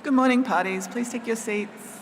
Good morning, parties. Please take your seats.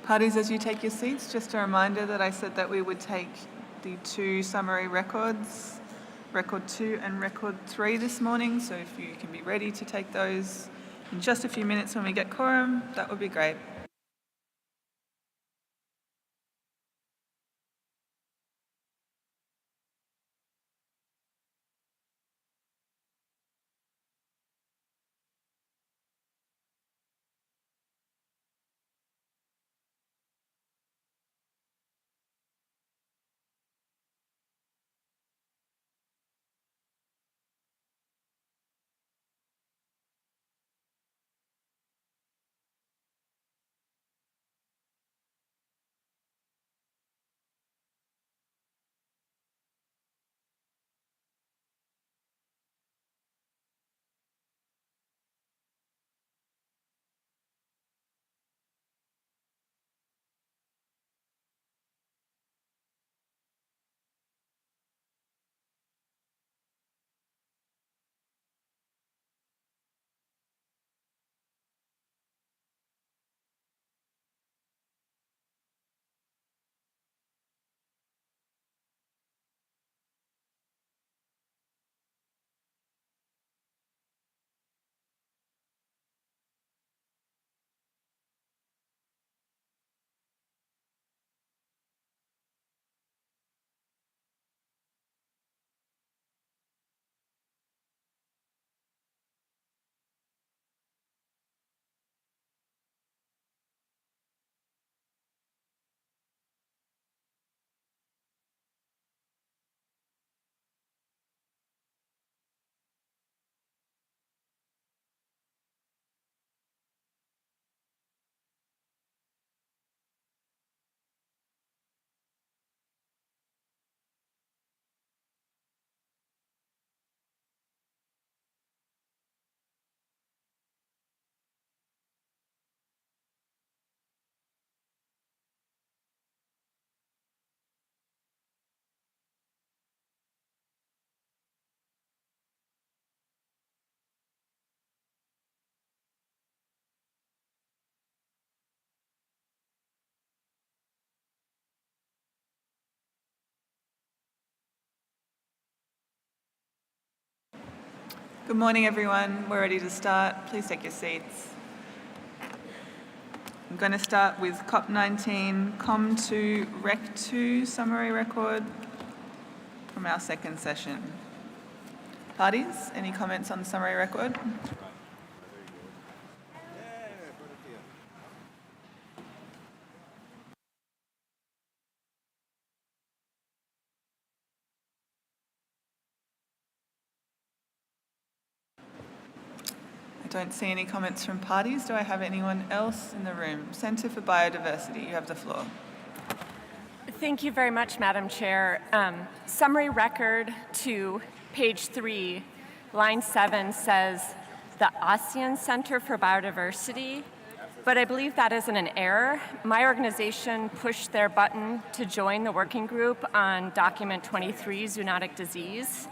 Parties, as you take your seats, just a reminder that I said that we would take the two summary records, Record 2 and Record 3 this morning, so if you can be ready to take those in just a few minutes when we get quorum, that would be great. Good morning, everyone. We're ready to start. Please take your seats. I'm going to start with CoP19 COM2 Rec 2 summary record from our second session. Parties, any comments on the summary record? I don't see any comments from parties. Do I have anyone else in the room? Centre for Biodiversity, you have the floor. Thank you very much, Madam Chair. Summary Record 2 page 3, line 7 says the ASEAN Center for Biodiversity, but I believe that isn't an error. My organization pushed their button to join the working group on document 23, zoonotic disease.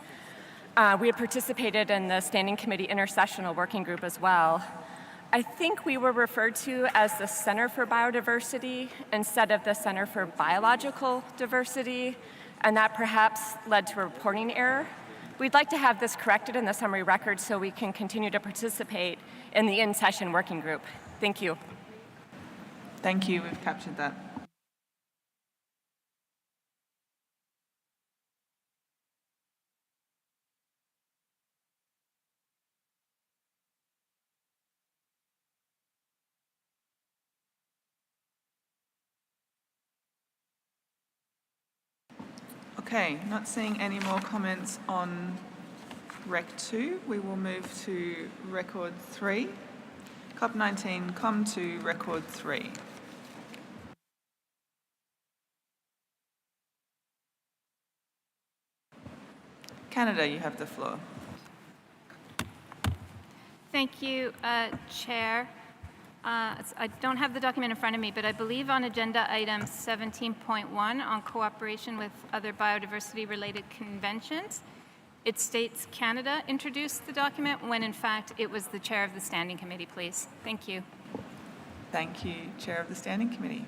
We had participated in the Standing Committee Intersessional Working Group as well. I think we were referred to as the Center for Biodiversity instead of the Center for Biological Diversity, and that perhaps led to a reporting error. We'd like to have this corrected in the summary record so we can continue to participate in the in-session working group. Thank you. Thank you, we've captured that. Okay, not seeing any more comments on Rec 2. We will move to Record 3. CoP19, COM2, Record 3. Canada, you have the floor. Thank you, Chair. I don't have the document in front of me, but I believe on agenda item 17.1 on cooperation with other biodiversity-related conventions, it states Canada introduced the document when in fact it was the chair of the Standing Committee, please. Thank you. Thank you, Chair of the Standing Committee.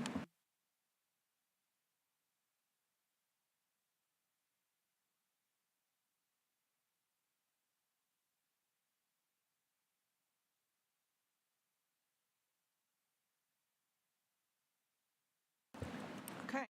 Okay.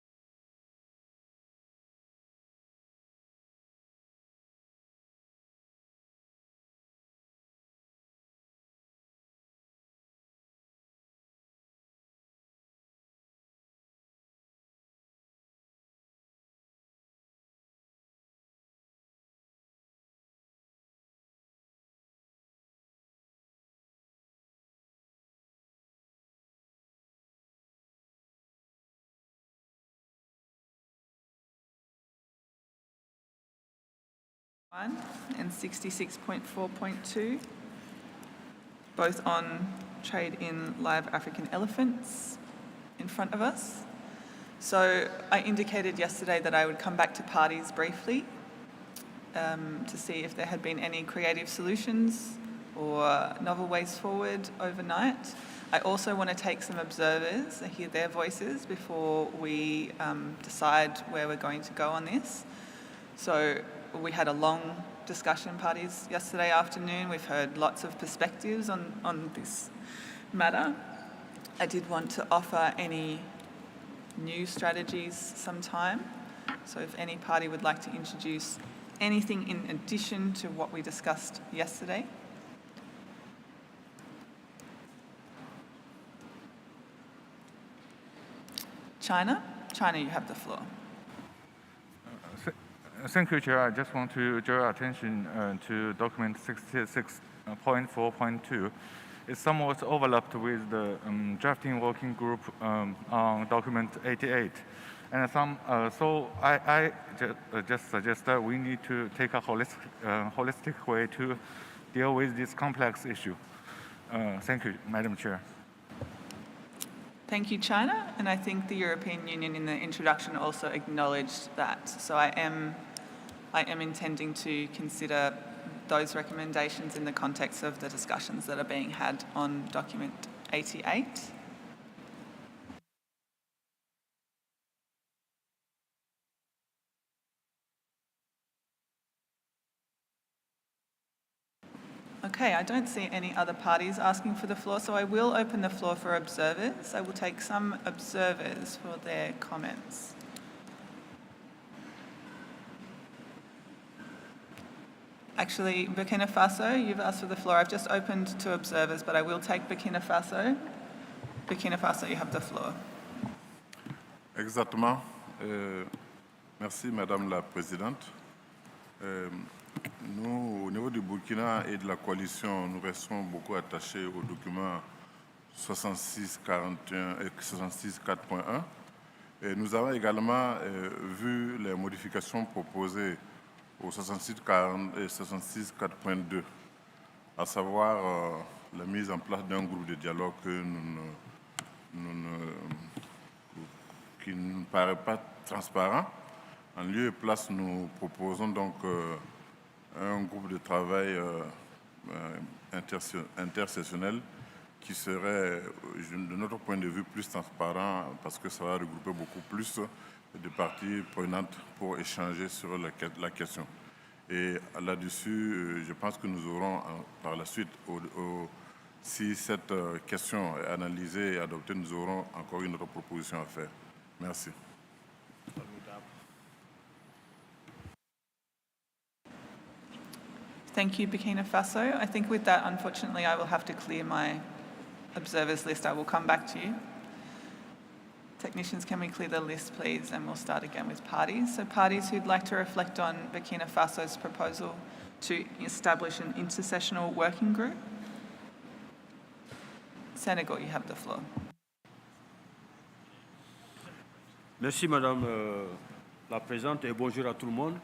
And 66.4.2, both on trade in live African elephants in front of us. So I indicated yesterday that I would come back to parties briefly to see if there had been any creative solutions or novel ways forward overnight. I also want to take some observers and hear their voices before we decide where we're going to go on this. So we had a long discussion parties yesterday afternoon. We've heard lots of perspectives on this matter. I did want to offer any new strategies sometime. So if any party would like to introduce anything in addition to what we discussed yesterday. China, you have the floor. Thank you, Chair. I just want to draw your attention to document 66.4.2. It's somewhat overlapped with the drafting working group on document 88. And so I just suggest that we need to take a holistic way to deal with this complex issue. Thank you, Madam Chair. Thank you, China. And I think the European Union in the introduction also acknowledged that. So I am intending to consider those recommendations in the context of the discussions that are being had on document 88. Okay, I don't see any other parties asking for the floor, so I will open the floor for observers. I will take some observers for their comments. Actually, Burkina Faso, you've asked for the floor. I've just opened to observers, but I will take Burkina Faso. Burkina Faso, you have the floor. Exactement. Merci, Madame la Présidente. Nous, au niveau du Burkina et de la coalition, nous restons beaucoup attachés au document 66.41 et 66.4.1. Nous avons également vu les modifications proposées au 66.40 et 66.4.2, à savoir la mise en place d'un groupe de dialogue qui ne nous paraît pas transparent. En lieu et place, nous proposons donc un groupe de travail intersessionnel qui serait, de notre point de vue, plus transparent parce que ça va regrouper beaucoup plus de parties prenantes pour échanger sur la question. Et là-dessus, je pense que nous aurons par la suite, si cette question est analysée et adoptée, nous aurons encore une autre proposition à faire. Merci. Thank you, Burkina Faso. I think with that, unfortunately, I will have to clear my observers list. I will come back to you. Technicians, can we clear the list, please? And we'll start again with parties. So parties who'd like to reflect on Burkina Faso's proposal to establish an intersessional working group. Senegal, you have the floor. Merci Madame la Présidente et bonjour à tout le monde.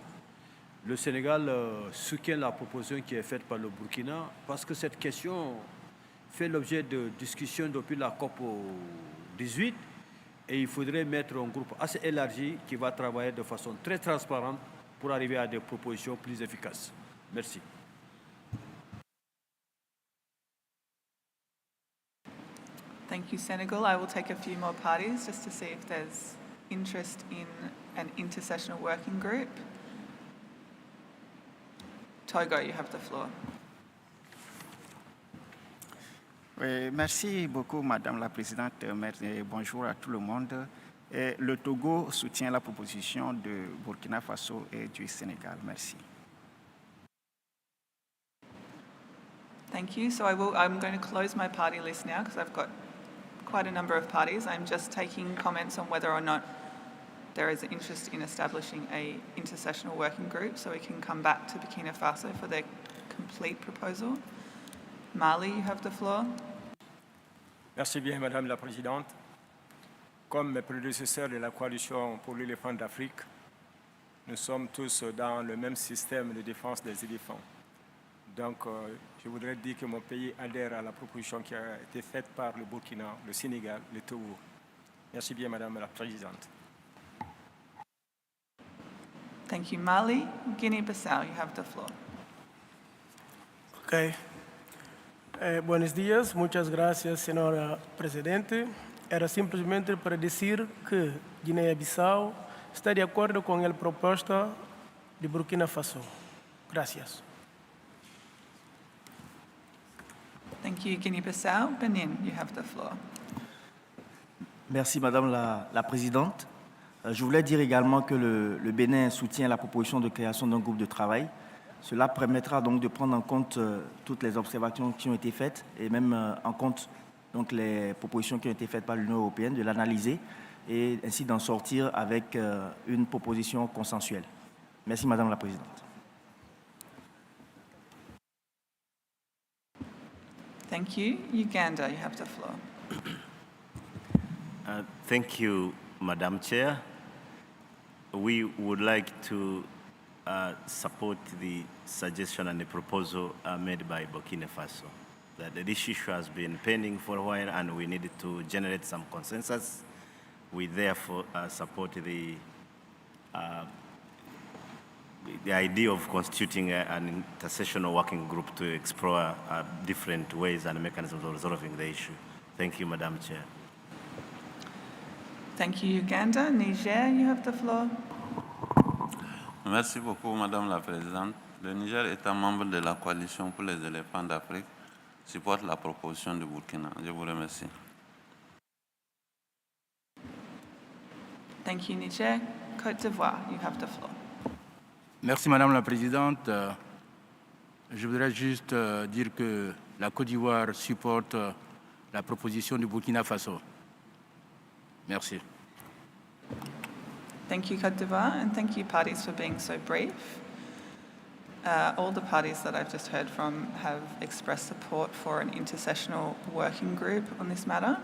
Le Sénégal soutient la proposition qui est faite par le Burkina parce que cette question fait l'objet de discussions depuis la CoP18 et il faudrait mettre un groupe assez élargi qui va travailler de façon très transparente pour arriver à des propositions plus efficaces. Merci. Thank you, Senegal. I will take a few more parties just to see if there's interest in an intersessional working group. Togo, you have the floor. Oui, merci beaucoup, Madame la Présidente. Merci, bonjour à tout le monde. Et le Togo soutient la proposition de Burkina Faso et du Sénégal. Merci. Thank you. So I'm going to close my party list now because I've got quite a number of parties. I'm just taking comments on whether or not there is interest in establishing a intersessional working group so we can come back to Burkina Faso for their complete proposal. Mali, you have the floor. Merci bien, Madame la Présidente. Comme mes prédécesseurs de la coalition pour l'éléphant d'Afrique, nous sommes tous dans le même système de défense des éléphants. Donc, je voudrais dire que mon pays adhère à la proposition qui a été faite par le Burkina, le Sénégal, le Togo. Merci bien, Madame la Présidente. Thank you, Mali. Guinea-Bissau, you have the floor. Okay. Buenos días, muchas gracias, señora Presidente. Era simplesmente para dizer que Guiné-Bissau está de acordo com a proposta de Burkina Faso. Gracias. Thank you, Guinea-Bissau. Benin, you have the floor. Merci Madame la Présidente. Je voulais dire également que le Bénin soutient la proposition de création d'un groupe de travail. Cela permettra donc de prendre en compte toutes les observations qui ont été faites et même en compte donc, les propositions qui ont été faites par l'Union européenne, de l'analyser et ainsi d'en sortir avec une proposition consensuelle. Merci Madame la Présidente. Thank you. Uganda, you have the floor. Thank you, Madam Chair. We would like to support the suggestion and the proposal made by Burkina Faso. That this issue has been pending for a while and we needed to generate some consensus. We therefore support the idea of constituting an intersessional working group to explore different ways and mechanisms of resolving the issue. Thank you, Madam Chair. Thank you, Uganda. Niger, you have the floor. Merci beaucoup, Madame la Présidente. Le Niger, étant membre de la coalition pour les éléphants d'Afrique, supporte la proposition du Burkina. Je vous remercie. Thank you, Niger. Côte d'Ivoire, you have the floor. Merci Madame la Présidente. Je voudrais juste dire que la Côte d'Ivoire supporte la proposition du Burkina Faso. Merci. Thank you, Côte d'Ivoire, and thank you, parties, for being so brief. All the parties that I've just heard from have expressed support for an intersessional working group on this matter.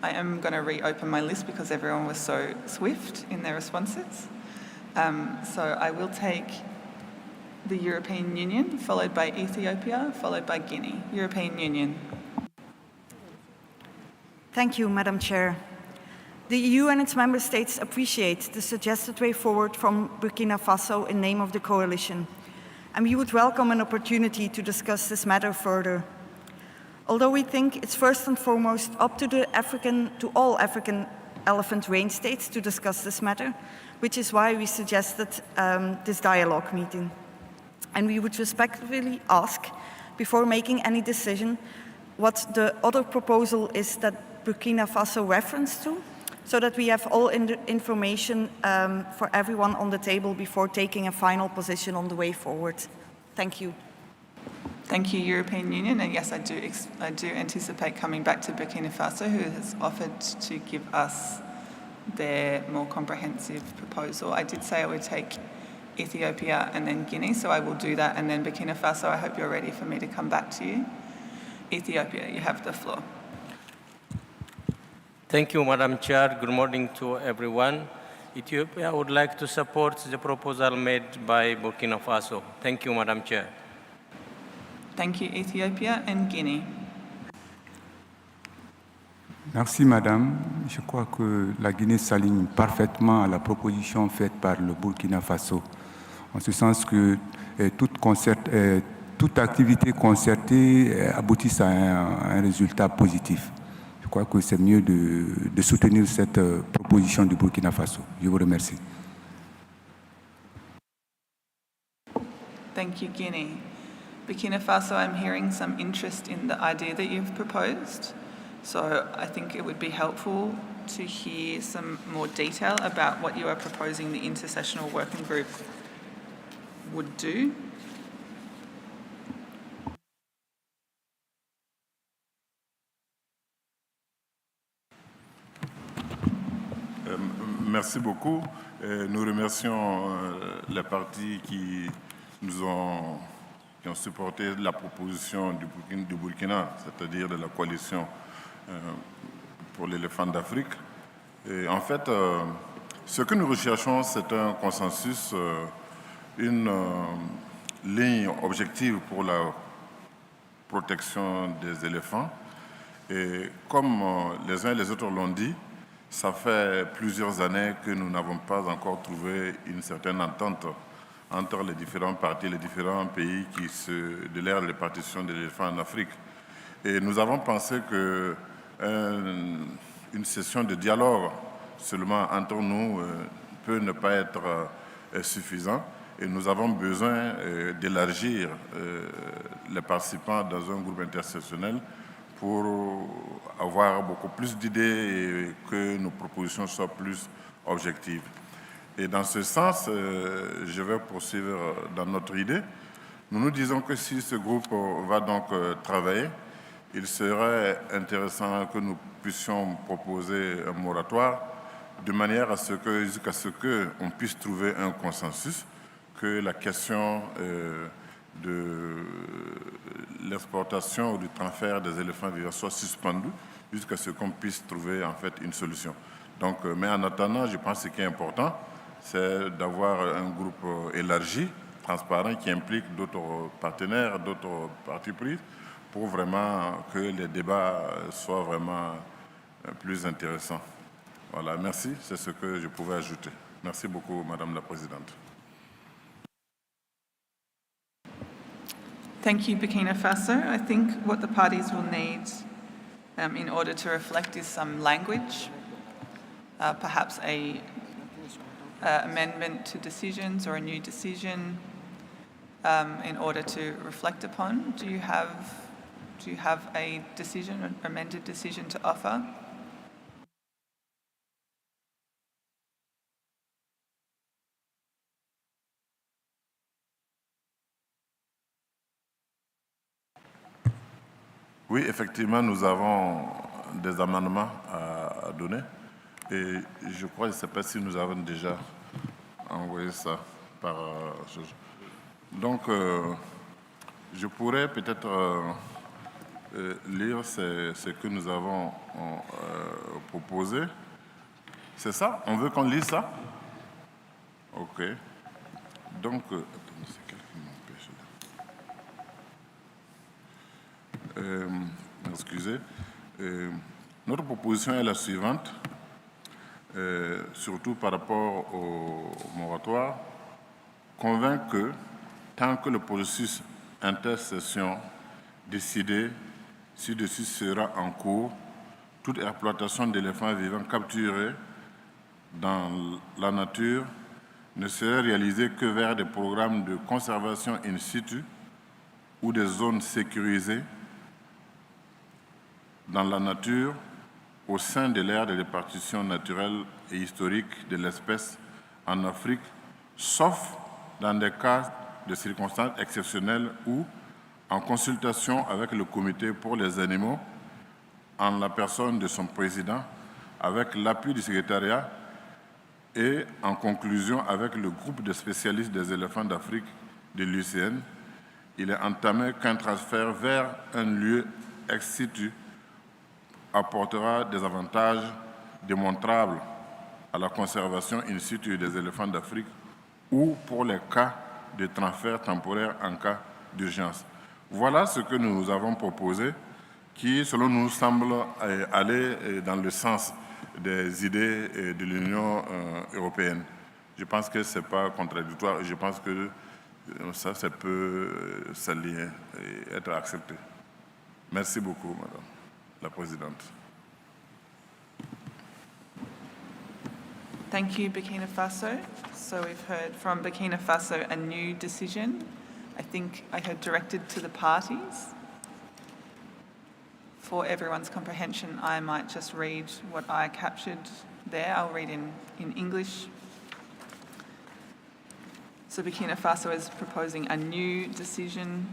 I am going to reopen my list because everyone was so swift in their responses. So I will take the European Union, followed by Ethiopia, followed by Guinea. European Union. Thank you, Madam Chair. The EU and its member states appreciate the suggested way forward from Burkina Faso in name of the coalition, and we would welcome an opportunity to discuss this matter further. Although we think it's first and foremost up to all African elephant range states to discuss this matter, which is why we suggested this dialogue meeting. And we would respectfully ask, before making any decision, what the other proposal is that Burkina Faso referenced to, so that we have all information for everyone on the table before taking a final position on the way forward. Thank you. Thank you, European Union. And yes, I do anticipate coming back to Burkina Faso, who has offered to give us their more comprehensive proposal. I did say I would take Ethiopia and then Guinea, so I will do that. And then Burkina Faso, I hope you're ready for me to come back to you. Ethiopia, you have the floor. Thank you, Madam Chair. Good morning to everyone. Ethiopia would like to support the proposal made by Burkina Faso. Thank you, Madam Chair. Thank you, Ethiopia and Guinea. Merci, Madame. Je crois que la Guinée s'aligne parfaitement à la proposition faite par le Burkina Faso, en ce sens que toute activité concertée aboutisse à un résultat positif. Je crois que c'est mieux de soutenir cette proposition du Burkina Faso. Je vous remercie. Thank you, Guinea. Burkina Faso, I'm hearing some interest in the idea that you've proposed. So I think it would be helpful to hear some more detail about what you are proposing the intersessional working group would do. Merci beaucoup. Nous remercions les partis qui ont supporté la proposition du Burkina, c'est-à-dire de la coalition pour l'éléphant d'Afrique. Et en fait, ce que nous recherchons, c'est un consensus, une ligne objective pour la protection des éléphants. Et comme les uns et les autres l'ont dit, ça fait plusieurs années que nous n'avons pas encore trouvé une certaine entente entre les différents partis, les différents pays qui de l'ère de répartition de l'éléphant en Afrique. Et nous avons pensé qu'une session de dialogue seulement entre nous peut ne pas être suffisant. Et nous avons besoin d'élargir les participants dans un groupe intersectionnel pour avoir beaucoup plus d'idées et que nos propositions soient plus objectives. Et dans ce sens, je vais poursuivre dans notre idée. Nous nous disons que si ce groupe va donc travailler, il serait intéressant que nous puissions proposer un moratoire de manière à ce que, jusqu'à ce qu'on puisse trouver un consensus, que la question de l'exportation ou du transfert des éléphants vivants soit suspendue jusqu'à ce qu'on puisse trouver en fait une solution. Donc, mais en attendant, je pense que ce qui est important, c'est d'avoir un groupe élargi, transparent, qui implique d'autres partenaires, d'autres parties prises, pour vraiment que les débats soient vraiment plus intéressants. Voilà, merci, c'est ce que je pouvais ajouter. Merci beaucoup, Madame la Présidente. Thank you, Burkina Faso. I think what the parties will need in order to reflect is some language, perhaps a amendment to decisions or a new decision in order to reflect upon. Do you have a decision, an amended decision to offer? Oui, effectivement, nous avons des amendements à donner. Et je crois, je ne sais pas si nous avons déjà envoyé ça par... Donc, je pourrais peut-être lire ce que nous avons proposé. C'est ça? On veut qu'on lise ça? OK. Donc, attendez, c'est quel qui manque? Excusez. Notre proposition est la suivante, surtout par rapport au moratoire, convainc que tant que le processus intersession décidé ci-dessus sera en cours, toute exploitation d'éléphants vivants capturés dans la nature ne serait réalisée que vers des programmes de conservation in situ ou des zones sécurisées dans la nature au sein de l'aire de répartition naturelle et historique de l'espèce en Afrique, sauf dans des cas de circonstances exceptionnelles ou en consultation avec le comité pour les animaux, en la personne de son président, avec l'appui du secrétariat et en conclusion avec le groupe de spécialistes des éléphants d'Afrique de l'UCN, il est entamé qu'un transfert vers un lieu ex situ apportera des avantages démontrables à la conservation in situ des éléphants d'Afrique ou pour les cas de transfert temporaire en cas d'urgence. Voilà ce que nous avons proposé qui, selon nous, semble aller dans le sens des idées de l'Union européenne. Je pense que ce n'est pas contradictoire et je pense que ça peut s'allier et être accepté. Merci beaucoup, Madame la Présidente. Thank you, Burkina Faso. So we've heard from Burkina Faso a new decision. I think I heard directed to the parties. For everyone's comprehension, I might just read what I captured there. I'll read in English. So Burkina Faso is proposing a new decision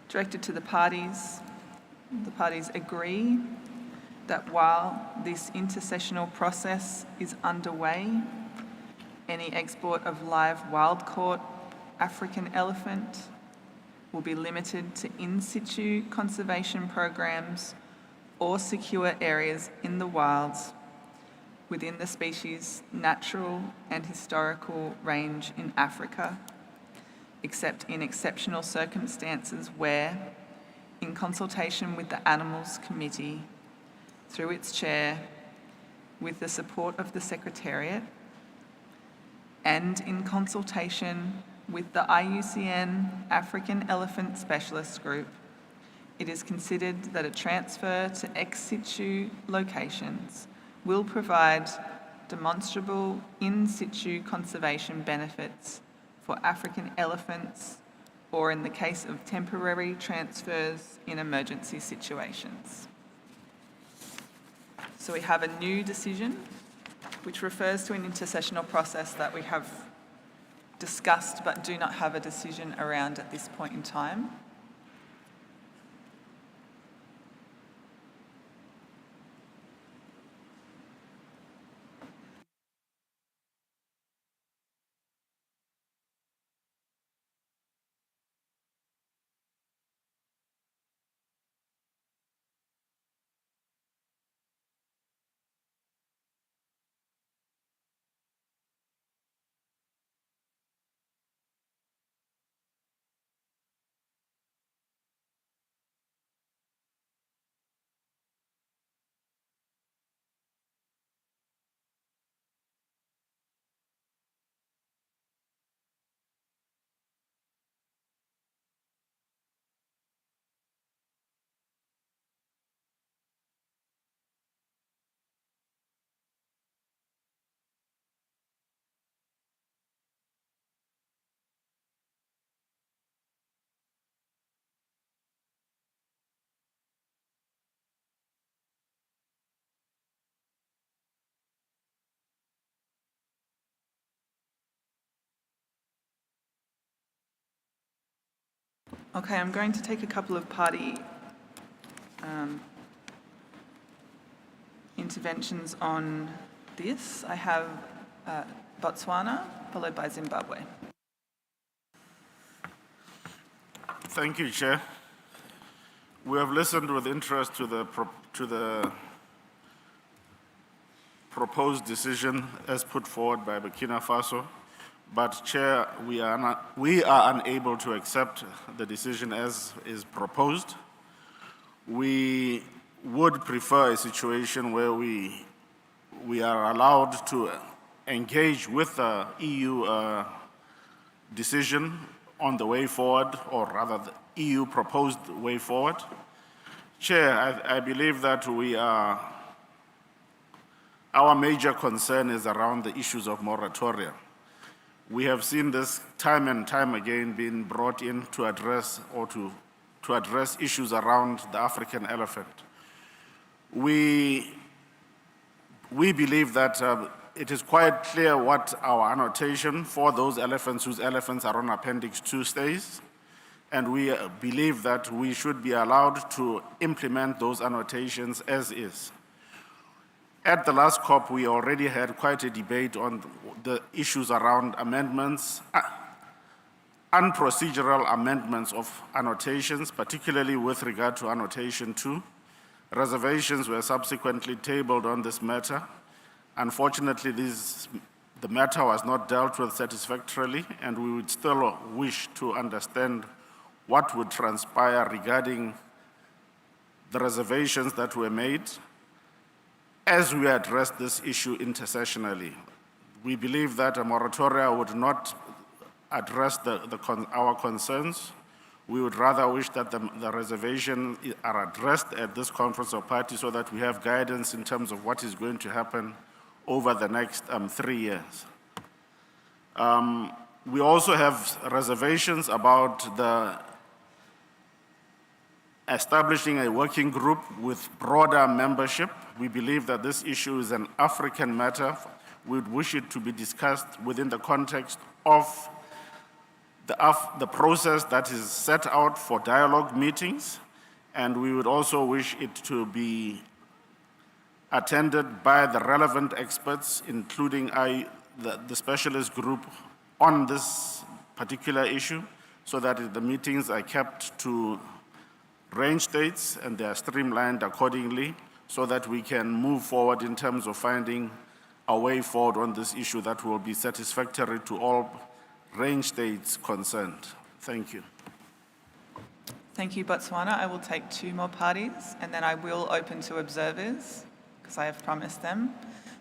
directed to the parties. The parties agree that while this intersessional process is underway, any export of live wild-caught African elephant will be limited to in-situ conservation programs or secure areas in the wilds within the species' natural and historical range in Africa, except in exceptional circumstances where, in consultation with the Animals Committee, through its chair, with the support of the Secretariat, and in consultation with the IUCN African Elephant Specialist Group, it is considered that a transfer to ex situ locations will provide demonstrable in situ conservation benefits for African elephants, or in the case of temporary transfers in emergency situations. So we have a new decision which refers to an intersessional process that we have discussed but do not have a decision around at this point in time. Okay, I'm going to take a couple of party interventions on this. I have Botswana, followed by Zimbabwe. Thank you, Chair. We have listened with interest to the proposed decision as put forward by Burkina Faso, But Chair, we are unable to accept the decision as is proposed. We would prefer a situation where we are allowed to engage with the EU decision on the way forward, or rather the EU proposed way forward. Chair, I believe that our major concern is around the issues of moratoria. We have seen this time and time again being brought in to address issues around the African elephant. We believe that it is quite clear what our annotation for those elephants whose elephants are on Appendix 2 stays, and we believe that we should be allowed to implement those annotations as is. At the last COP, we already had quite a debate on the issues around amendments, unprocedural amendments of annotations, particularly with regard to annotation 2. Reservations were subsequently tabled on this matter. Unfortunately, the matter was not dealt with satisfactorily, and we would still wish to understand what would transpire regarding the reservations that were made as we address this issue intersessionally. We believe that a moratoria would not address our concerns. We would rather wish that the reservations are addressed at this conference of parties so that we have guidance in terms of what is going to happen over the next 3 years. We also have reservations about the establishing a working group with broader membership. We believe that this issue is an African matter. We would wish it to be discussed within the context of the process that is set out for dialogue meetings, and we would also wish it to be attended by the relevant experts, including the specialist group on this particular issue, so that the meetings are kept to range states and they are streamlined accordingly, so that we can move forward in terms of finding a way forward on this issue that will be satisfactory to all range states concerned. Thank you. Thank you, Botswana. I will take 2 more parties, and then I will open to observers, because I have promised them.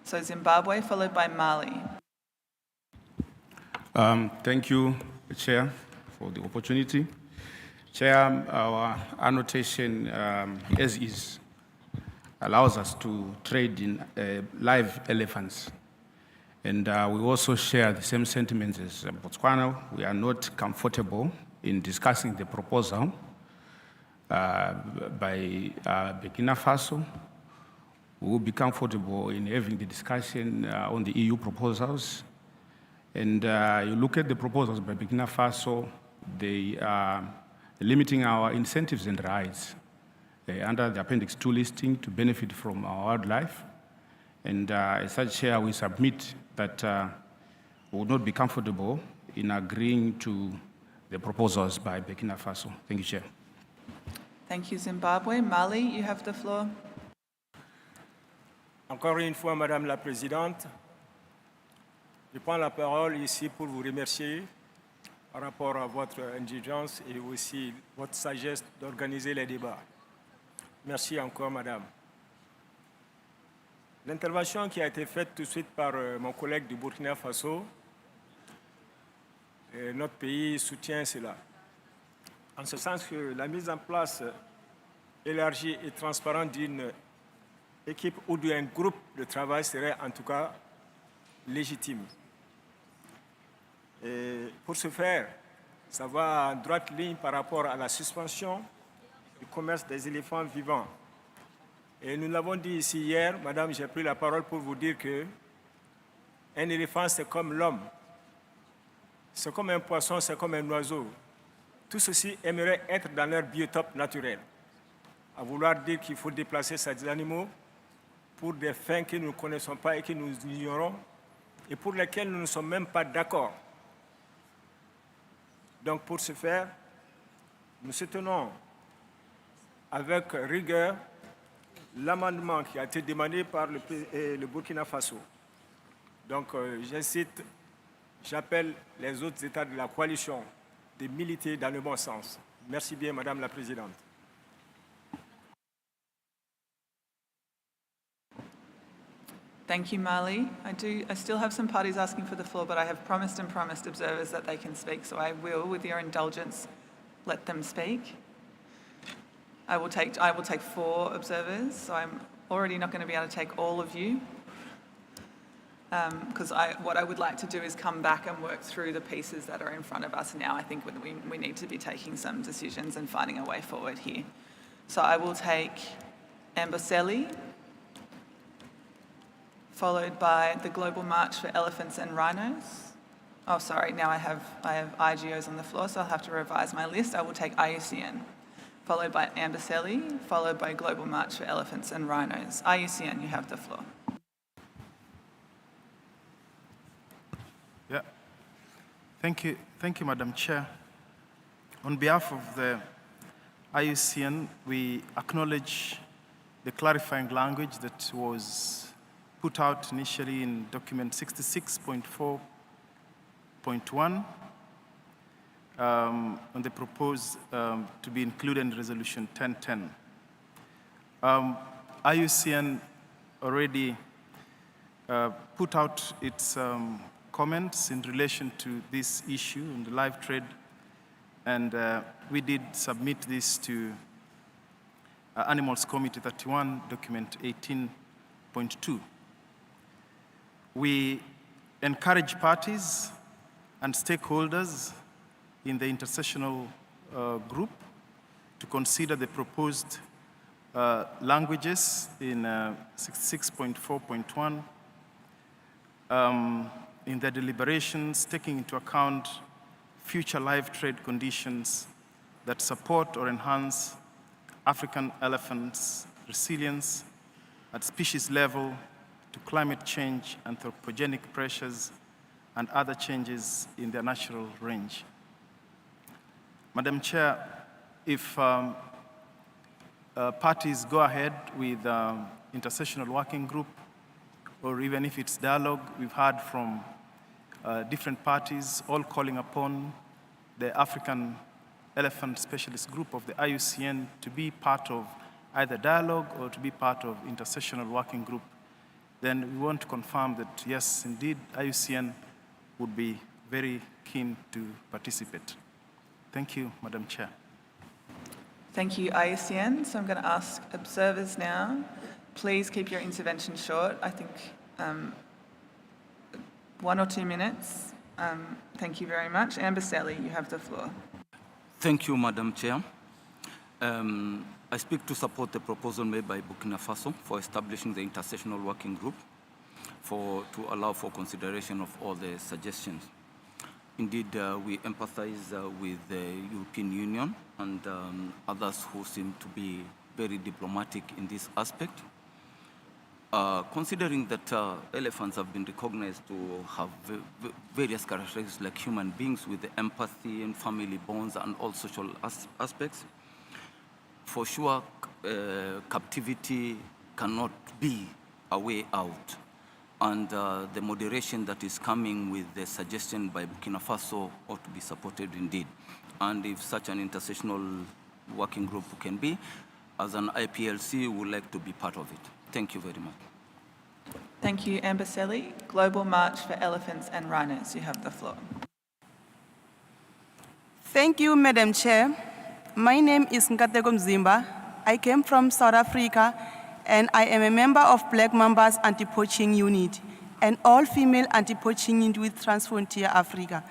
So Zimbabwe, followed by Mali. Thank you, Chair, for the opportunity. Chair, our annotation as is allows us to trade in live elephants. And we also share the same sentiments as Botswana. We are not comfortable in discussing the proposal by Burkina Faso. We will be comfortable in having the discussion on the EU proposals. And you look at the proposals by Burkina Faso, they are limiting our incentives and rights under the Appendix 2 listing to benefit from our wildlife. And as such, Chair, we submit that we would not be comfortable in agreeing to the proposals by Burkina Faso. Thank you, Chair. Thank you, Zimbabwe. Mali, you have the floor. Encore une fois, Madame la Présidente, je prends la parole ici pour vous remercier par rapport à votre indulgence et aussi votre sagesse d'organiser les débats. Merci encore, Madame. L'intervention qui a été faite tout de suite par mon collègue du Burkina Faso, notre pays soutient cela. En ce sens que la mise en place élargie et transparente d'une équipe ou d'un groupe de travail serait en tout cas légitime. Et pour ce faire, ça va en droite ligne par rapport à la suspension du commerce des éléphants vivants. Et nous l'avons dit ici hier, Madame, j'ai pris la parole pour vous dire que un éléphant, c'est comme l'homme. C'est comme un poisson, c'est comme un oiseau. Tout ceci aimerait être dans leur biotope naturel. À vouloir dire qu'il faut déplacer ces animaux pour des fins que nous ne connaissons pas et que nous ignorons et pour lesquelles nous ne sommes même pas d'accord. Donc pour ce faire, nous soutenons avec rigueur l'amendement qui a été demandé par le Burkina Faso. Donc j'incite J'appelle les autres États de la coalition de militer dans le bon sens. Merci bien, Madame la Présidente. Thank you, Marley. I still have some parties asking for the floor, but I have promised observers that they can speak, so I will, with your indulgence, let them speak. I will take 4 observers, so I'm already not going to be able to take all of you. Because what I would like to do is come back and work through the pieces that are in front of us now. I think we need to be taking some decisions and finding a way forward here. So I will take Amboseli, followed by the Global March for Elephants and Rhinos. Oh, sorry, now I have IGOs on the floor, so I'll have to revise my list. I will take IUCN, followed by Amboseli, followed by Global March for Elephants and Rhinos. IUCN, you have the floor. Yeah. Thank you, Madam Chair. On behalf of the IUCN, we acknowledge the clarifying language that was put out initially in document 66.4.1 on the proposed to be included in resolution 1010. IUCN already put out its comments in relation to this issue in the live trade, and we did submit this to Animals Committee 31, document 18.2. We encourage parties and stakeholders in the intersessional group to consider the proposed languages in 66.4.1 in their deliberations, taking into account future live trade conditions that support or enhance African elephants' resilience at species level to climate change, anthropogenic pressures, and other changes in their natural range. Madam Chair, if parties go ahead with intersessional working group, or even if it's dialogue, we've heard from different parties all calling upon the African Elephant Specialist Group of the IUCN to be part of either dialogue or to be part of intersessional working group, then we want to confirm that, yes, indeed, IUCN would be very keen to participate. Thank you, Madam Chair. Thank you, IUCN. So I'm going to ask observers now, please keep your intervention short. I think 1 or 2 minutes. Thank you very much. Amboseli, you have the floor. Thank you, Madam Chair. I speak to support the proposal made by Burkina Faso for establishing the intersessional working group to allow for consideration of all the suggestions. Indeed, we empathize with the European Union and others who seem to be very diplomatic in this aspect. Considering that elephants have been recognized to have various characteristics like human beings with the empathy and family bonds and all social aspects, for sure, captivity cannot be a way out. And the moderation that is coming with the suggestion by Burkina Faso ought to be supported indeed. And if such an intersessional working group can be, as an IPLC, we would like to be part of it. Thank you very much. Thank you, Amboseli. Global March for Elephants and Rhinos, you have the floor. Thank you, Madam Chair. My name is Nkateko Mzimba. I came from South Africa, and I am a member of Black Mambas Anti-Poaching Unit, an all-female anti-poaching unit with Transfrontier Africa.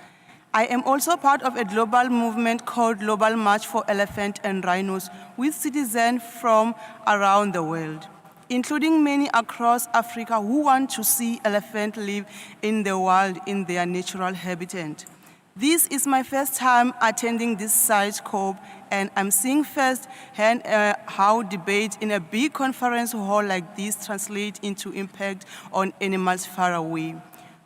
I am also part of a global movement called Global March for Elephant and Rhinos with citizens from around the world, including many across Africa who want to see elephants live in the wild in their natural habitat. This is my first time attending this CITES CoP, and I'm seeing firsthand how debate in a big conference hall like this translate into impact on animals far away.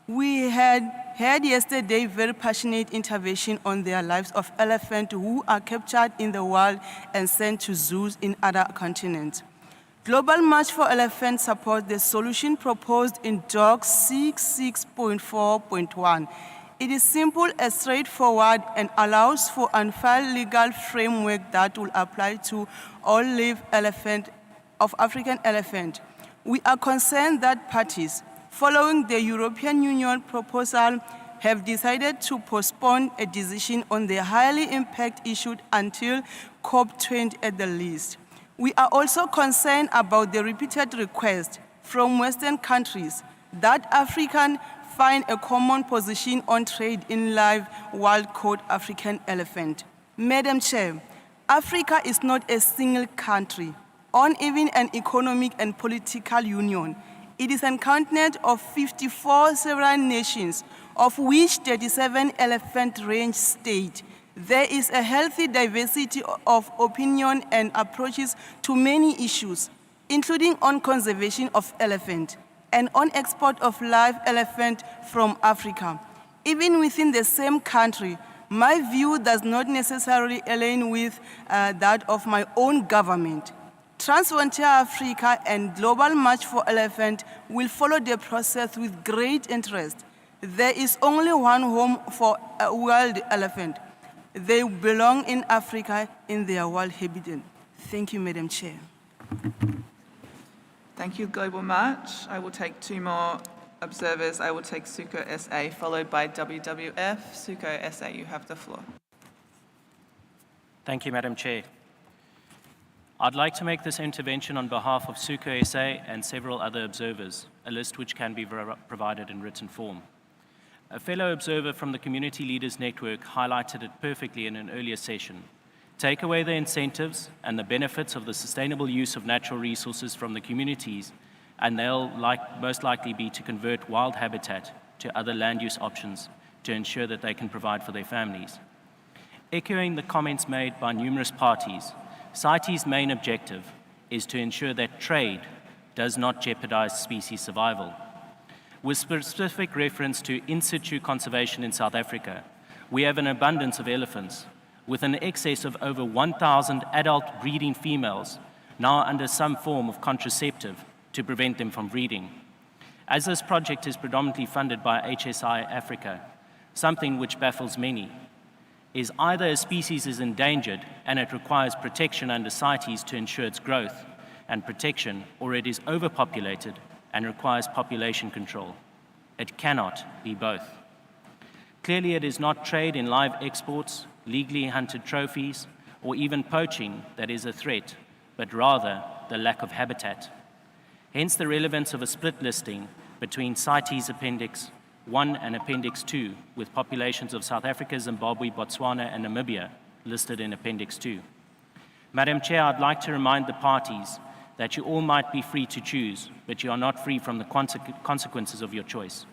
We had yesterday very passionate intervention on their lives of elephants who are captured in the wild and sent to zoos in other continents. Global March for Elephants supports the solution proposed in Doc 66.4.1. It is simple and straightforward and allows for an fair legal framework that will apply to all live elephant of African elephant. We are concerned that parties, following the European Union proposal, have decided to postpone a decision on the highly impact issue until CoP20 at the least. We are also concerned about the repeated request from Western countries that African find a common position on trade in live wild-caught African elephant. Madam Chair, Africa is not a single country, or even an economic and political union. It is a continent of 54 sovereign nations, of which 37 elephant range states. There is a healthy diversity of opinion and approaches to many issues, including on conservation of elephant and on export of live elephant from Africa. Even within the same country, my view does not necessarily align with that of my own government. Transfrontier Africa and Global March for Elephant will follow the process with great interest. There is only one home for a wild elephant. They belong in Africa in their wild habitat. Thank you, Madam Chair. Thank you, Global March. I will take two more observers. I will take Suko SA, followed by WWF. Suko SA, you have the floor. Thank you, Madam Chair. I'd like to make this intervention on behalf of Suko SA and several other observers, a list which can be provided in written form. A fellow observer from the Community Leaders Network highlighted it perfectly in an earlier session. Take away the incentives and the benefits of the sustainable use of natural resources from the communities, and they'll most likely be to convert wild habitat to other land use options to ensure that they can provide for their families. Echoing the comments made by numerous parties, CITES' main objective is to ensure that trade does not jeopardize species survival. With specific reference to in situ conservation in South Africa, we have an abundance of elephants, with an excess of over 1,000 adult breeding females now under some form of contraceptive to prevent them from breeding. As this project is predominantly funded by HSI Africa, something which baffles many is either a species is endangered and it requires protection under CITES to ensure its growth and protection, or it is overpopulated and requires population control. It cannot be both. Clearly, it is not trade in live exports, legally hunted trophies, or even poaching that is a threat, but rather the lack of habitat. Hence the relevance of a split listing between CITES Appendix 1 and Appendix 2, with populations of South Africa, Zimbabwe, Botswana, and Namibia listed in Appendix 2. Madam Chair, I'd like to remind the parties that you all might be free to choose, but you are not free from the consequences of your choice.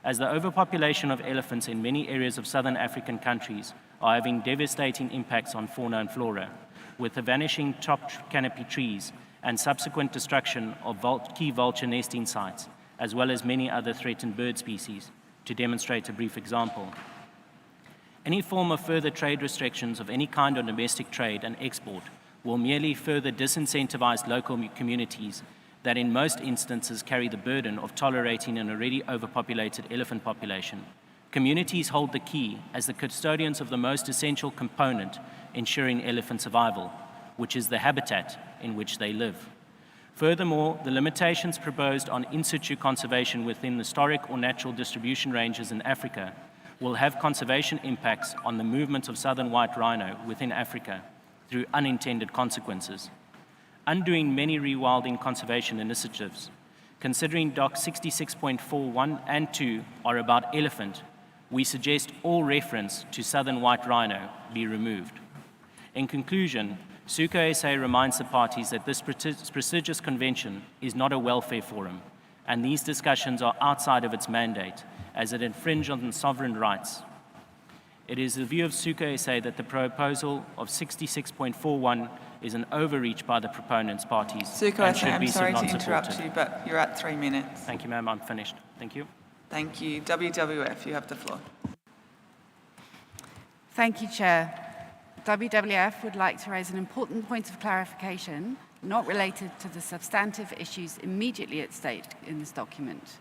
As the overpopulation of elephants in many areas of southern African countries are having devastating impacts on fauna and flora, with the vanishing top canopy trees and subsequent destruction of key vulture nesting sites, as well as many other threatened bird species, to demonstrate a brief example. Any form of further trade restrictions of any kind on domestic trade and export will merely further disincentivize local communities that in most instances carry the burden of tolerating an already overpopulated elephant population. Communities hold the key as the custodians of the most essential component ensuring elephant survival, which is the habitat in which they live. Furthermore, the limitations proposed on in situ conservation within historic or natural distribution ranges in Africa will have conservation impacts on the movement of southern white rhino within Africa through unintended consequences. Undoing many rewilding conservation initiatives, considering Doc 66.41 and 2 are about elephant, we suggest all reference to southern white rhino be removed. In conclusion, Suko SA reminds the parties that this prestigious convention is not a welfare forum, and these discussions are outside of its mandate, as it infringes on sovereign rights. It is the view of Suko SA that the proposal of 66.41 is an overreach by the proponents' parties Suko and SA, should I'm be sorry to not interrupt supported. you, but you're at 3 minutes. Thank you, ma'am. I'm finished. Thank you. Thank you. WWF, you have the floor. Thank you, Chair. WWF would like to raise an important point of clarification, not related to the substantive issues immediately at stake in this document.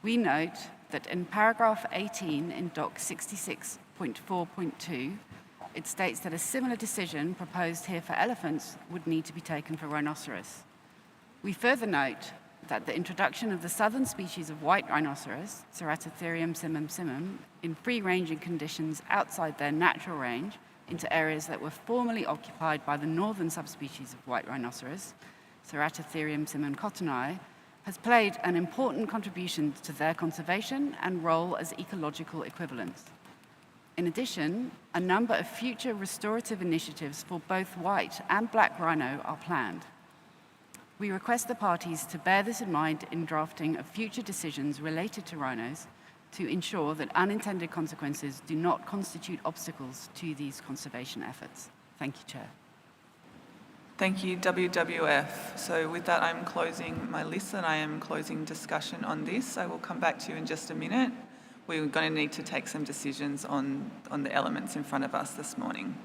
We note that in paragraph 18 in Doc 66.4.2, it states that a similar decision proposed here for elephants would need to be taken for rhinoceros. We further note that the introduction of the southern species of white rhinoceros, Ceratotherium simum simum, in free-ranging conditions outside their natural range into areas that were formerly occupied by the northern subspecies of white rhinoceros, Ceratotherium simum cottoni, has played an important contribution to their conservation and role as ecological equivalents. In addition, a number of future restorative initiatives for both white and black rhino are planned. We request the parties to bear this in mind in drafting of future decisions related to rhinos to ensure that unintended consequences do not constitute obstacles to these conservation efforts. Thank you, Chair. Thank you, WWF. So with that, I'm closing my list and I am closing discussion on this. I will come back to you in just a minute. We're going to need to take some decisions on the elements in front of us this morning.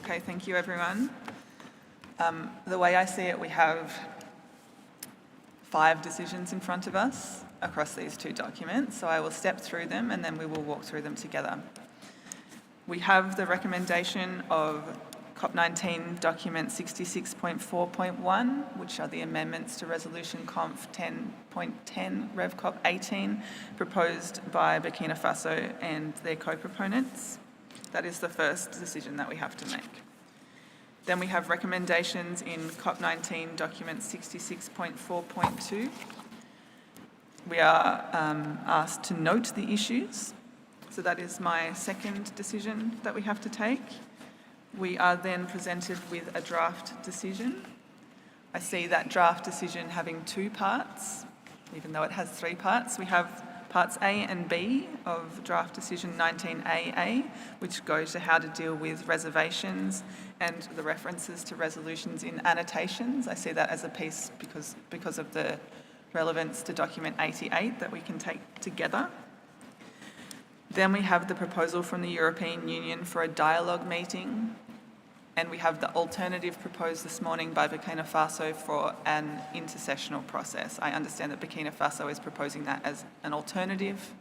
Okay, thank you everyone. The way I see it, we have 5 decisions in front of us across these 2 documents, so I will step through them and then we will walk through them together. We have the recommendation of CoP19 document 66.4.1, which are the amendments to resolution Conf 10.10 Rev CoP 18, proposed by Burkina Faso and their co-proponents. That is the first decision that we have to make. Then we have recommendations in CoP19 document 66.4.2. We are asked to note the issues. So that is my second decision that we have to take. We are then presented with a draft decision. I see that draft decision having 2 parts, even though it has 3 parts. We have parts A and B of draft decision 19AA, which go to how to deal with reservations and the references to resolutions in annotations. I see that as a piece because of the relevance to document 88 that we can take together. Then we have the proposal from the European Union for a dialogue meeting, and we have the alternative proposed this morning by Burkina Faso for an intersessional process. I understand that Burkina Faso is proposing that as an alternative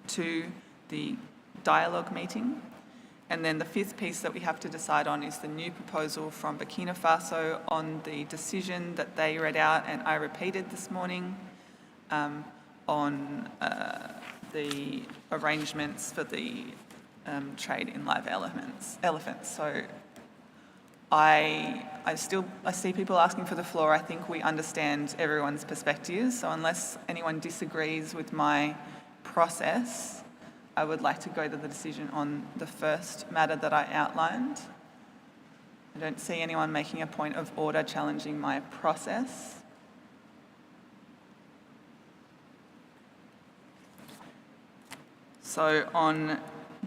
to the dialogue meeting. And then the 5th piece that we have to decide on is the new proposal from Burkina Faso on the decision that they read out and I repeated this morning on the arrangements for the trade in live elephants. So I see people asking for the floor. I think we understand everyone's perspectives. So unless anyone disagrees with my process, I would like to go to the decision on the first matter that I outlined. I don't see anyone making a point of order challenging my process. So on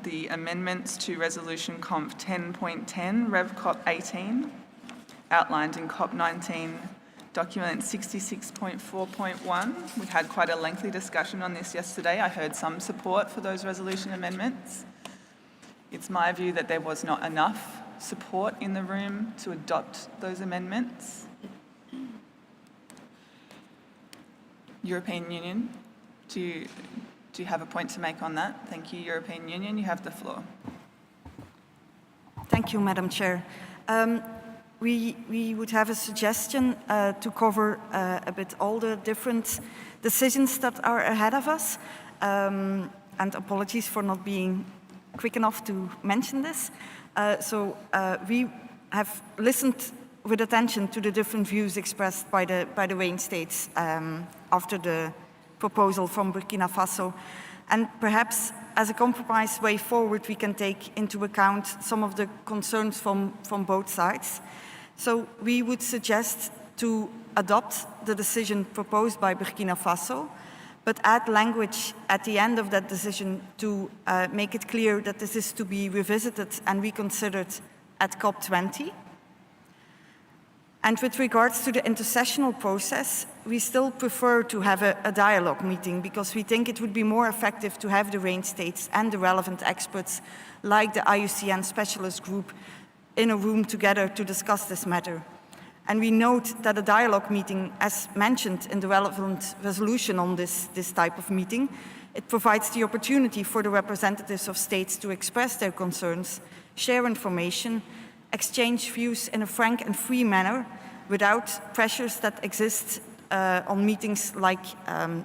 the amendments to Resolution Conf 10.10, Rev CoP 18, outlined in CoP19 document 66.4.1. We had quite a lengthy discussion on this yesterday. I heard some support for those resolution amendments. It's my view that there was not enough support in the room to adopt those amendments. European Union, do you have a point to make on that? Thank you, European Union. You have the floor. Thank you, Madam Chair. We would have a suggestion to cover a bit all the different decisions that are ahead of us. And apologies for not being quick enough to mention this. We have listened with attention to the different views expressed by the Wayne states after the proposal from Burkina Faso. And perhaps as a compromise way forward, we can take into account some of the concerns from both sides. So we would suggest to adopt the decision proposed by Burkina Faso, but add language at the end of that decision to make it clear that this is to be revisited and reconsidered at COP20. And with regards to the intercessional process, we still prefer to have a dialogue meeting because we think it would be more effective to have the Wayne states and the relevant experts like the IUCN specialist group in a room together to discuss this matter. And we note that a dialogue meeting, as mentioned in the relevant resolution on this type of meeting, it provides the opportunity for the representatives of states to express their concerns, share information, exchange views in a frank and free manner without pressures that exist on meetings like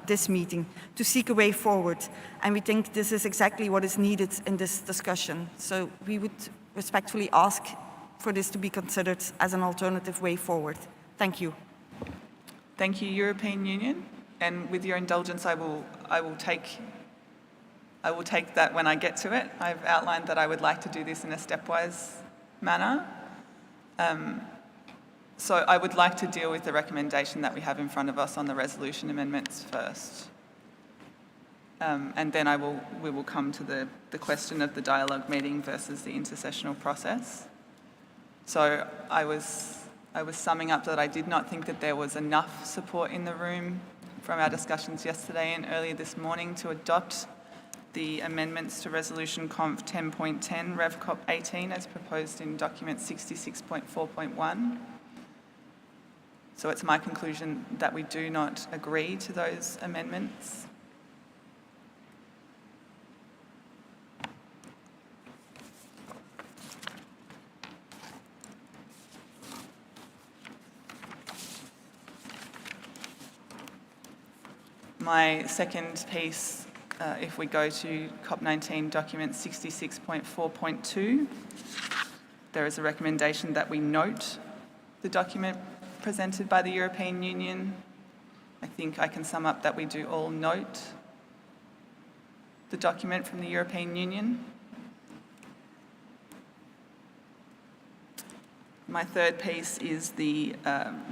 this meeting to seek a way forward. And we think this is exactly what is needed in this discussion. So we would respectfully ask for this to be considered as an alternative way forward. Thank you. Thank you, European Union. And with your indulgence, I will take that when I get to it. I've outlined that I would like to do this in a stepwise manner. So I would like to deal with the recommendation that we have in front of us on the resolution amendments first. And then we will come to the question of the dialogue meeting versus the intercessional process. So I was summing up that I did not think that there was enough support in the room from our discussions yesterday and earlier this morning to adopt the amendments to Resolution Conf 10.10 Rev CoP 18 as proposed in document 66.4.1. So it's my conclusion that we do not agree to those amendments. My second piece, if we go to COP19 document 66.4.2, there is a recommendation that we note the document presented by the European Union. I think I can sum up that we do all note the document from the European Union. My third piece is the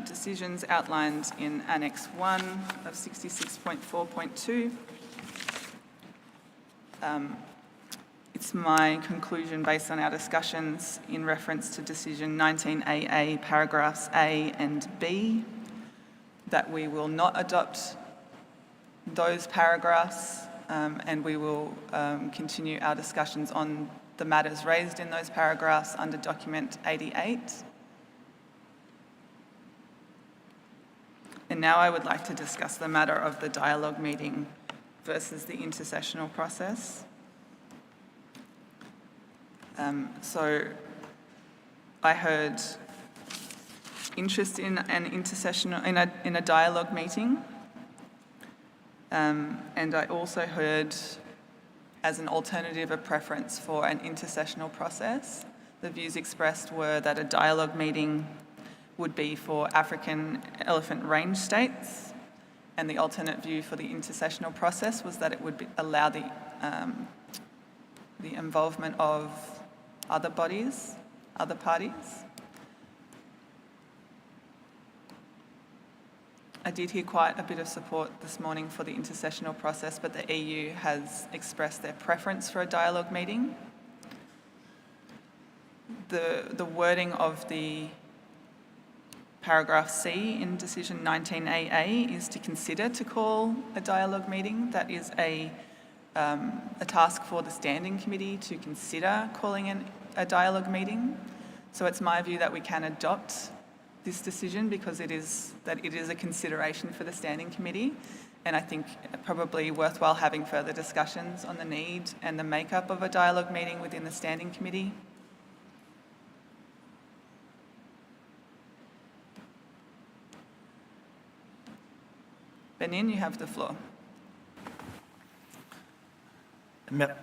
decisions outlined in Annex 1 of 66.4.2. It's my conclusion based on our discussions in reference to decision 19AA paragraphs A and B that we will not adopt those paragraphs and we will continue our discussions on the matters raised in those paragraphs under document 88. And now I would like to discuss the matter of the dialogue meeting versus the intercessional process. So I heard interest in an intercessional, in a dialogue meeting, and I also heard as an alternative a preference for an intercessional process. The views expressed were that a dialogue meeting would be for African elephant range states, and the alternate view for the intercessional process was that it would allow the involvement of other bodies, other parties. I did hear quite a bit of support this morning for the intersessional process, but the EU has expressed their preference for a dialogue meeting. The wording of the paragraph C in decision 19AA is to consider to call a dialogue meeting. That is a task for the standing committee to consider calling a dialogue meeting. So it's my view that we can adopt this decision because it is a consideration for the standing committee, and I think probably worthwhile having further discussions on the need and the makeup of a dialogue meeting within the standing committee. Benin, you have the floor.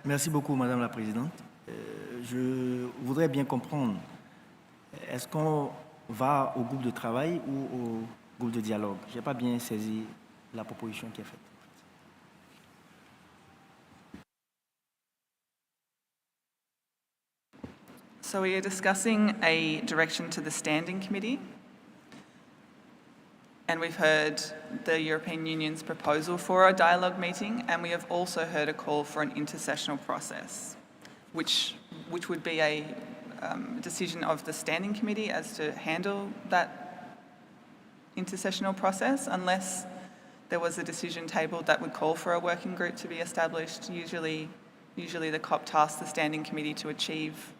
Merci beaucoup, Madame la Présidente. Je voudrais bien comprendre, est-ce qu'on va au groupe de travail ou au groupe de dialogue? Je n'ai pas bien saisi la proposition qui est faite. So we are discussing a direction to the standing committee, and we've heard the European Union's proposal for a dialogue meeting, and we have also heard a call for an intersessional process, which would be a decision of the standing committee as to handle that intersessional process, unless there was a decision tabled that would call for a working group to be established. Usually the COP tasks the standing committee to achieve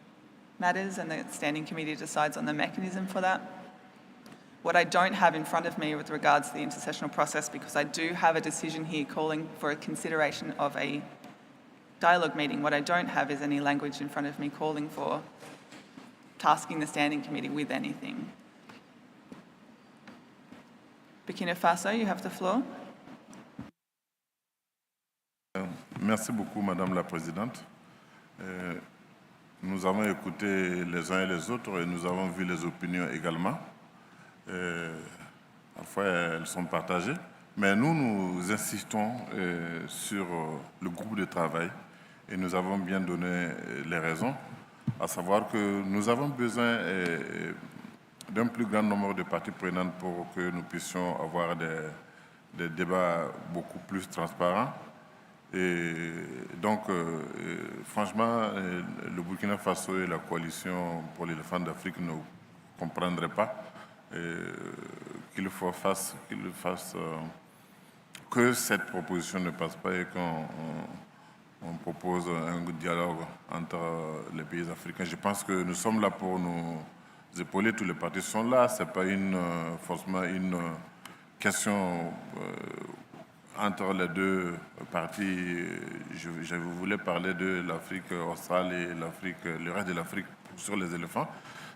matters, and the standing committee decides on the mechanism for that. What I don't have in front of me with regards to the intersessional process, because I do have a decision here calling for a consideration of a dialogue meeting, what I don't have is any language in front of me calling for tasking the standing committee with anything. Burkina Faso, you have the floor. Merci beaucoup, Madame la Présidente. Nous avons écouté les uns et les autres et nous avons vu les opinions également. Parfois, elles sont partagées. Mais nous insistons sur le groupe de travail et nous avons bien donné les raisons, à savoir que nous avons besoin d'un plus grand nombre de parties prenantes pour que nous puissions avoir des débats beaucoup plus transparents. Et donc, franchement, le Burkina Faso et la coalition pour l'éléphant d'Afrique ne comprendraient pas qu'il fasse que cette proposition ne passe pas et qu'on propose un dialogue entre les pays africains. Je pense que nous sommes là pour nous épauler, tous les partis sont là, ce n'est pas forcément une question entre les deux parties. Je voulais parler de l'Afrique australe et le reste de l'Afrique sur les éléphants.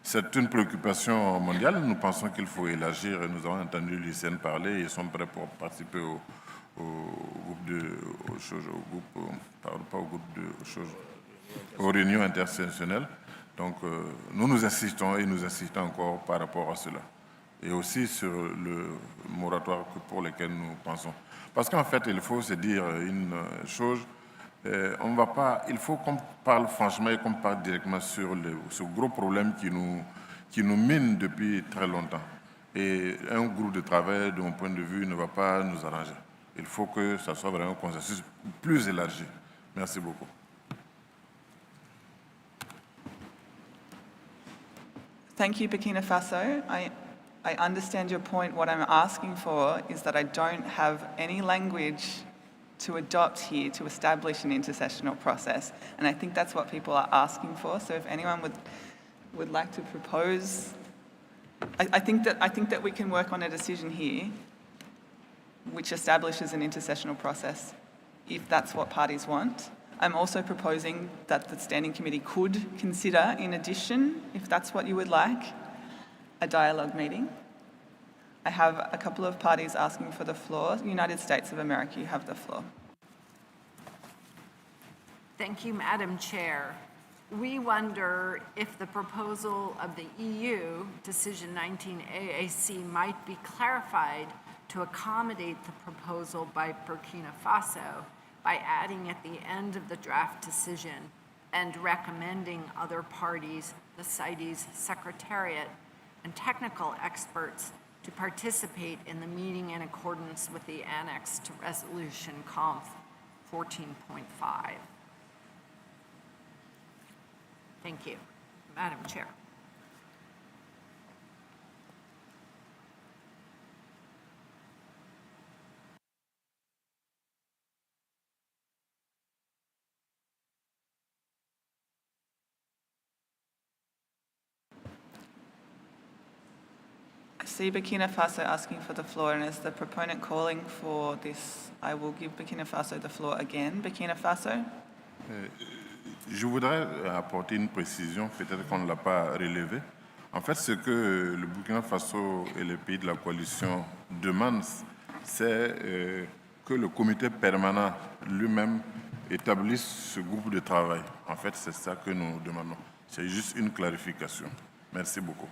C'est une préoccupation mondiale. Nous pensons qu'il faut élargir et nous avons entendu l'ICN parler. Ils sont prêts pour participer aux réunions intersectionnelles. Donc nous insistons et nous insistons encore par rapport à cela. Et aussi sur le moratoire pour lequel nous pensons. Parce qu'en fait, il faut se dire une chose. Il faut qu'on parle franchement et qu'on parle directement sur ce gros problème qui nous mine depuis très longtemps. Et un groupe de travail, de mon point de vue, ne va pas nous arranger. Il faut que ça soit vraiment un consensus plus élargi. Merci beaucoup. Thank you, Burkina Faso. I understand your point. What I'm asking for is that I don't have any language to adopt here to establish an intersessional process. And I think that's what people are asking for. So if anyone would like to propose, I think that we can work on a decision here which establishes an intersessional process if that's what parties want. I'm also proposing that the Standing Committee could consider, in addition, if that's what you would like, a dialogue meeting. I have a couple of parties asking for the floor. United States of America, you have the floor. Thank you, Madam Chair. We wonder if the proposal of the EU, Decision 19 AAC, might be clarified to accommodate the proposal by Burkina Faso by adding at the end of the draft decision and recommending other parties, the CITES Secretariat, and technical experts to participate in the meeting in accordance with the annex to Resolution COP 14.5. Thank you. Madam Chair. I see Burkina Faso asking for the floor, and as the proponent calling for this, I will give Burkina Faso the floor again. Burkina Faso. Je voudrais apporter une précision, peut-être qu'on ne l'a pas relevée. En fait, ce que le Burkina Faso et les pays de la coalition demandent, c'est que le comité permanent lui-même établisse ce groupe de travail. En fait, c'est ça que nous demandons. C'est juste une clarification. Merci beaucoup.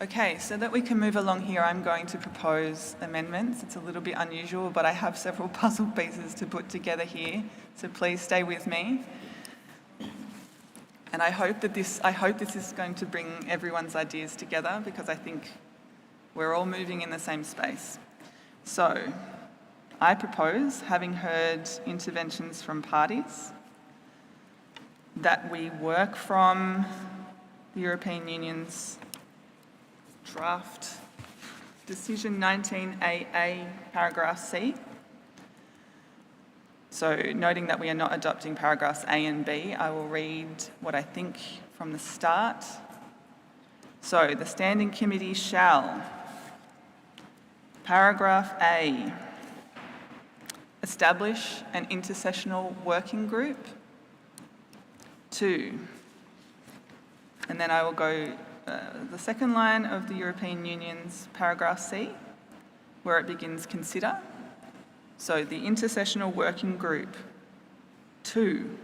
Okay, so that we can move along here, I'm going to propose amendments. It's a little bit unusual, but I have several puzzle pieces to put together here, so please stay with me. And I hope this is going to bring everyone's ideas together, because I think we're all moving in the same space. So, I propose, having heard interventions from parties, that we work from the European Union's draft decision 19AA paragraph C. So noting that we are not adopting paragraphs A and B, I will read what I think from the start. So the Standing Committee shall, paragraph A, establish an intersessional working group. 2, and then I will go the second line of the European Union's paragraph C, where it begins consider. So the intersessional working group. 2,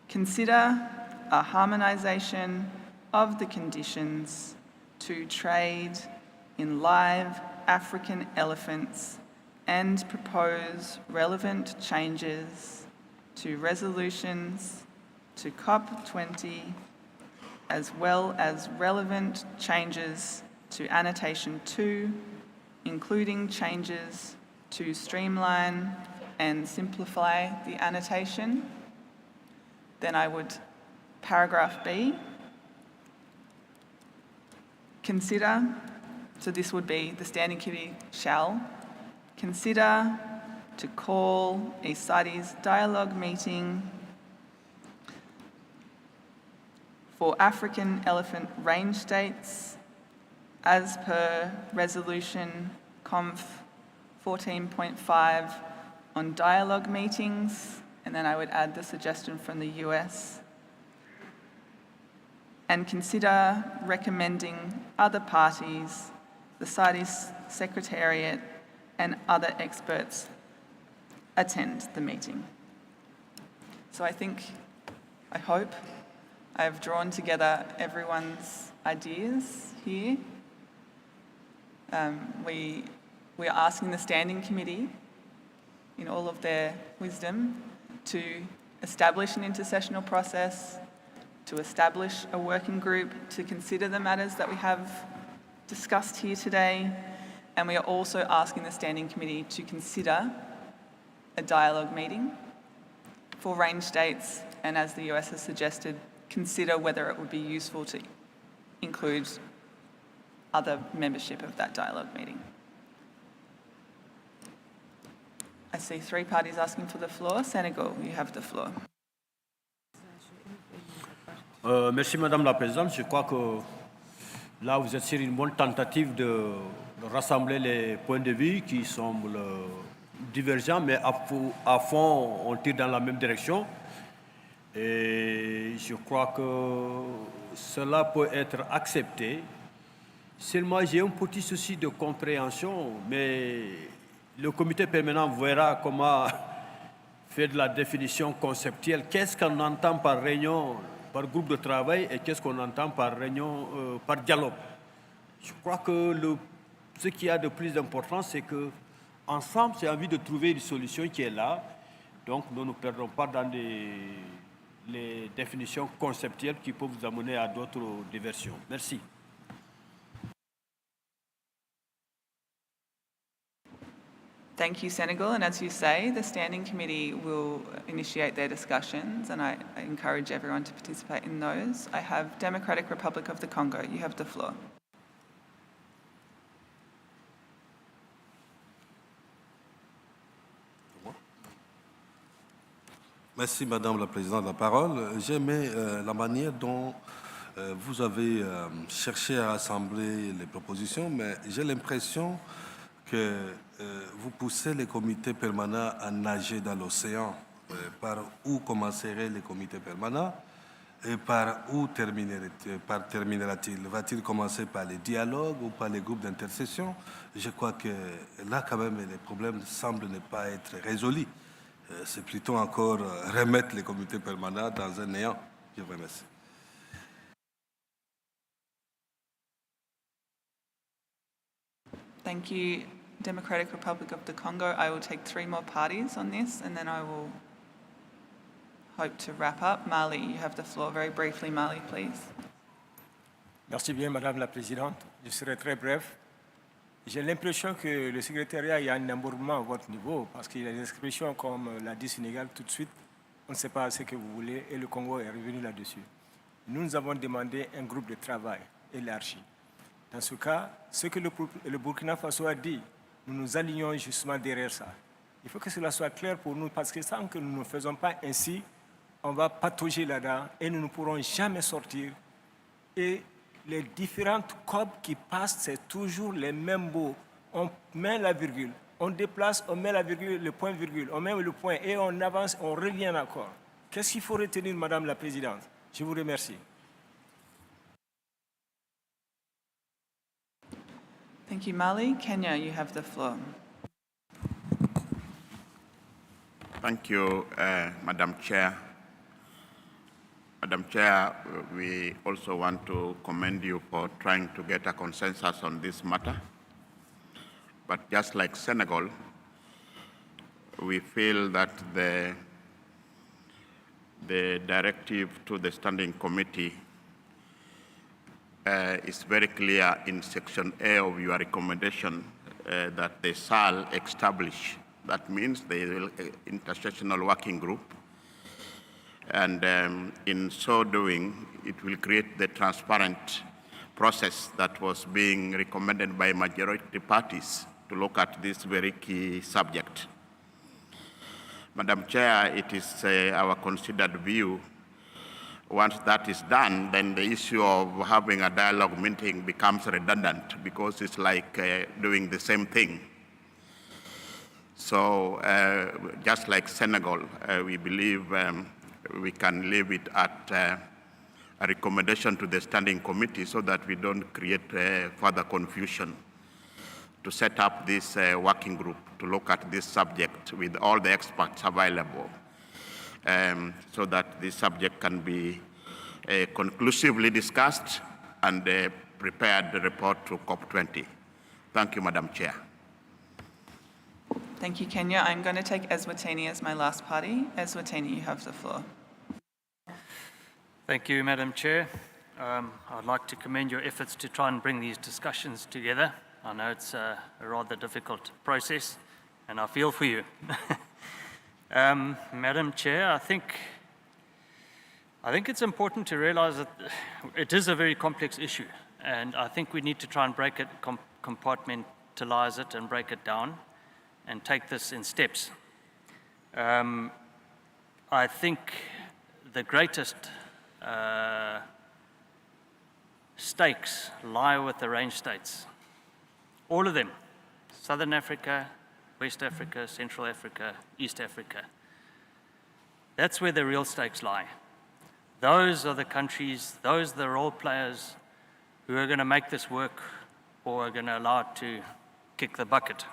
consider a harmonisation of the conditions to trade in live African elephants and propose relevant changes to resolutions to COP20, as well as relevant changes to annotation 2, including changes to streamline and simplify the annotation. Then I would, paragraph B, consider, so this would be the Standing Committee shall consider to call a CITES dialogue meeting for African elephant range states as per resolution CONF 14.5 on dialogue meetings, and then I would add the suggestion from the US, and consider recommending other parties, the CITES Secretariat, and other experts attend the meeting. So I hope I've drawn together everyone's ideas here. We are asking the Standing Committee, in all of their wisdom, to establish an intercessional process, to establish a working group to consider the matters that we have discussed here today. And we are also asking the Standing Committee to consider a dialogue meeting for range states, and as the US has suggested, consider whether it would be useful to include other membership of that dialogue meeting. I see 3 parties asking for the floor. Senegal, you have the floor. Merci Madame la Présidente. Je crois que là vous êtes sur une bonne tentative de rassembler les points de vue qui semblent divergents, mais à fond on tire dans la même direction. Et je crois que cela peut être accepté. Seulement, j'ai un petit souci de compréhension, mais le comité permanent verra comment faire de la définition conceptuelle. Qu'est-ce qu'on entend par réunion, par groupe de travail, et qu'est-ce qu'on entend par réunion, par dialogue? Je crois que ce qui a de plus important, c'est que ensemble, j'ai envie de trouver une solution qui est là. Donc, nous ne nous perdons pas dans les définitions conceptuelles qui peuvent vous amener à d'autres diversions. Merci. Thank you, Senegal. And as you say, the Standing Committee will initiate their discussions, and I encourage everyone to participate in those. I have Democratic Republic of the Congo. You have the floor. Merci Madame la Présidente de la parole. J'aimais la manière dont vous avez cherché à rassembler les propositions, mais j'ai l'impression que vous poussez les comités permanents à nager dans l'océan. Par où commenceraient les comités permanents et par où terminera-t-il? Va-t-il commencer par les dialogues ou par les groupes d'intercession? Je crois que là, quand même, les problèmes semblent ne pas être résolus. C'est plutôt encore remettre les comités permanents dans un néant. Je vous remercie. Thank you, Democratic Republic of the Congo. I will take 3 more parties on this, and then I will hope to wrap up. Mali, you have the floor. Very briefly, Mali, please. Merci bien, Madame la Présidente. Je serai très bref. J'ai l'impression que le secrétariat, il y a un embourbement à votre niveau, parce qu'il y a des expressions comme l'a dit Sénégal tout de suite, on ne sait pas ce que vous voulez, et le Congo est revenu là-dessus. Nous avons demandé un groupe de travail élargi. Dans ce cas, ce que le Burkina Faso a dit, nous nous alignons justement derrière ça. Il faut que cela soit clair pour nous, parce que tant que nous ne faisons pas ainsi, on va patauger là-dedans et nous ne pourrons jamais sortir. Et les différentes COP qui passent, c'est toujours les mêmes mots. On met la virgule, on déplace, on met la virgule, le point virgule, on met le point et on avance, on revient encore. Qu'est-ce qu'il faut retenir, Madame la Présidente? Je vous remercie. Thank you, Mali. Kenya, you have the floor. Thank you, Madam Chair. Madam Chair, we also want to commend you for trying to get a consensus on this matter. But just like Senegal, we feel that the directive to the Standing Committee is very clear in Section A of your recommendation that they shall establish. That means they will intersectional working group. And in so doing, it will create the transparent process that was being recommended by majority parties to look at this very key subject. Madam Chair, it is our considered view, once that is done, then the issue of having a dialogue meeting becomes redundant because it's like doing the same thing. So just like Senegal, we believe we can leave it at a recommendation to the standing committee so that we don't create further confusion, to set up this working group to look at this subject with all the experts available, so that this subject can be conclusively discussed and prepared the report to COP20. Thank you, Madam Chair. Thank you, Kenya. I'm going to take Eswatini as my last party. Eswatini, you have the floor. Thank you, Madam Chair. I'd like to commend your efforts to try and bring these discussions together. I know it's a rather difficult process, and I feel for you. Madam Chair, I think it's important to realize that it is a very complex issue, and I think we need to try and break it, compartmentalize it and break it down and take this in steps. I think the greatest stakes lie with the range states. All of them, Southern Africa, West Africa, Central Africa, East Africa. That's where the real stakes lie. Those are the countries, those are the role players who are going to make this work or are going to allow it to kick the bucket.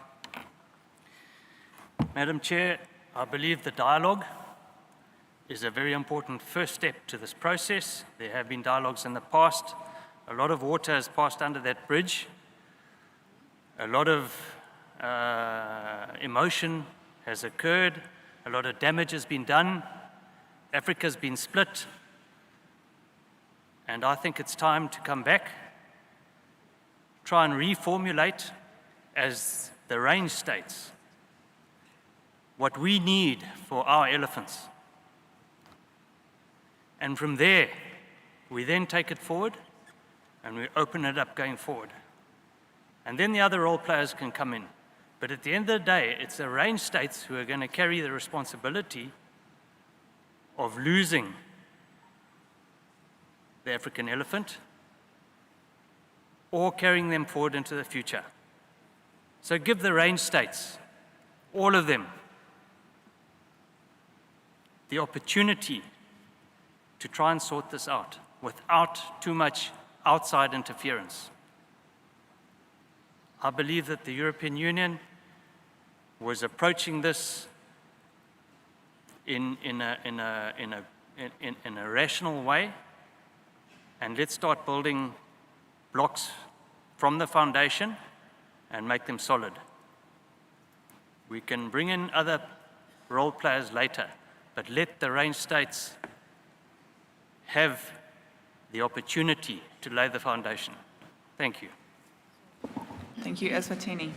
Madam Chair, I believe the dialogue is a very important first step to this process. There have been dialogues in the past. A lot of water has passed under that bridge. A lot of emotion has occurred. A lot of damage has been done. Africa's been split. And I think it's time to come back, try and reformulate as the range states what we need for our elephants. And from there, we then take it forward and we open it up going forward. And then the other role players can come in. But at the end of the day, it's the range states who are going to carry the responsibility of losing the African elephant or carrying them forward into the future. So give the range states, all of them, the opportunity to try and sort this out without too much outside interference. I believe that the European Union was approaching this in a rational way, and let's start building blocks from the foundation and make them solid. We can bring in other role players later, but let the range states have the opportunity to lay the foundation. Thank you. Thank you, Eswatini.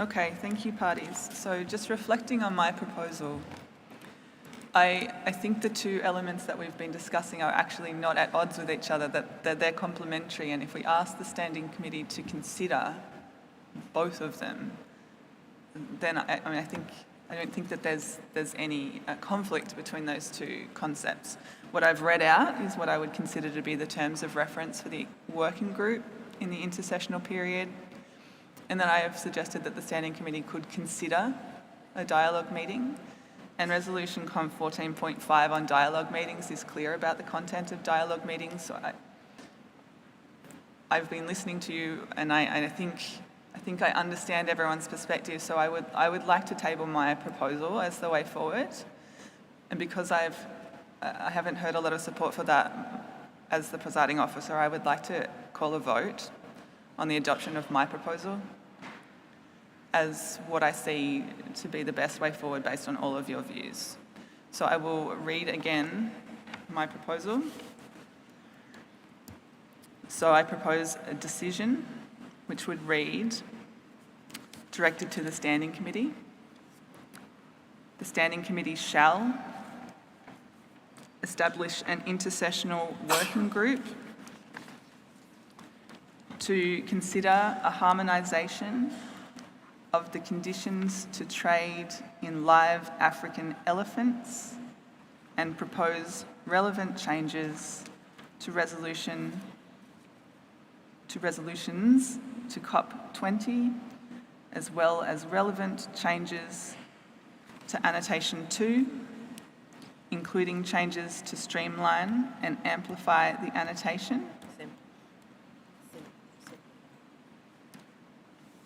Okay, thank you, parties. So just reflecting on my proposal, I think the two elements that we've been discussing are actually not at odds with each other, that they're complementary, and if we ask the Standing Committee to consider both of them, then I don't think that there's any conflict between those two concepts. What I've read out is what I would consider to be the terms of reference for the working group in the intersessional period, and then I have suggested that the Standing Committee could consider a dialogue meeting. And Resolution COM 14.5 on dialogue meetings is clear about the content of dialogue meetings. So I've been listening to you, and I think I understand everyone's perspective. So I would like to table my proposal as the way forward. And because I haven't heard a lot of support for that as the presiding officer, I would like to call a vote on the adoption of my proposal as what I see to be the best way forward based on all of your views. So I will read again my proposal. So I propose a decision which would read, directed to the Standing Committee. The Standing Committee shall establish an intersessional working group to consider a harmonisation of the conditions to trade in live African elephants and propose relevant changes to resolutions to COP20, as well as relevant changes to Annotation 2, including changes to streamline and amplify the annotation.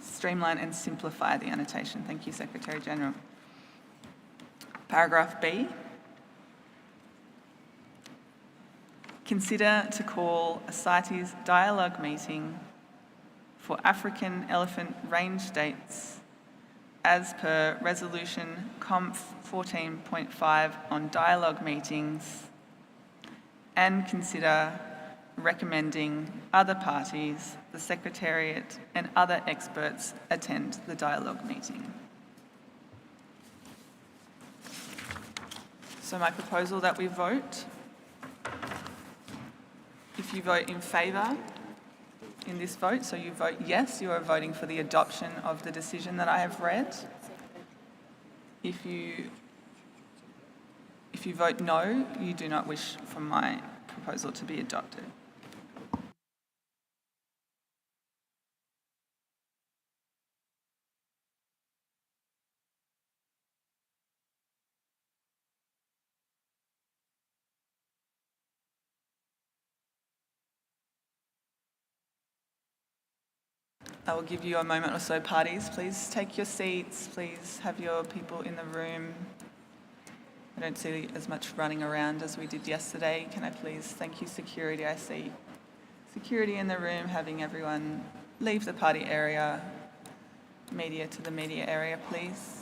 Streamline and simplify the annotation. Thank you, Secretary General. Paragraph B. Consider to call a CITES dialogue meeting for African elephant range dates as per Resolution COM 14.5 on dialogue meetings, and consider recommending other parties, the Secretariat and other experts attend the dialogue meeting. So my proposal that we vote, if you vote in favour in this vote, so you vote yes, you are voting for the adoption of the decision that I have read. If you vote no, you do not wish for my proposal to be adopted. I will give you a moment or so, parties. Please take your seats. Please have your people in the room. I don't see as much running around as we did yesterday. Can I please thank you, security? I see security in the room, having everyone leave the party area. Media to the media area, please.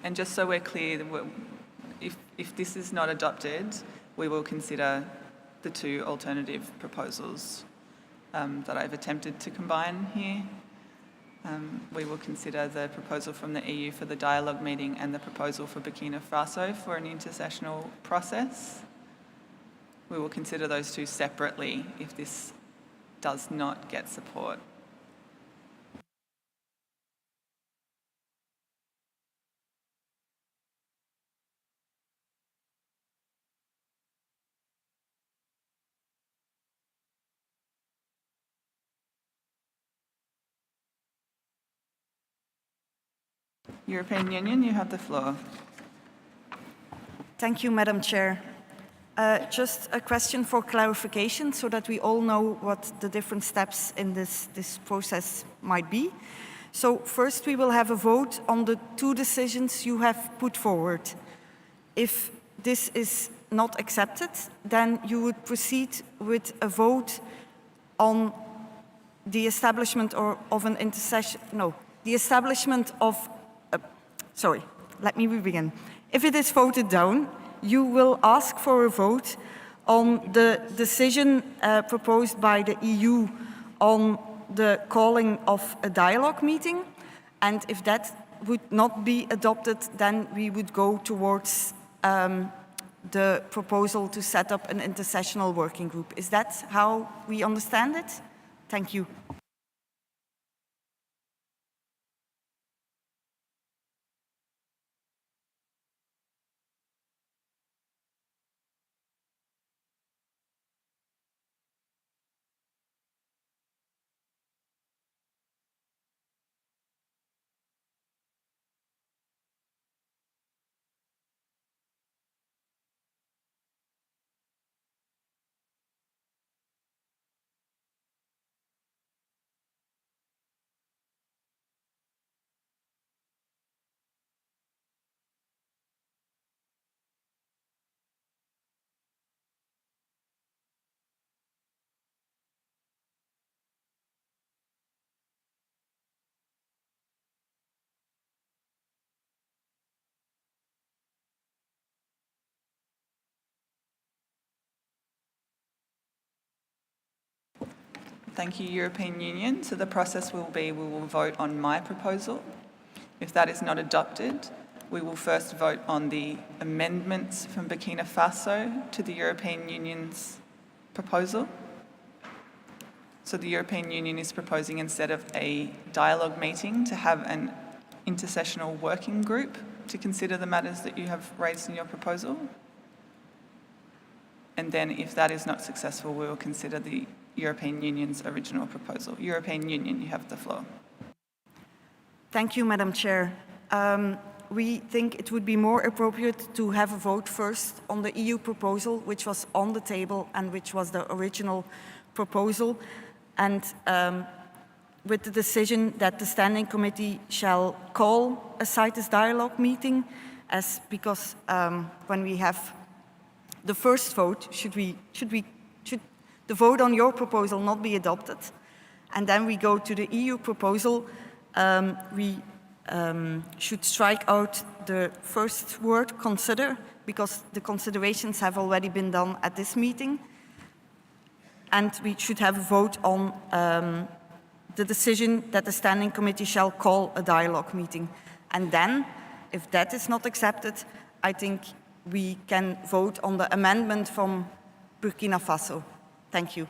And just so we're clear, if this is not adopted, we will consider the two alternative proposals that I've attempted to combine here. We will consider the proposal from the EU for the dialogue meeting and the proposal for Burkina Faso for an intersessional process. We will consider those two separately if this does not get support. European Union, you have the floor. Thank you, Madam Chair. Just a question for clarification so that we all know what the different steps in this process might be. So first we will have a vote on the two decisions you have put forward. If this is not accepted, then you would proceed with a vote on the establishment of an the establishment of, let me begin. If it is voted down, you will ask for a vote on the decision proposed by the EU on the calling of a dialogue meeting. And if that would not be adopted, then we would go towards the proposal to set up an intersessional working group. Is that how we understand it? Thank you. Thank you, European Union. So the process will be, we will vote on my proposal. If that is not adopted, we will first vote on the amendments from Burkina Faso to the European Union's proposal. So the European Union is proposing, instead of a dialogue meeting, to have an intersessional working group to consider the matters that you have raised in your proposal. And then if that is not successful, we will consider the European Union's original proposal. European Union, you have the floor. Thank you, Madam Chair. We think it would be more appropriate to have a vote first on the EU proposal, which was on the table and which was the original proposal, and with the decision that the Standing Committee shall call a CITES dialogue meeting, because when we have the first vote, should the vote on your proposal not be adopted, and then we go to the EU proposal, we should strike out the first word, consider, because the considerations have already been done at this meeting. And we should have a vote on the decision that the Standing Committee shall call a dialogue meeting. And then, if that is not accepted, I think we can vote on the amendment from Burkina Faso. Thank you.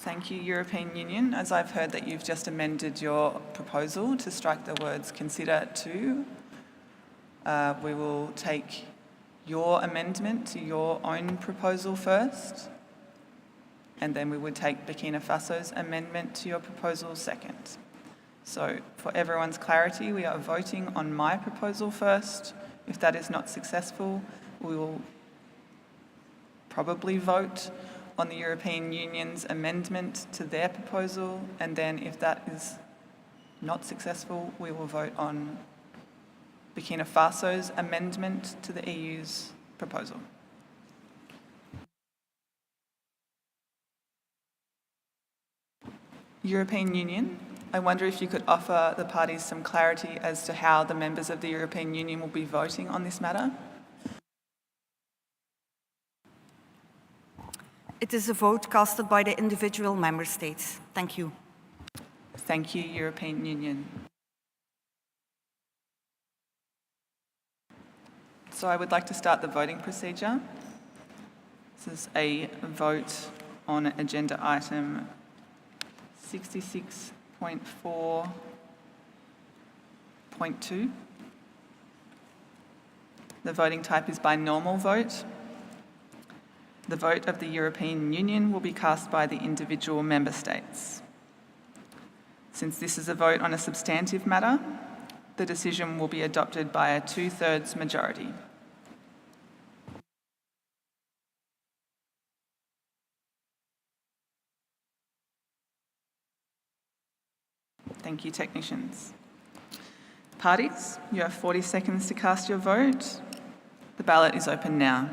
Thank you, European Union. As I've heard that you've just amended your proposal to strike the words consider to, we will take your amendment to your own proposal first, and then we would take Burkina Faso's amendment to your proposal second. So for everyone's clarity, we are voting on my proposal first. If that is not successful, we will probably vote on the European Union's amendment to their proposal, and then if that is not successful, we will vote on Burkina Faso's amendment to the EU's proposal. European Union, I wonder if you could offer the parties some clarity as to how the members of the European Union will be voting on this matter. It is a vote casted by the individual member states. Thank you. Thank you, European Union. So I would like to start the voting procedure. This is a vote on agenda item 66.4.2. The voting type is by normal vote. The vote of the European Union will be cast by the individual member states. Since this is a vote on a substantive matter, the decision will be adopted by a 2/3 majority. Thank you, technicians. Parties, you have 40 seconds to cast your vote. The ballot is open now.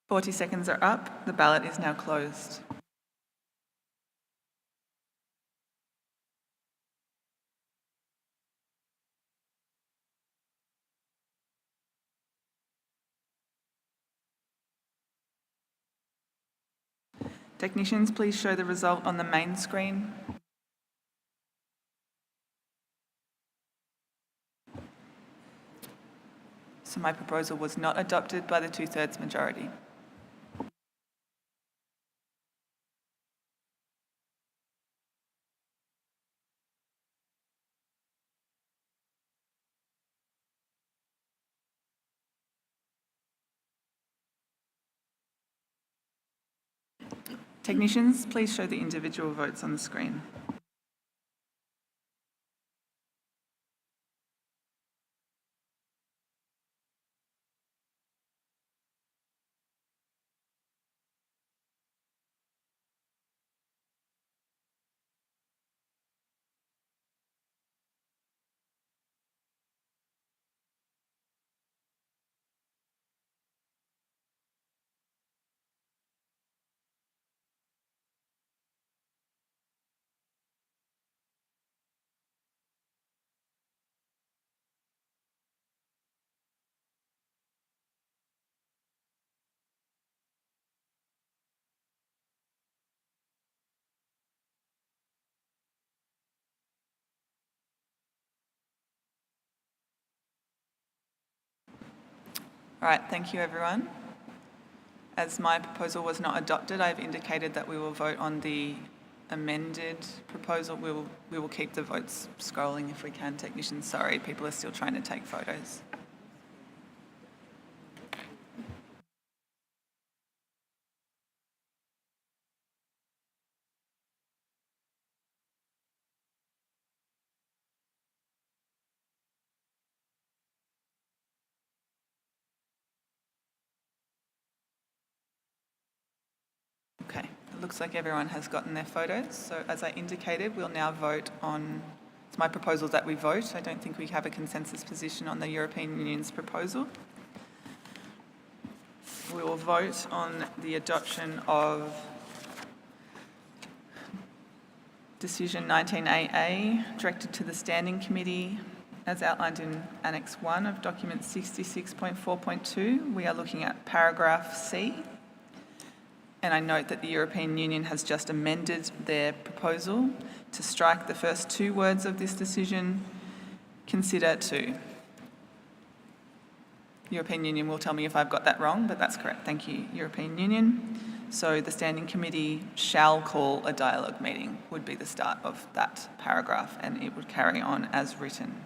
"40 seconds are up. The ballot is now closed. Technicians, please show the result on the main screen. So my proposal was not adopted by the 2/3 majority. Technicians, please show the individual votes on the screen. All right, thank you, everyone. As my proposal was not adopted, I've indicated that we will vote on the amended proposal. We will keep the votes scrolling if we can, technicians. Sorry, people are still trying to take photos. Okay, it looks like everyone has gotten their photos. So as I indicated, we'll now vote on, it's my proposal that we vote. I don't think we have a consensus position on the European Union's proposal. We will vote on the adoption of Decision 19AA, directed to the Standing Committee, as outlined in Annex 1 of Document 66.4.2. We are looking at paragraph C. And I note that the European Union has just amended their proposal to strike the first two words of this decision, consider to. European Union will tell me if I've got that wrong, but that's correct. Thank you, European Union. So the Standing Committee shall call a dialogue meeting would be the start of that paragraph, and it would carry on as written.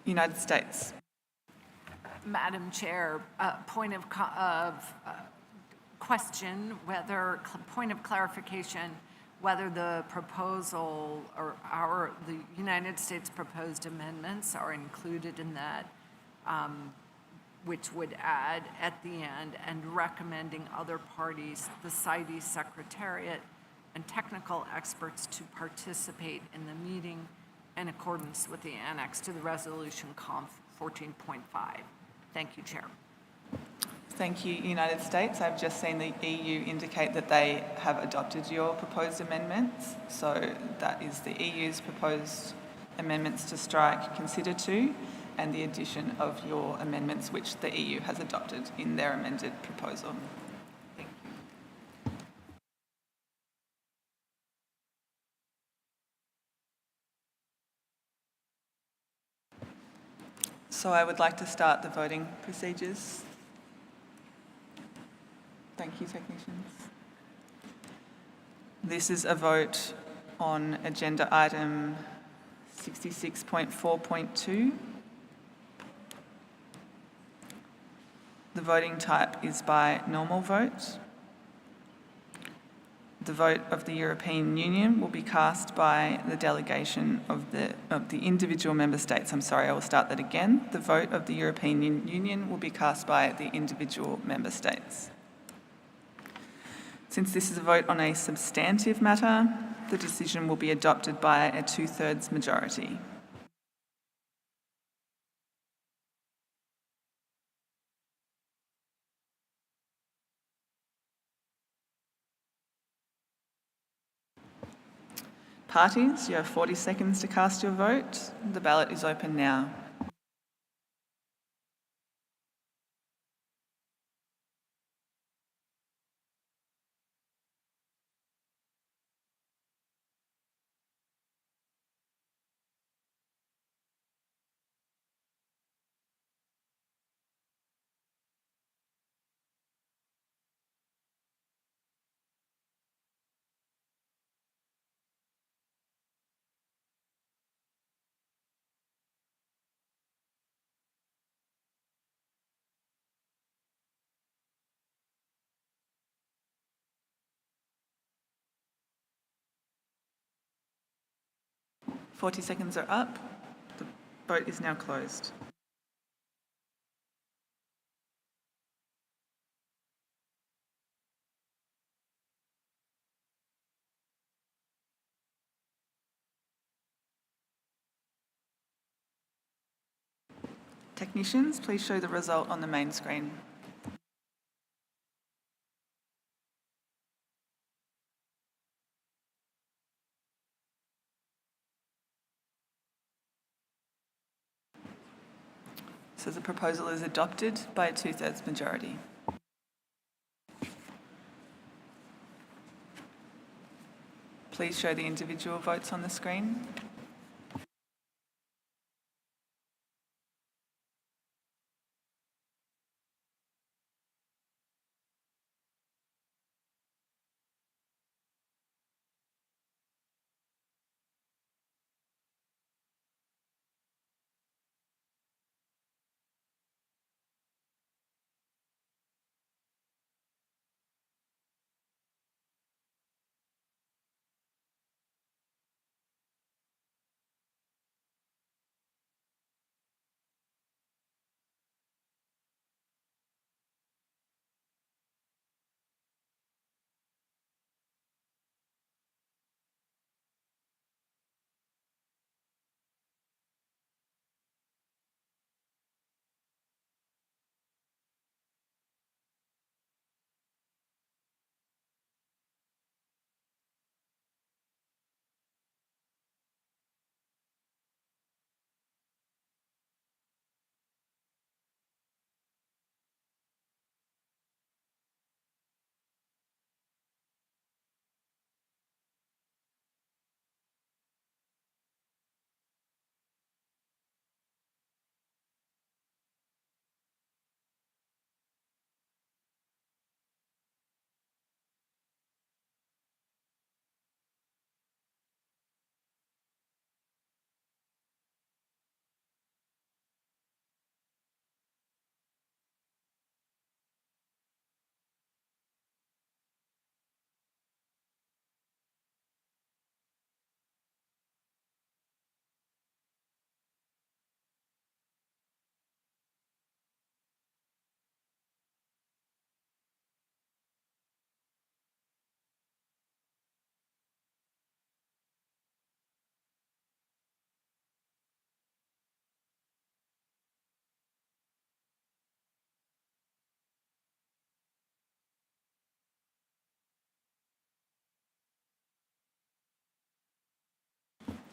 United States. question whether, point of clarification, whether the proposal or the United States proposed amendments are included in that, which would add at the end, and recommending other parties, the CITES Secretariat and technical experts to participate in the meeting in accordance with the annex to the resolution COP 14.5. Thank you, Chair. Thank you, United States. I've just seen the EU indicate that they have adopted your proposed amendments. So that is the EU's proposed amendments to strike consider to, and the addition of your amendments which the EU has adopted in their amended proposal. Thank you. So I would like to start the voting procedures. Thank you, technicians. This is a vote on agenda item 66.4.2. The voting type is by normal vote. The vote of the European Union will be cast by the delegation of the individual member states. I'm sorry, I will start that again. The vote of the European Union will be cast by the individual member states. Since this is a vote on a substantive matter, the decision will be adopted by a 2/3 majority. Parties, you have 40 seconds to cast your vote. The ballot is open now. Forty seconds are up. The vote is now closed. Technicians, please show the result on the main screen. So the proposal is adopted by a 2/3 majority. Please show the individual votes on the screen.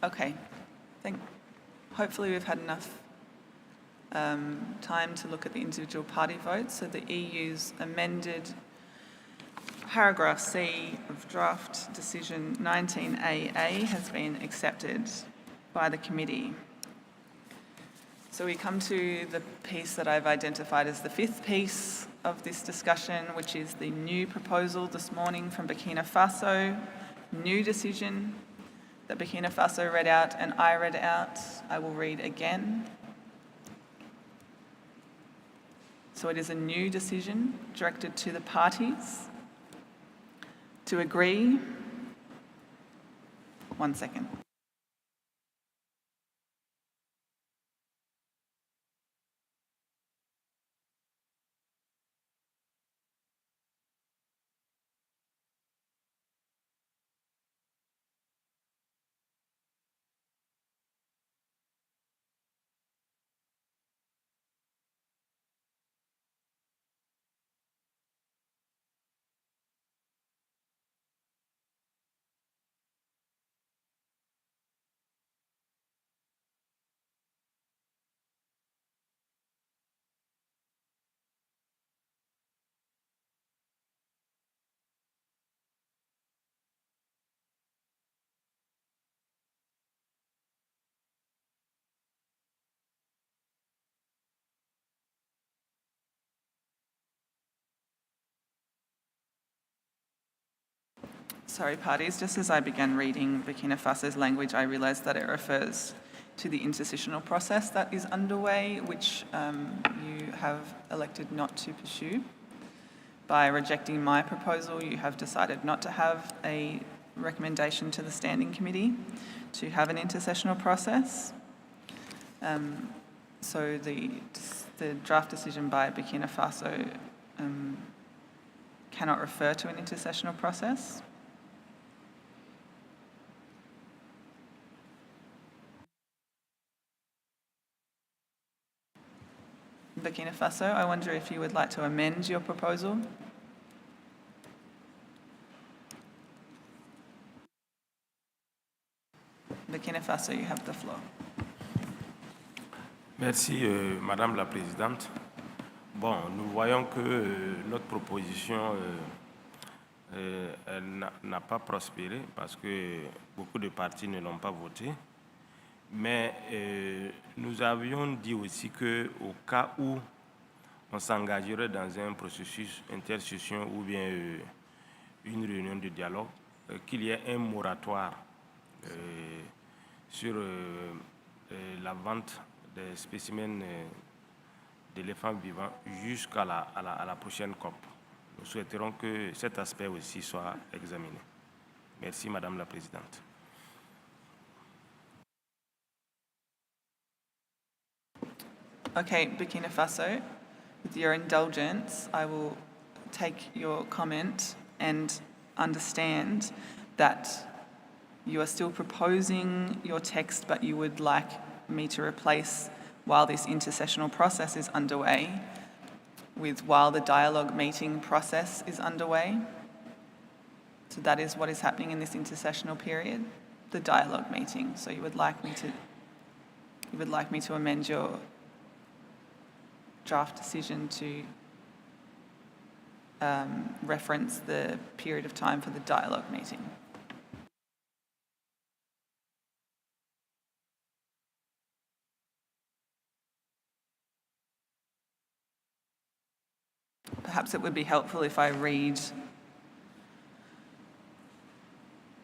Okay. Hopefully we've had enough time to look at the individual party votes. So the EU's amended paragraph C of draft decision 19AA has been accepted by the committee. So we come to the piece that I've identified as the fifth piece of this discussion, which is the new proposal this morning from Burkina Faso, new decision that Burkina Faso read out and I read out. I will read again. So it is a new decision directed to the parties to agree. 1 second. Sorry, parties, just as I began reading Burkina Faso's language, I realised that it refers to the intercessional process that is underway, which you have elected not to pursue. By rejecting my proposal, you have decided not to have a recommendation to the Standing Committee to have an intercessional process. So the draft decision by Burkina Faso cannot refer to an intercessional process. Burkina Faso, I wonder if you would like to amend your proposal. Burkina Faso, you have the floor. Merci, Madame la Présidente. Bon, nous voyons que notre proposition n'a pas prospéré parce que beaucoup de partis ne l'ont pas voté. Mais nous avions dit aussi qu'au cas où on s'engagerait dans un processus intercession ou bien une réunion de dialogue, qu'il y ait un moratoire sur la vente des spécimens d'éléphants vivants jusqu'à la prochaine COP. Nous souhaiterons que cet aspect aussi soit examiné. Merci, Madame la Présidente. Okay, Burkina Faso, with your indulgence, I will take your comment and understand that you are still proposing your text, but you would like me to replace while this intercessional process is underway with while the dialogue meeting process is underway. So that is what is happening in this intercessional period, the dialogue meeting. So you would like me to amend your draft decision to reference the period of time for the dialogue meeting. Perhaps it would be helpful if I read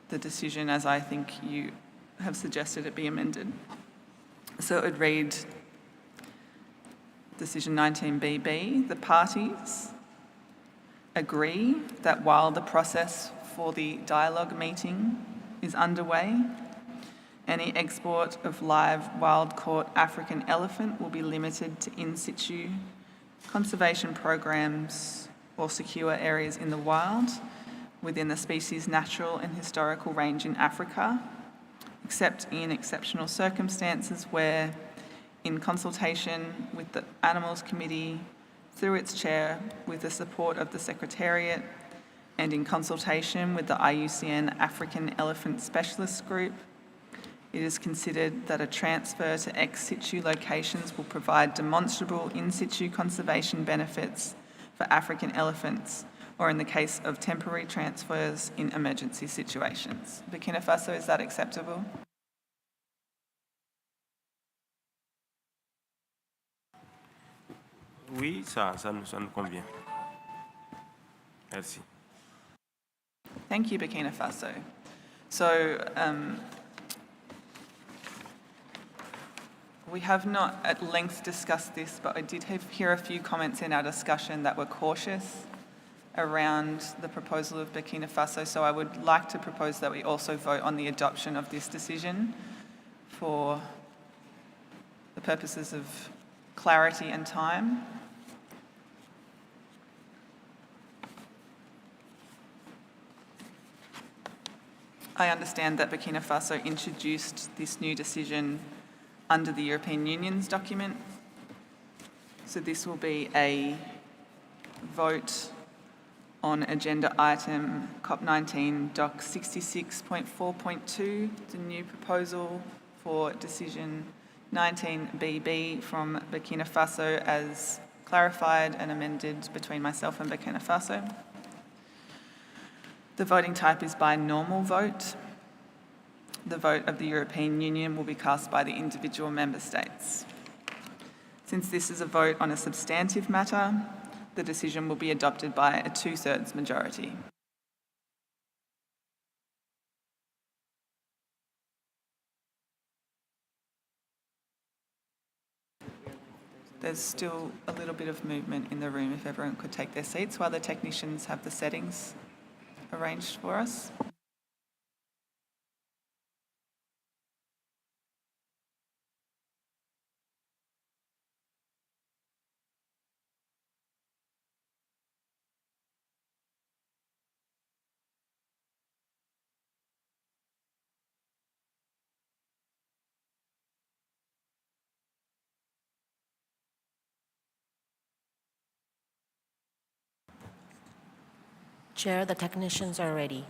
the decision as I think you have suggested it be amended. So it would read, Decision 19BB, the parties agree that while the process for the dialogue meeting is underway, any export of live wild-caught African elephant will be limited to in-situ conservation programs or secure areas in the wild within the species' natural and historical range in Africa, except in exceptional circumstances where, in consultation with the Animals Committee, through its chair, with the support of the Secretariat, and in consultation with the IUCN African Elephant Specialist Group, it is considered that a transfer to ex situ locations will provide demonstrable in situ conservation benefits for African elephants, or in the case of temporary transfers in emergency situations. Burkina Faso, is that acceptable? Oui, ça nous convient. Merci. Thank you, Burkina Faso. So, we have not at length discussed this, but I did hear a few comments in our discussion that were cautious around the proposal of Burkina Faso. So I would like to propose that we also vote on the adoption of this decision for the purposes of clarity and time. I understand that Burkina Faso introduced this new decision under the European Union's document. So this will be a vote on agenda item CoP19 Doc 66.4.2, the new proposal for decision 19BB from Burkina Faso as clarified and amended between myself and Burkina Faso. The voting type is by normal vote. The vote of the European Union will be cast by the individual member states. Since this is a vote on a substantive matter, the decision will be adopted by a 2/3 majority. There's still a little bit of movement in the room if everyone could take their seats while the technicians have the settings arranged for us. Chair, the technicians are ready.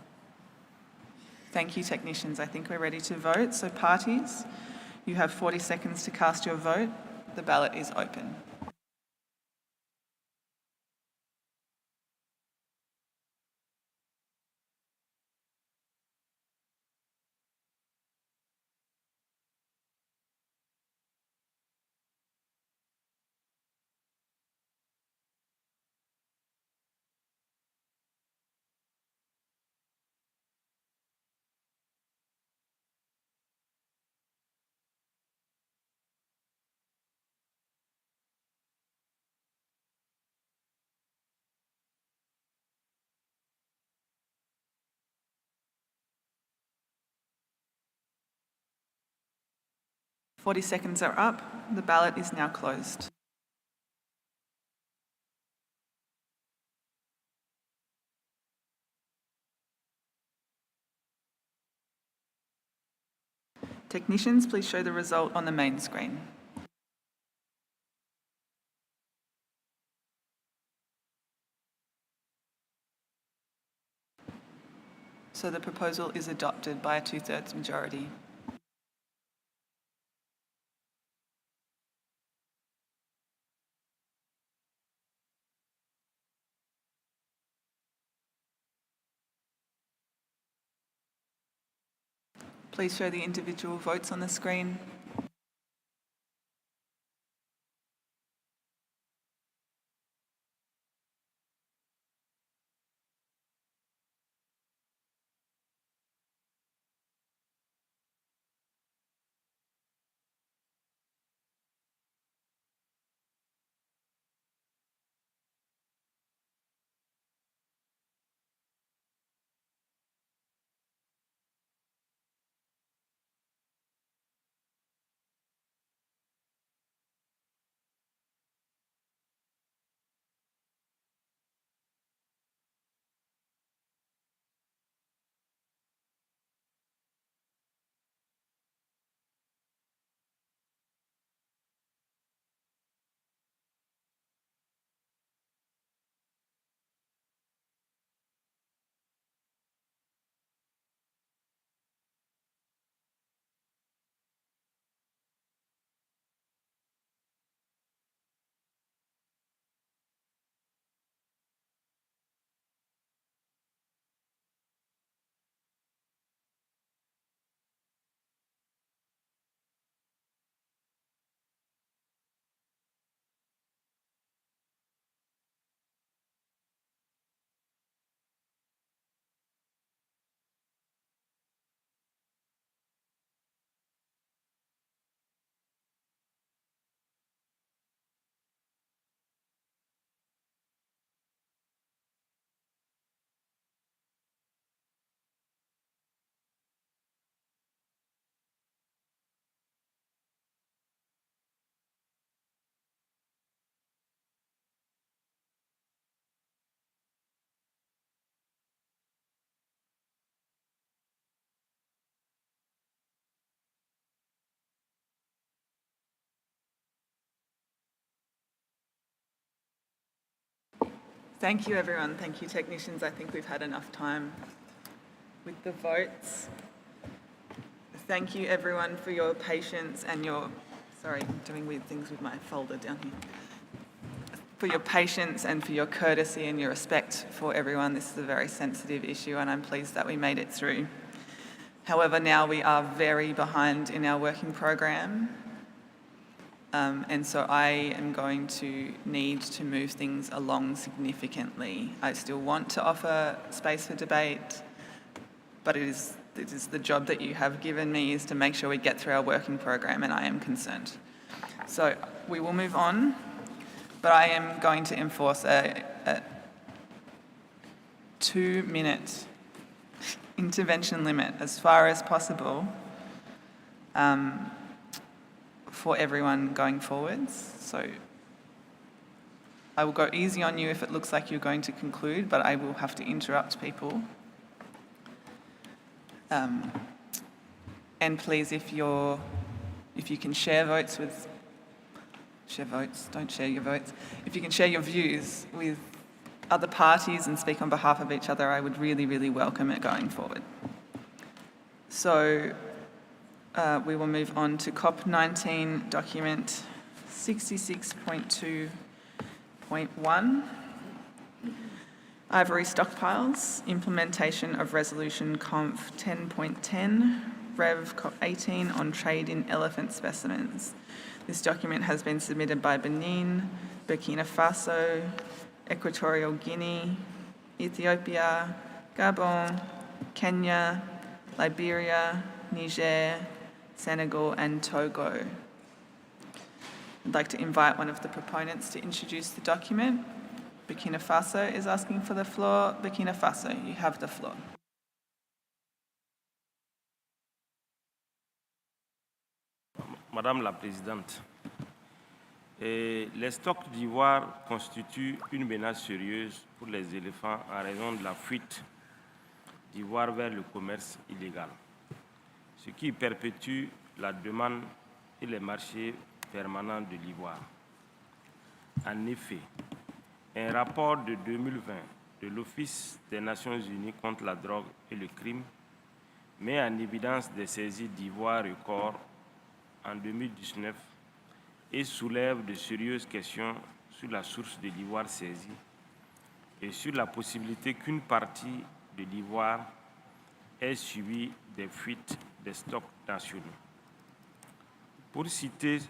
Thank you, technicians. I think we're ready to vote. So parties, you have 40 seconds to cast your vote. The ballot is open. Forty seconds are up. The ballot is now closed. Technicians, please show the result on the main screen. So the proposal is adopted by a 2/3 majority. Please show the individual votes on the screen. Thank you, everyone. Thank you, technicians. I think we've had enough time with the votes. Thank you, everyone, for your patience and your... Sorry, I'm doing weird things with my folder down here. For your patience and for your courtesy and your respect for everyone. This is a very sensitive issue and I'm pleased that we made it through. However, now we are very behind in our working program. And so I am going to need to move things along significantly. I still want to offer space for debate, but it is the job that you have given me is to make sure we get through our working program, and I am concerned. So we will move on, but I am going to enforce a 2-minute intervention limit as far as possible for everyone going forwards. So I will go easy on you if it looks like you're going to conclude, but I will have to interrupt people. And please, if you can share votes, don't share your votes. If you can share your views with other parties and speak on behalf of each other, I would really, really welcome it going forward. So we will move on to CoP19 document 66.2.1. Ivory stockpiles, implementation of resolution Conf 10.10, Rev CoP18 on trade in elephant specimens. This document has been submitted by Benin, Burkina Faso, Equatorial Guinea, Ethiopia, Gabon, Kenya, Liberia, Niger, Senegal and Togo. I'd like to invite one of the proponents to introduce the document. Burkina Faso is asking for the floor. Burkina Faso, you have the floor. Madame la Présidente, les stocks d'ivoire constituent une menace sérieuse pour les éléphants en raison de la fuite d'ivoire vers le commerce illégal, ce qui perpétue la demande et les marchés permanents de l'ivoire. En effet, un rapport de 2020 de l'Office des Nations Unies contre la drogue et le crime met en évidence des saisies d'ivoire records en 2019 et soulève de sérieuses questions sur la source de l'ivoire saisi et sur la possibilité qu'une partie de l'ivoire ait subi des fuites des stocks nationaux. Pour citer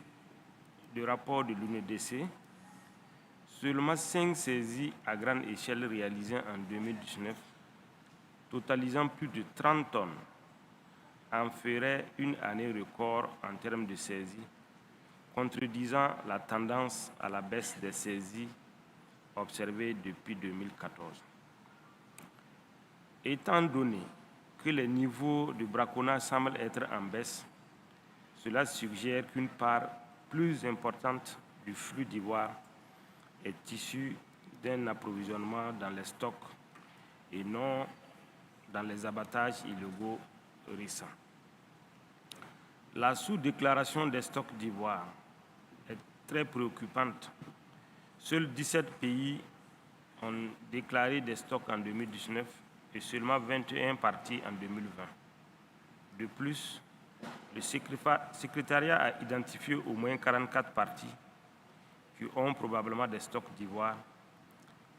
le rapport de l'UNEDC, seulement 5 saisies à grande échelle réalisées en 2019, totalisant plus de 30 tonnes, en feraient une année record en termes de saisies, contredisant la tendance à la baisse des saisies observée depuis 2014. Étant donné que les niveaux de braconnage semblent être en baisse, cela suggère qu'une part plus importante du flux d'ivoire est issue d'un approvisionnement dans les stocks et non dans les abattages illégaux récents. La sous-déclaration des stocks d'ivoire est très préoccupante. Seuls 17 pays ont déclaré des stocks en 2019 et seulement 21 parties en 2020. De plus, le secrétariat a identifié au moins 44 parties qui ont probablement des stocks d'ivoire,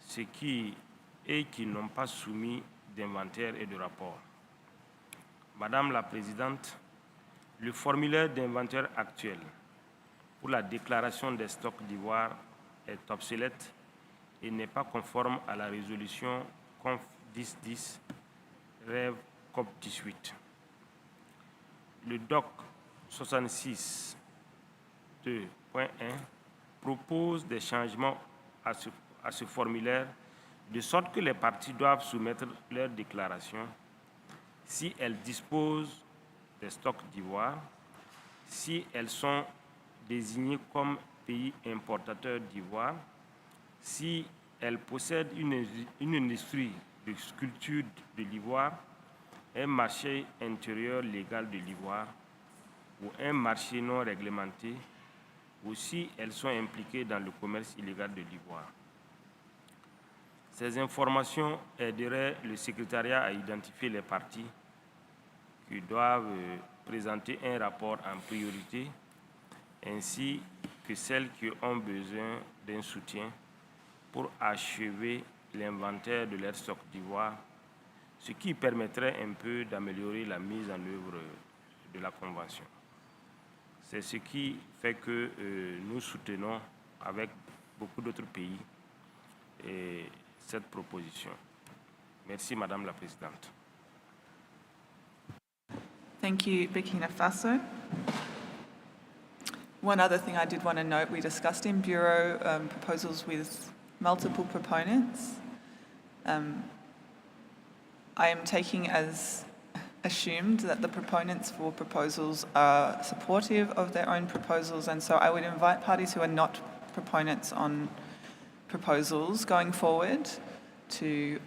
qui n'ont pas soumis d'inventaire et de rapport. Madame la Présidente, le formulaire d'inventaire actuel pour la déclaration des stocks d'ivoire est obsolète et n'est pas conforme à la résolution Conf 1010 Rev COP 18. Le DOC 66.2.1 propose des changements à ce formulaire de sorte que les parties doivent soumettre leur déclaration si elles disposent des stocks d'ivoire, si elles sont désignées comme pays importateurs d'ivoire, si elles possèdent une industrie de culture de l'ivoire, un marché intérieur légal de l'ivoire ou un marché non réglementé, ou si elles sont impliquées dans le commerce illégal de l'ivoire. Ces informations aideraient le secrétariat à identifier les parties qui doivent présenter un rapport en priorité, ainsi que celles qui ont besoin d'un soutien pour achever l'inventaire de leur stock d'ivoire, ce qui permettrait un peu d'améliorer la mise en œuvre de la Convention. C'est ce qui fait que nous soutenons avec beaucoup d'autres pays cette proposition. Merci, Madame la Présidente. Thank you, Burkina Faso. One other thing I did want to note, we discussed in Bureau proposals with multiple proponents. I am taking as assumed that the proponents for proposals are supportive of their own proposals, and so I would invite parties who are not proponents on proposals going forward to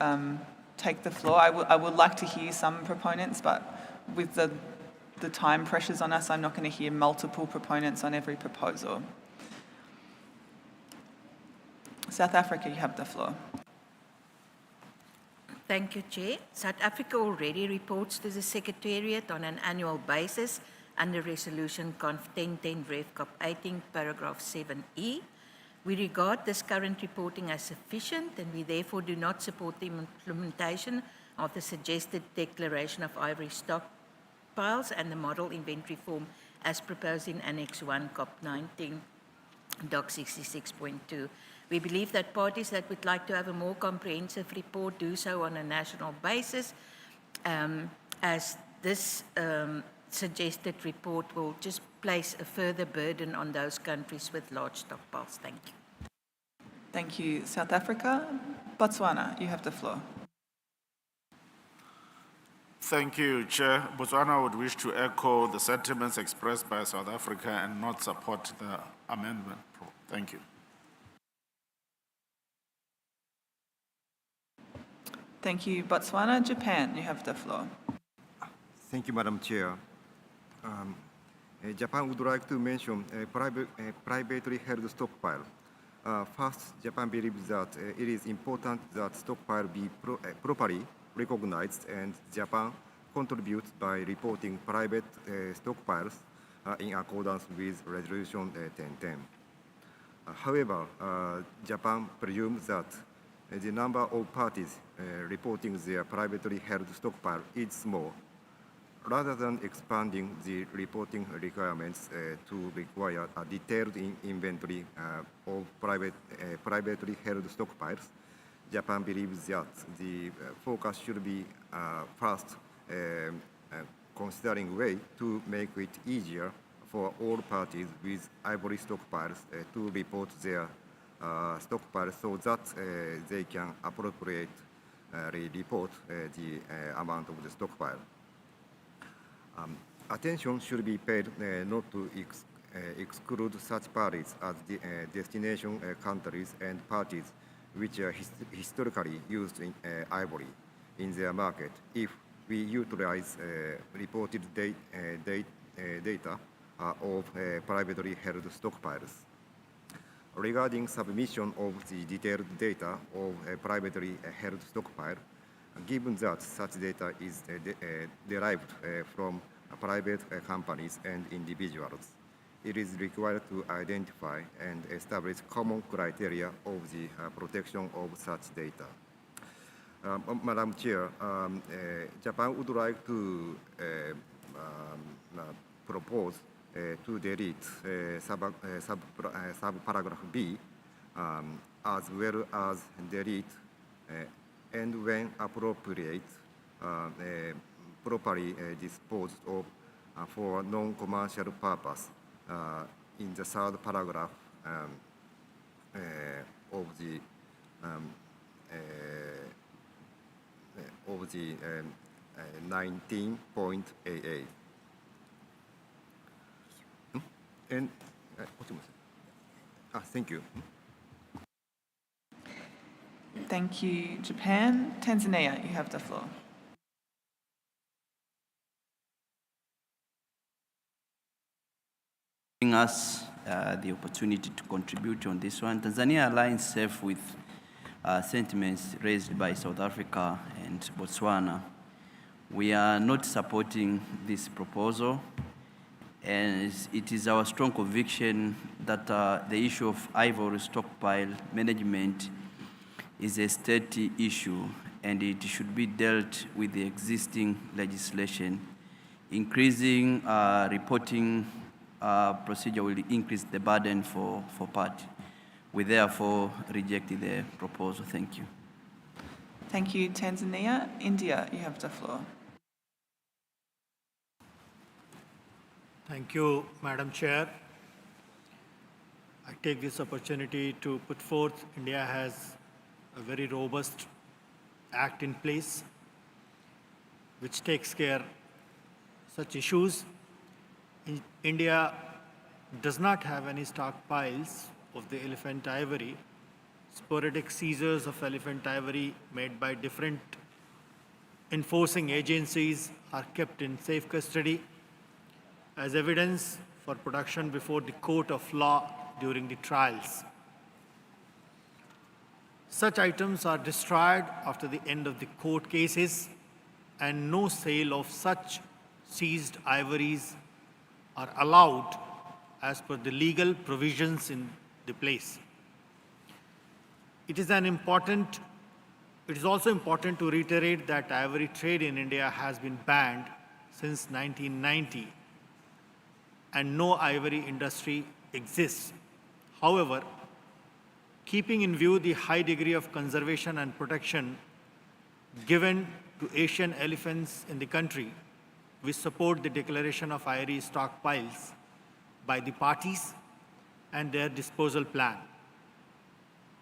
take the floor. I would like to hear some proponents, but with the time pressures on us, I'm not going to hear multiple proponents on every proposal. South Africa, you have the floor. Thank you, Chair. South Africa already reports to the Secretariat on an annual basis under Resolution Conf 1010 Rev COP 18, paragraph 7E. We regard this current reporting as sufficient, and we therefore do not support the implementation of the suggested declaration of ivory stockpiles and the model inventory form as proposed in Annex 1 COP19 Doc 66.2. We believe that parties that would like to have a more comprehensive report do so on a national basis, as this suggested report will just place a further burden on those countries with large stockpiles. Thank you. Thank you, South Africa. Botswana, you have the floor. Thank you, Chair. Botswana would wish to echo the sentiments expressed by South Africa and not support the amendment. Thank you. Thank you, Botswana. Japan, you have the floor. Thank you, Madam Chair. Japan would like to mention a privately held stockpile. First, Japan believes that it is important that stockpile be properly recognized, and Japan contributes by reporting private stockpiles in accordance with Resolution 1010. However, Japan presumes that the number of parties reporting their privately held stockpile is small. Rather than expanding the reporting requirements to require a detailed inventory of privately held stockpiles, Japan believes that the focus should be first considering way to make it easier for all parties with ivory stockpiles to report their stockpiles so that they can appropriately report the amount of the stockpile. Attention should be paid not to exclude such parties as destination countries and parties which are historically used in ivory in their market if we utilize reported data of privately held stockpiles. Regarding submission of the detailed data of a privately held stockpile, given that such data is derived from private companies and individuals, it is required to identify and establish common criteria of the protection of such data. Madam Chair, Japan would like to propose to delete subparagraph B, as well as delete and when appropriate, properly disposed of for non-commercial purpose in the third paragraph of the 19.AA. And thank you. Thank you, Japan. Tanzania, you have the floor. Giving us the opportunity to contribute on this one. Tanzania aligns itself with sentiments raised by South Africa and Botswana. We are not supporting this proposal, and it is our strong conviction that the issue of ivory stockpile management is a state issue, and it should be dealt with the existing legislation. Increasing reporting procedure will increase the burden for party. We therefore reject the proposal. Thank you. Thank you, Tanzania. India, you have the floor. Thank you, Madam Chair. I take this opportunity to put forth India has a very robust act in place which takes care of such issues. India does not have any stockpiles of the elephant ivory. Sporadic seizures of elephant ivory made by different enforcing agencies are kept in safe custody as evidence for production before the court of law during the trials. Such items are destroyed after the end of the court cases, and no sale of such seized ivories are allowed as per the legal provisions in the place. It is also important to reiterate that ivory trade in India has been banned since 1990, and no ivory industry exists. However, keeping in view the high degree of conservation and protection given to Asian elephants in the country, we support the declaration of ivory stockpiles by the parties and their disposal plan,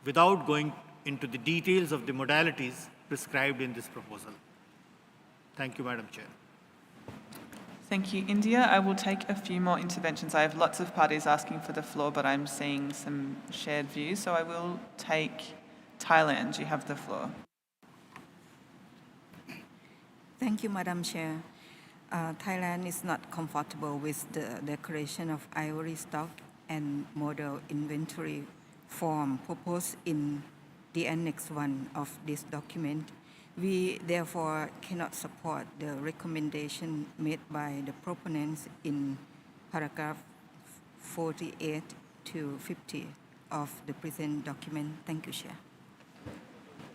without going into the details of the modalities prescribed in this proposal. Thank you, Madam Chair. Thank you, India. I will take a few more interventions. I have lots of parties asking for the floor, but I'm seeing some shared views, so I will take Thailand. You have the floor. Thank you, Madam Chair. Thailand is not comfortable with the declaration of ivory stock and model inventory form proposed in the Annex 1 of this document. We therefore cannot support the recommendation made by the proponents in paragraph 48 to 50 of the present document. Thank you, Chair.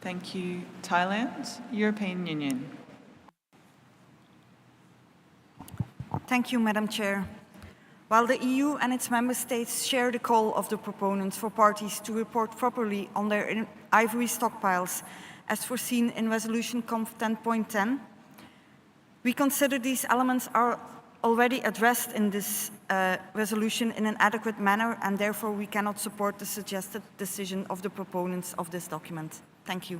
Thank you, Thailand. European Union. Thank you, Madam Chair. While the EU and its member states share the call of the proponents for parties to report properly on their ivory stockpiles as foreseen in Resolution COP 10.10, we consider these elements are already addressed in this resolution in an adequate manner, and therefore we cannot support the suggested decision of the proponents of this document. Thank you.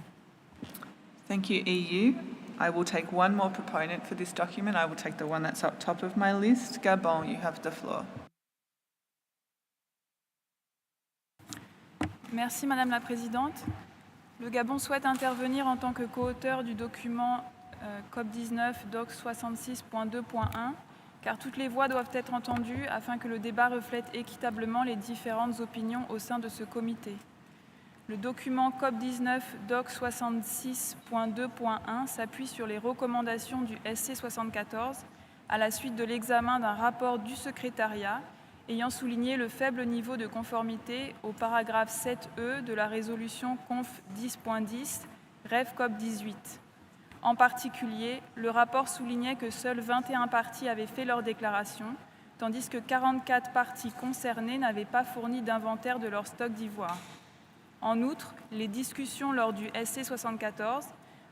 Thank you, EU. I will take one more proponent for this document. I will take the one that's up top of my list. Gabon, you have the floor. Merci Madame la Présidente. Le Gabon souhaite intervenir en tant que co-auteur du document COP19 DOC 66.2.1, car toutes les voix doivent être entendues afin que le débat reflète équitablement les différentes opinions au sein de ce comité. Le document COP19 DOC 66.2.1 s'appuie sur les recommandations du SC 74 à la suite de l'examen d'un rapport du secrétariat ayant souligné le faible niveau de conformité au paragraphe 7E de la résolution Conf 10.10 REV COP 18. En particulier, le rapport soulignait que seules 21 parties avaient fait leur déclaration, tandis que 44 parties concernées n'avaient pas fourni d'inventaire de leur stock d'ivoire. En outre, les discussions lors du SC 74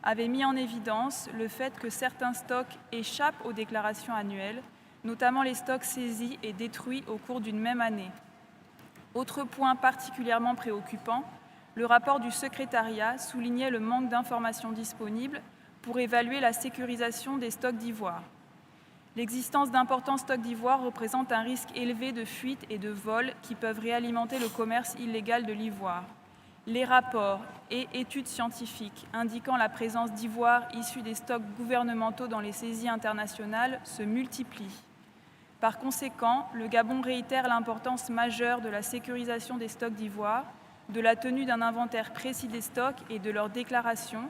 avaient mis en évidence le fait que certains stocks échappent aux déclarations annuelles, notamment les stocks saisis et détruits au cours d'une même année. Autre point particulièrement préoccupant, le rapport du secrétariat soulignait le manque d'informations disponibles pour évaluer la sécurisation des stocks d'ivoire. L'existence d'importants stocks d'ivoire représente un risque élevé de fuite et de vol qui peuvent réalimenter le commerce illégal de l'ivoire. Les rapports et études scientifiques indiquant la présence d'ivoire issu des stocks gouvernementaux dans les saisies internationales se multiplient. Par conséquent, le Gabon réitère l'importance majeure de la sécurisation des stocks d'ivoire, de la tenue d'un inventaire précis des stocks et de leur déclaration,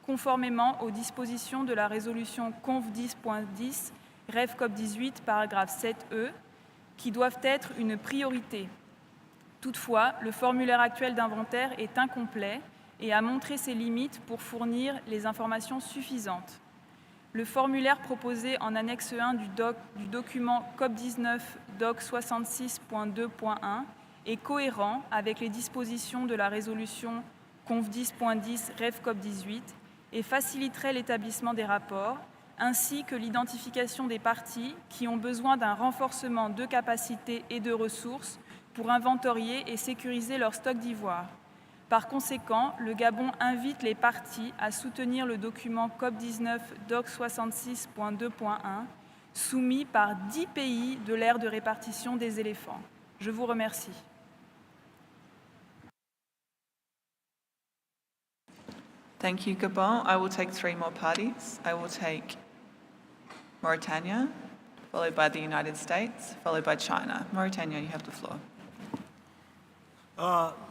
conformément aux dispositions de la résolution CONF 10.10, REF COP 18, paragraphe 7e, qui doivent être une priorité. Toutefois, le formulaire actuel d'inventaire est incomplet et a montré ses limites pour fournir les informations suffisantes. Le formulaire proposé en annexe 1 du document COP19 DOC 66.2.1 est cohérent avec les dispositions de la résolution CONF 10.10 REF COP 18 et faciliterait l'établissement des rapports, ainsi que l'identification des parties qui ont besoin d'un renforcement de capacités et de ressources pour inventorier et sécuriser leur stock d'ivoire. Par conséquent, le Gabon invite les parties à soutenir le document COP19 DOC 66.2.1 soumis par 10 pays de l'aire de répartition des éléphants. Je vous remercie. Thank you, Gabon. I will take 3 more parties. I will take Mauritania, followed by the United States, followed by China. Mauritania, you have the floor.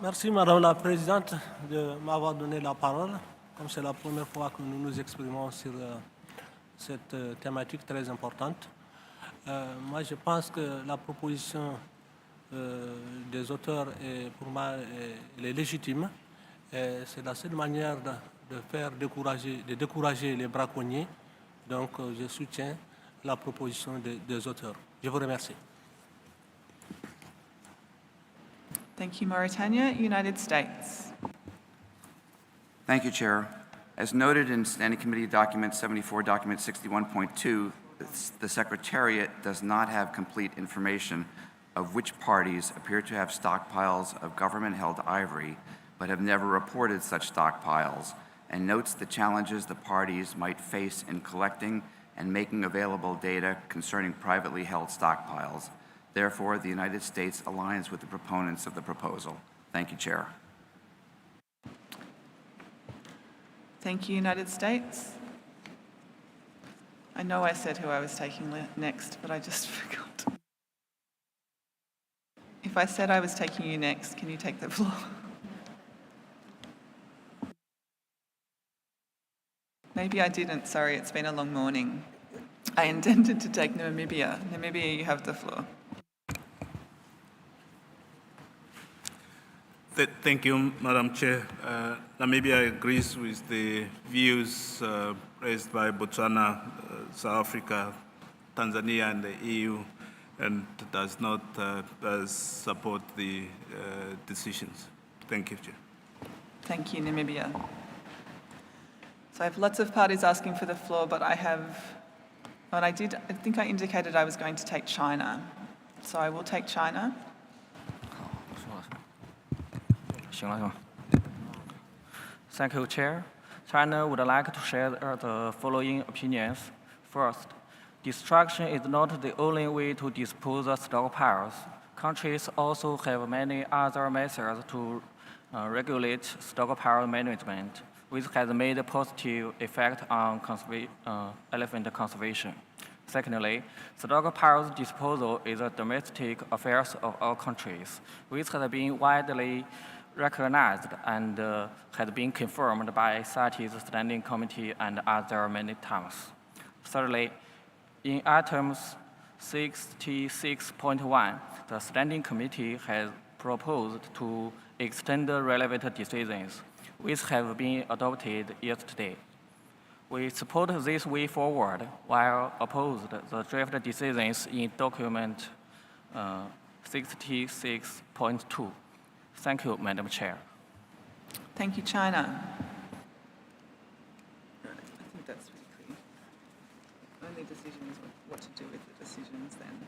Merci Madame la Présidente de m'avoir donné la parole. Comme c'est la première fois que nous nous exprimons sur cette thématique très importante. Moi, je pense que la proposition des auteurs, pour moi, elle est légitime. C'est la seule manière de décourager les braconniers. Donc, je soutiens la proposition des auteurs. Je vous remercie. Thank you, Mauritania. United States. Thank you, Chair. As noted in Standing Committee Document 74, Document 61.2, the Secretariat does not have complete information of which parties appear to have stockpiles of government-held ivory but have never reported such stockpiles, and notes the challenges the parties might face in collecting and making available data concerning privately held stockpiles. Therefore, the United States aligns with the proponents of the proposal. Thank you, Chair. Thank you, United States. I know I said who I was taking next, but I just forgot. If I said I was taking you next, can you take the floor? Maybe I didn't, sorry, it's been a long morning. I intended to take Namibia. Namibia, you have the floor. Thank you, Madam Chair. Namibia agrees with the views raised by Botswana, South Africa, Tanzania, and the EU, and does support the decisions. Thank you, Chair. Thank you, Namibia. So I have lots of parties asking for the floor, but I think I indicated I was going to take China. So I will take China. Thank you, Chair. China would like to share the following opinions. First, destruction is not the only way to dispose of stockpiles. Countries also have many other methods to regulate stockpile management, which has made a positive effect on elephant conservation. Secondly, stockpiles disposal is a domestic affair of all countries, which has been widely recognized and has been confirmed by CITES Standing Committee and other many times. Thirdly, in items 66.1, the Standing Committee has proposed to extend the relevant decisions, which have been adopted yesterday. We support this way forward while opposed the draft decisions in document 66.2. Thank you, Madam Chair. Thank you, China. I think that's pretty clear. Only decision is what to do with the decisions then.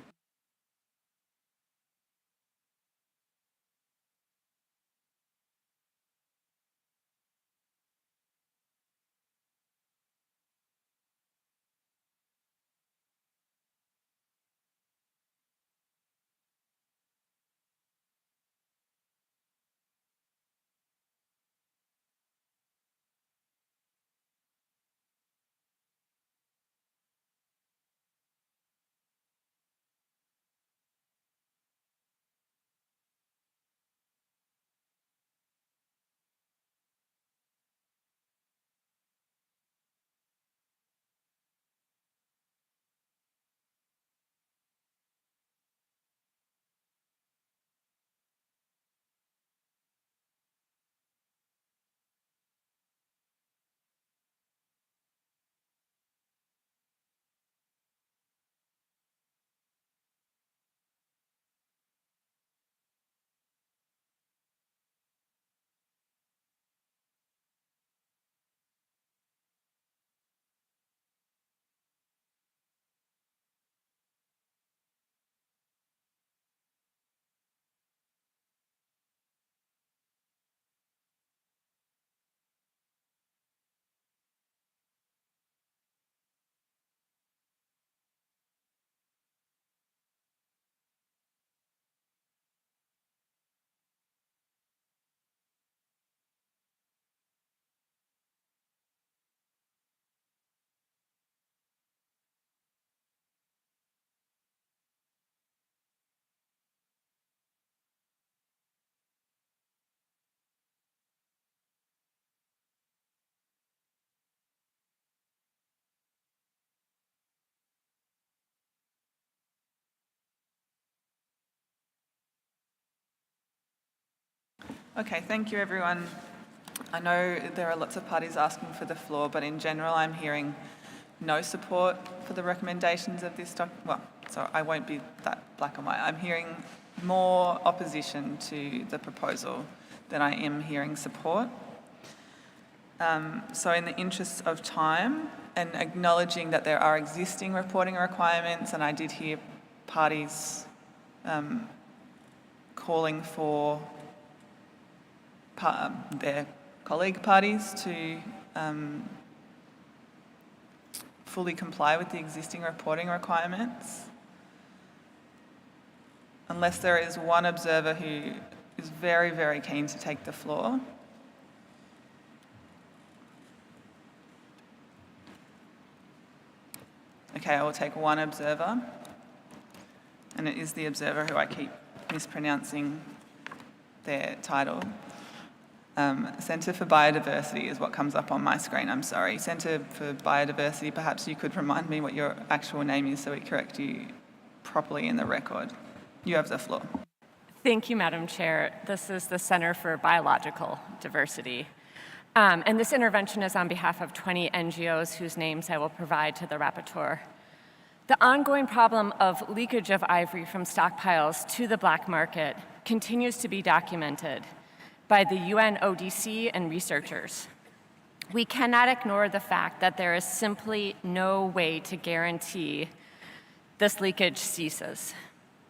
Okay, thank you everyone. I know there are lots of parties asking for the floor, but in general I'm hearing no support for the recommendations of this well, so I won't be that black and white. I'm hearing more opposition to the proposal than I am hearing support. So in the interests of time and acknowledging that there are existing reporting requirements, and I did hear parties calling for their colleague parties to fully comply with the existing reporting requirements. Unless there is one observer who is very, very keen to take the floor. Okay, I will take one observer, and it is the observer who I keep mispronouncing their title. Centre for Biodiversity is what comes up on my screen, I'm sorry. Centre for Biodiversity, perhaps you could remind me what your actual name is so we correct you properly in the record. You have the floor. Thank you, Madam Chair. This is the Center for Biological Diversity. And this intervention is on behalf of 20 NGOs whose names I will provide to the rapporteur. The ongoing problem of leakage of ivory from stockpiles to the black market continues to be documented by the UNODC and researchers. We cannot ignore the fact that there is simply no way to guarantee this leakage ceases.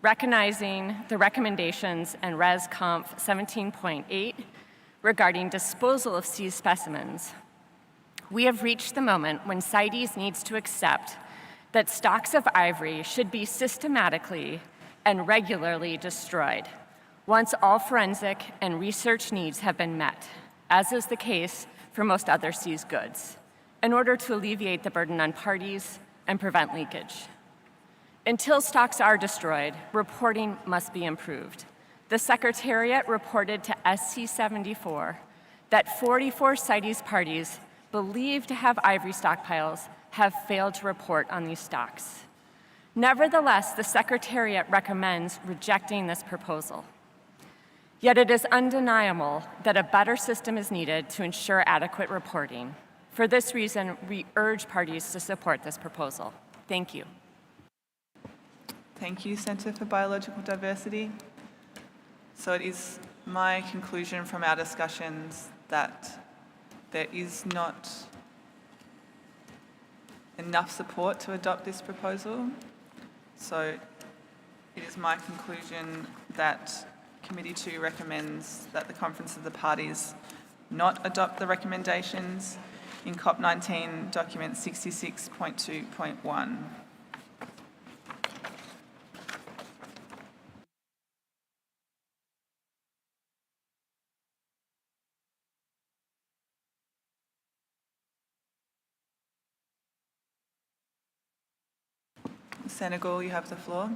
Recognizing the recommendations in Res Conf 17.8 regarding disposal of seized specimens, we have reached the moment when CITES needs to accept that stocks of ivory should be systematically and regularly destroyed once all forensic and research needs have been met, as is the case for most other seized goods, in order to alleviate the burden on parties and prevent leakage. Until stocks are destroyed, reporting must be improved. The Secretariat reported to SC74 that 44 CITES parties believed to have ivory stockpiles have failed to report on these stocks. Nevertheless, the Secretariat recommends rejecting this proposal. Yet it is undeniable that a better system is needed to ensure adequate reporting. For this reason, we urge parties to support this proposal. Thank you. Thank you, Centre for Biological Diversity. So it is my conclusion from our discussions that there is not enough support to adopt this proposal. So it is my conclusion that Committee 2 recommends that the Conference of the Parties not adopt the recommendations in CoP19 document 66.2.1. Senegal, you have the floor.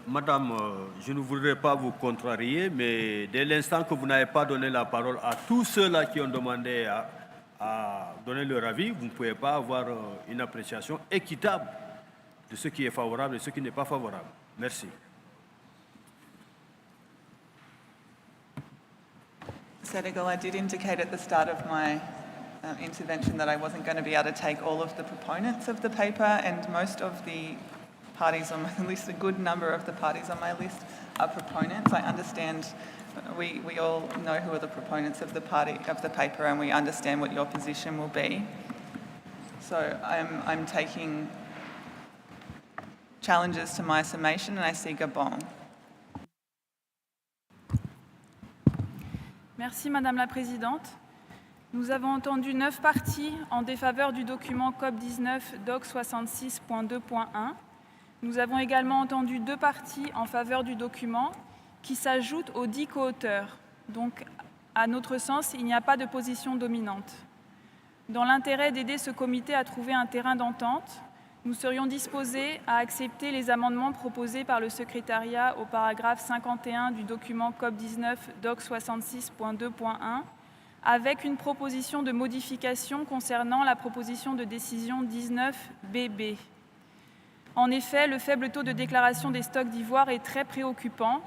Madame, je ne voudrais pas vous contrarier, mais dès l'instant que vous n'avez pas donné la parole à tous ceux-là qui ont demandé à donner leur avis, vous ne pouvez pas avoir une appréciation équitable de ce qui est favorable et ce qui n'est pas favorable. Merci. Senegal, I did indicate at the start of my intervention that I wasn't going to be able to take all of the proponents of the paper, and most of the parties on my list, a good number of the parties on my list are proponents. I understand we all know who are the proponents of the paper, and we understand what your position will be. So I'm taking challenges to my summation, and I see Gabon. Merci Madame la Présidente. Nous avons entendu 9 parties en défaveur du document COP19 DOC 66.2.1. Nous avons également entendu 2 parties en faveur du document qui s'ajoutent aux 10 co-auteurs. Donc, à notre sens, il n'y a pas de position dominante. Dans l'intérêt d'aider ce comité à trouver un terrain d'entente, nous serions disposés à accepter les amendements proposés par le secrétariat au paragraphe 51 du document COP19 DOC 66.2.1 avec une proposition de modification concernant la proposition de décision 19BB. En effet, le faible taux de déclaration des stocks d'ivoire est très préoccupant.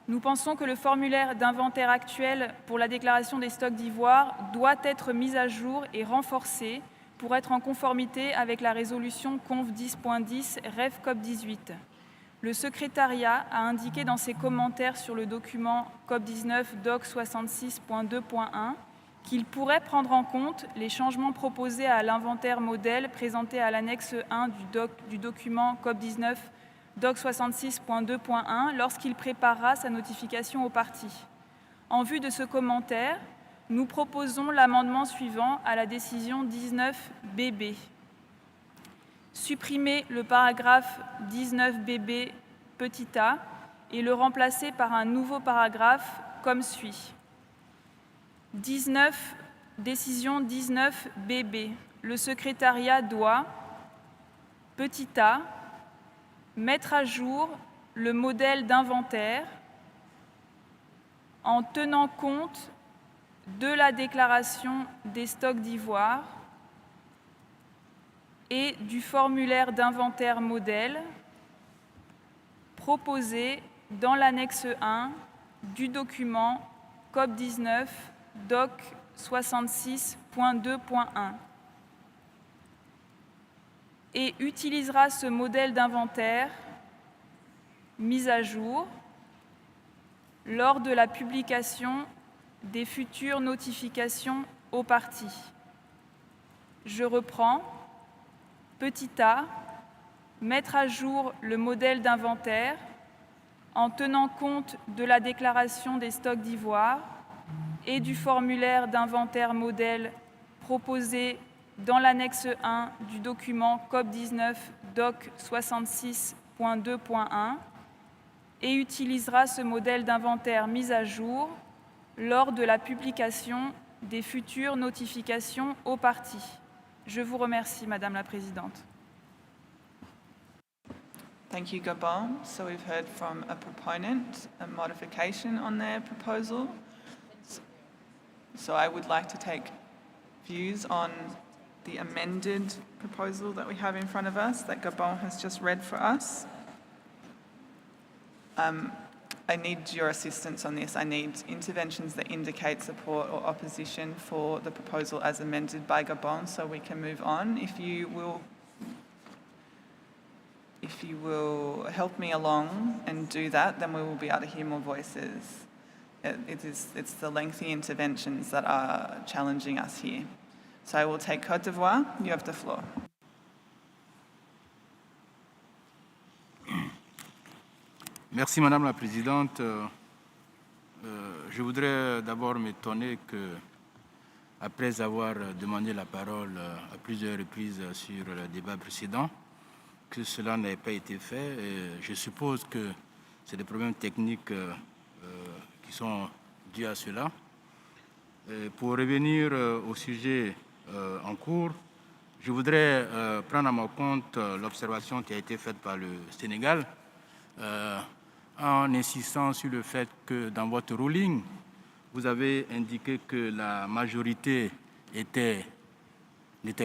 Nous pensons que le formulaire d'inventaire actuel pour la déclaration des stocks d'ivoire doit être mis à jour et renforcé pour être en conformité avec la résolution CONF 10.10 REF COP18. Le secrétariat a indiqué dans ses commentaires sur le document COP19 DOC 66.2.1 qu'il pourrait prendre en compte les changements proposés à l'inventaire modèle présenté à l'annexe 1 du document COP19 DOC 66.2.1 lorsqu'il préparera sa notification aux parties. En vue de ce commentaire, nous proposons l'amendement suivant à la décision 19BB. Supprimer le paragraphe 19BB petit a et remplacer par un nouveau paragraphe comme suit. Décision 19BB. Le secrétariat doit, petit a, mettre à jour le modèle d'inventaire en tenant compte de la déclaration des stocks d'ivoire et du formulaire d'inventaire modèle proposé dans l'annexe 1 du document COP19 DOC 66.2.1 et utilisera ce modèle d'inventaire mis à jour lors de la publication des futures notifications aux parties. Je reprends. Petit a, mettre à jour le modèle d'inventaire en tenant compte de la déclaration des stocks d'ivoire et du formulaire d'inventaire modèle proposé dans l'annexe 1 du document COP19 DOC 66.2.1 et utilisera ce modèle d'inventaire mis à jour lors de la publication des futures notifications aux parties. Je vous remercie, Madame la Présidente. Thank you, Gabon. So we've heard from a proponent, a modification on their proposal. So I would like to take views on the amended proposal that we have in front of us that Gabon has just read for us. I need your assistance on this. I need interventions that indicate support or opposition for the proposal as amended by Gabon so we can move on. If you will help me along and do that, then we will be able to hear more voices. It's the lengthy interventions that are challenging us here. So I will take Côte d'Ivoire. You have the floor. Merci Madame la Présidente. Je voudrais d'abord m'étonner que, après avoir demandé la parole à plusieurs reprises sur le débat précédent, que cela n'ait pas été fait. Et je suppose que c'est des problèmes techniques qui sont dus à cela. Et pour revenir au sujet en cours, je voudrais prendre à mon compte l'observation qui a été faite par le Sénégal en insistant sur le fait que dans votre ruling, vous avez indiqué que la majorité n'était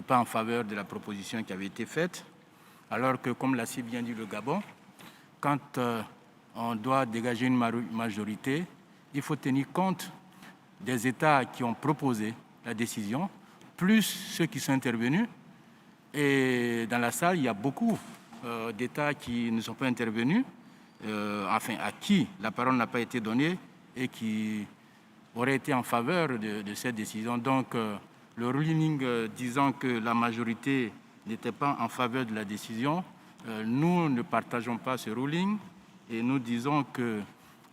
pas en faveur de la proposition qui avait été faite, alors que, comme l'a si bien dit le Gabon, quand on doit dégager une majorité, il faut tenir compte des États qui ont proposé la décision, plus ceux qui sont intervenus. Et dans la salle, il y a beaucoup d'États qui ne sont pas intervenus, à qui la parole n'a pas été donnée et qui auraient été en faveur de cette décision. Donc, le ruling disant que la majorité n'était pas en faveur de la décision, nous ne partageons pas ce ruling et nous disons que,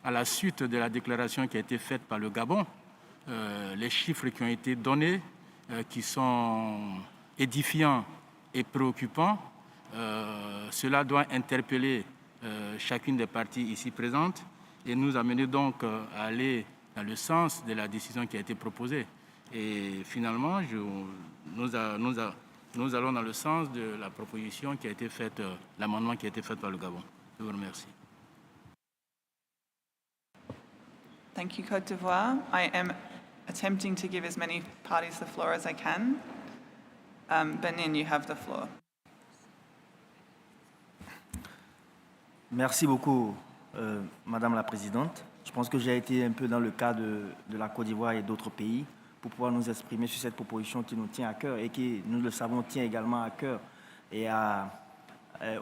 à la suite de la déclaration qui a été faite par le Gabon, les chiffres qui ont été donnés, qui sont édifiants et préoccupants, cela doit interpeller chacune des parties ici présentes et nous amener donc à aller dans le sens de la décision qui a été proposée. Et finalement, nous allons dans le sens de la proposition qui a été faite, l'amendement qui a été fait par le Gabon. Je vous remercie. Thank you, Côte d'Ivoire. I am attempting to give as many parties the floor as I can. Benin, you have the floor. Merci beaucoup, Madame la Présidente. Je pense que j'ai été un peu dans le cas de la Côte d'Ivoire et d'autres pays pour pouvoir nous exprimer sur cette proposition qui nous tient à cœur et qui, nous le savons, tient également à cœur et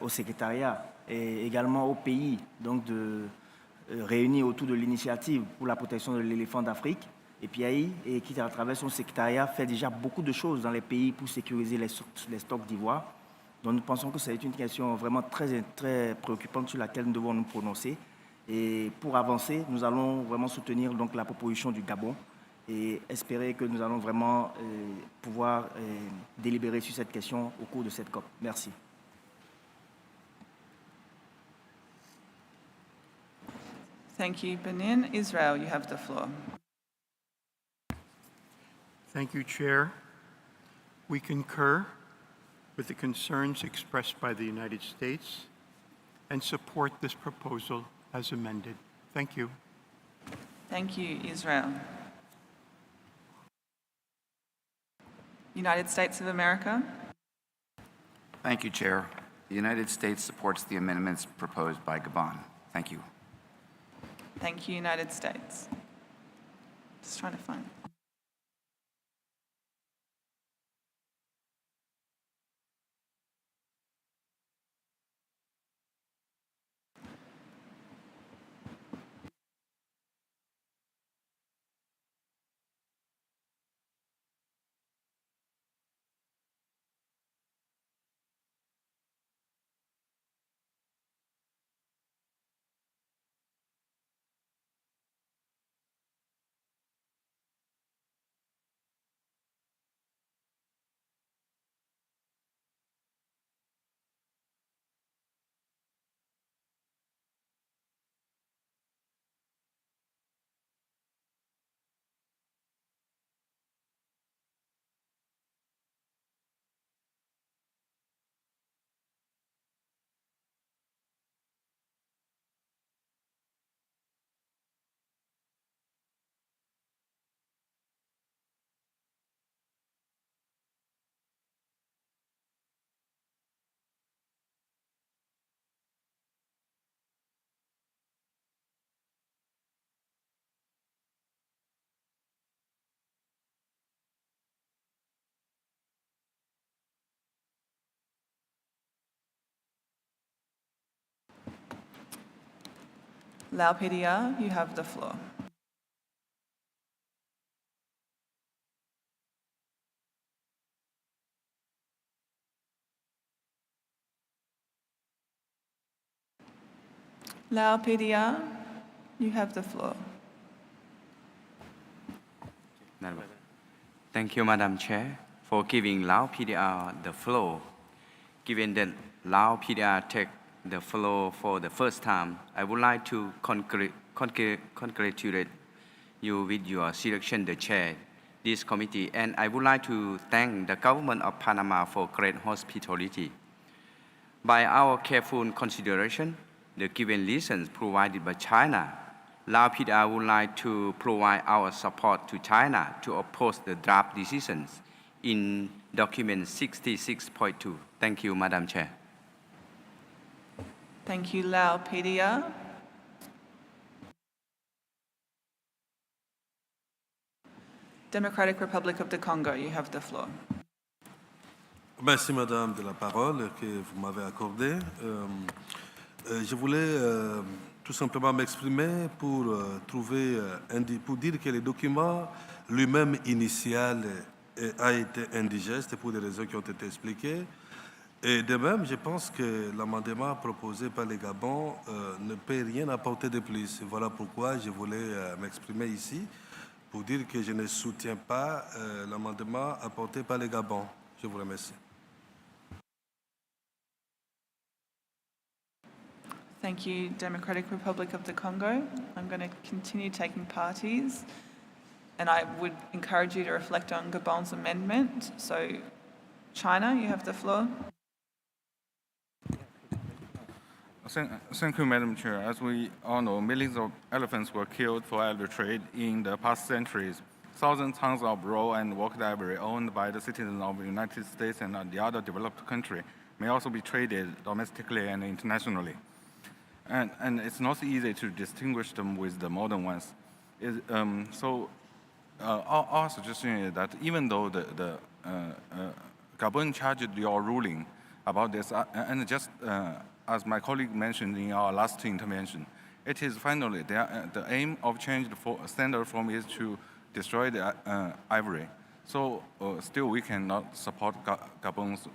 au secrétariat et également au pays, donc de réunir autour de l'initiative pour la protection de l'éléphant d'Afrique, EPI, et qui, à travers son secrétariat, fait déjà beaucoup de choses dans les pays pour sécuriser les stocks d'ivoire. Donc nous pensons que c'est une question vraiment très, très préoccupante sur laquelle nous devons nous prononcer. Et pour avancer, nous allons vraiment soutenir donc, la proposition du Gabon et espérer que nous allons vraiment pouvoir délibérer sur cette question au cours de cette COP. Merci. Thank you, Benin. Israel, you have the floor. Thank you, Chair. We concur with the concerns expressed by the United States and support this proposal as amended. Thank you. Thank you, Israel. United States of America. Thank you, Chair. The United States supports the amendments proposed by Gabon. Thank you. Thank you, United States. Just trying to find. Lau PDR, you have the floor. Lau PDR, you have the floor. Thank you, Madam Chair, for giving Lao PDR the floor. Given that Lao PDR take the floor for the first time, I would like to congratulate you with your selection to chair this committee, and I would like to thank the government of Panama for great hospitality. By our careful consideration, the given reasons provided by China, Lao PDR would like to provide our support to China to oppose the draft decisions in document 66.2. Thank you, Madam Chair. Thank you, Lau PDR. Democratic Republic of the Congo, you have the floor. Merci, Madame, de la parole que vous m'avez accordée. Je voulais tout simplement m'exprimer pour pour dire que le document lui-même initial a été indigeste pour des raisons qui ont été expliquées. Et de même, je pense que l'amendement proposé par le Gabon ne peut rien apporter de plus. Voilà pourquoi je voulais m'exprimer ici pour dire que je ne soutiens pas l'amendement apporté par le Gabon. Je vous remercie. Thank you, Democratic Republic of the Congo. I'm going to continue taking parties, and I would encourage you to reflect on Gabon's amendment. So, China, you have the floor. Thank you, Madam Chair. As we all know, millions of elephants were killed for ivory trade in the past centuries. Thousands of tons of raw and worked ivory owned by the citizens of the United States and the other developed countries may also be traded domestically and internationally. and it's not easy to distinguish them with the modern ones. Our suggestion is that even though the Gabon charged your ruling about this, and just as my colleague mentioned in our last intervention, it is finally the aim of change the standard form is to destroy the ivory. So still we cannot support Gabon's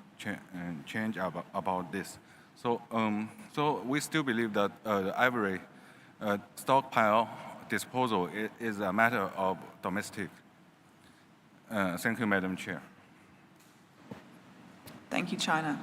change about this. So we still believe that the ivory stockpile disposal is a matter of domestic. Thank you, Madam Chair. Thank you, China.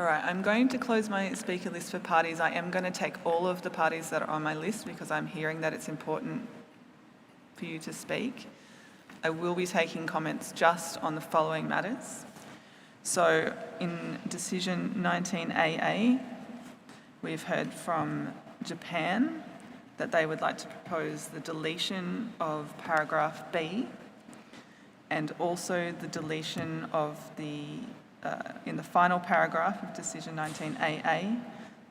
All right, I'm going to close my speaker list for parties. I am going to take all of the parties that are on my list because I'm hearing that it's important for you to speak. I will be taking comments just on the following matters. So in decision 19AA, we've heard from Japan that they would like to propose the deletion of paragraph B and also the deletion of the in the final paragraph of decision 19AA,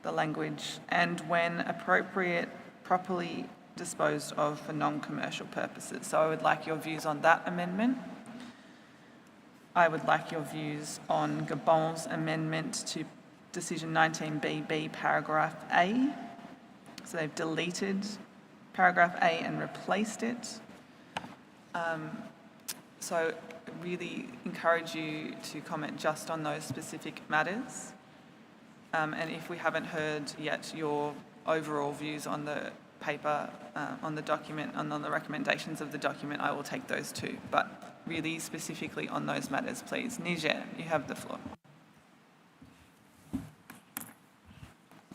the language, and when appropriate, properly disposed of for non-commercial purposes. So I would like your views on that amendment. I would like your views on Gabon's amendment to decision 19BB paragraph A. So they've deleted paragraph A and replaced it. So I really encourage you to comment just on those specific matters. And if we haven't heard yet your overall views on the paper, on the document, and on the recommendations of the document, I will take those too. But really specifically on those matters, please. Niger, you have the floor.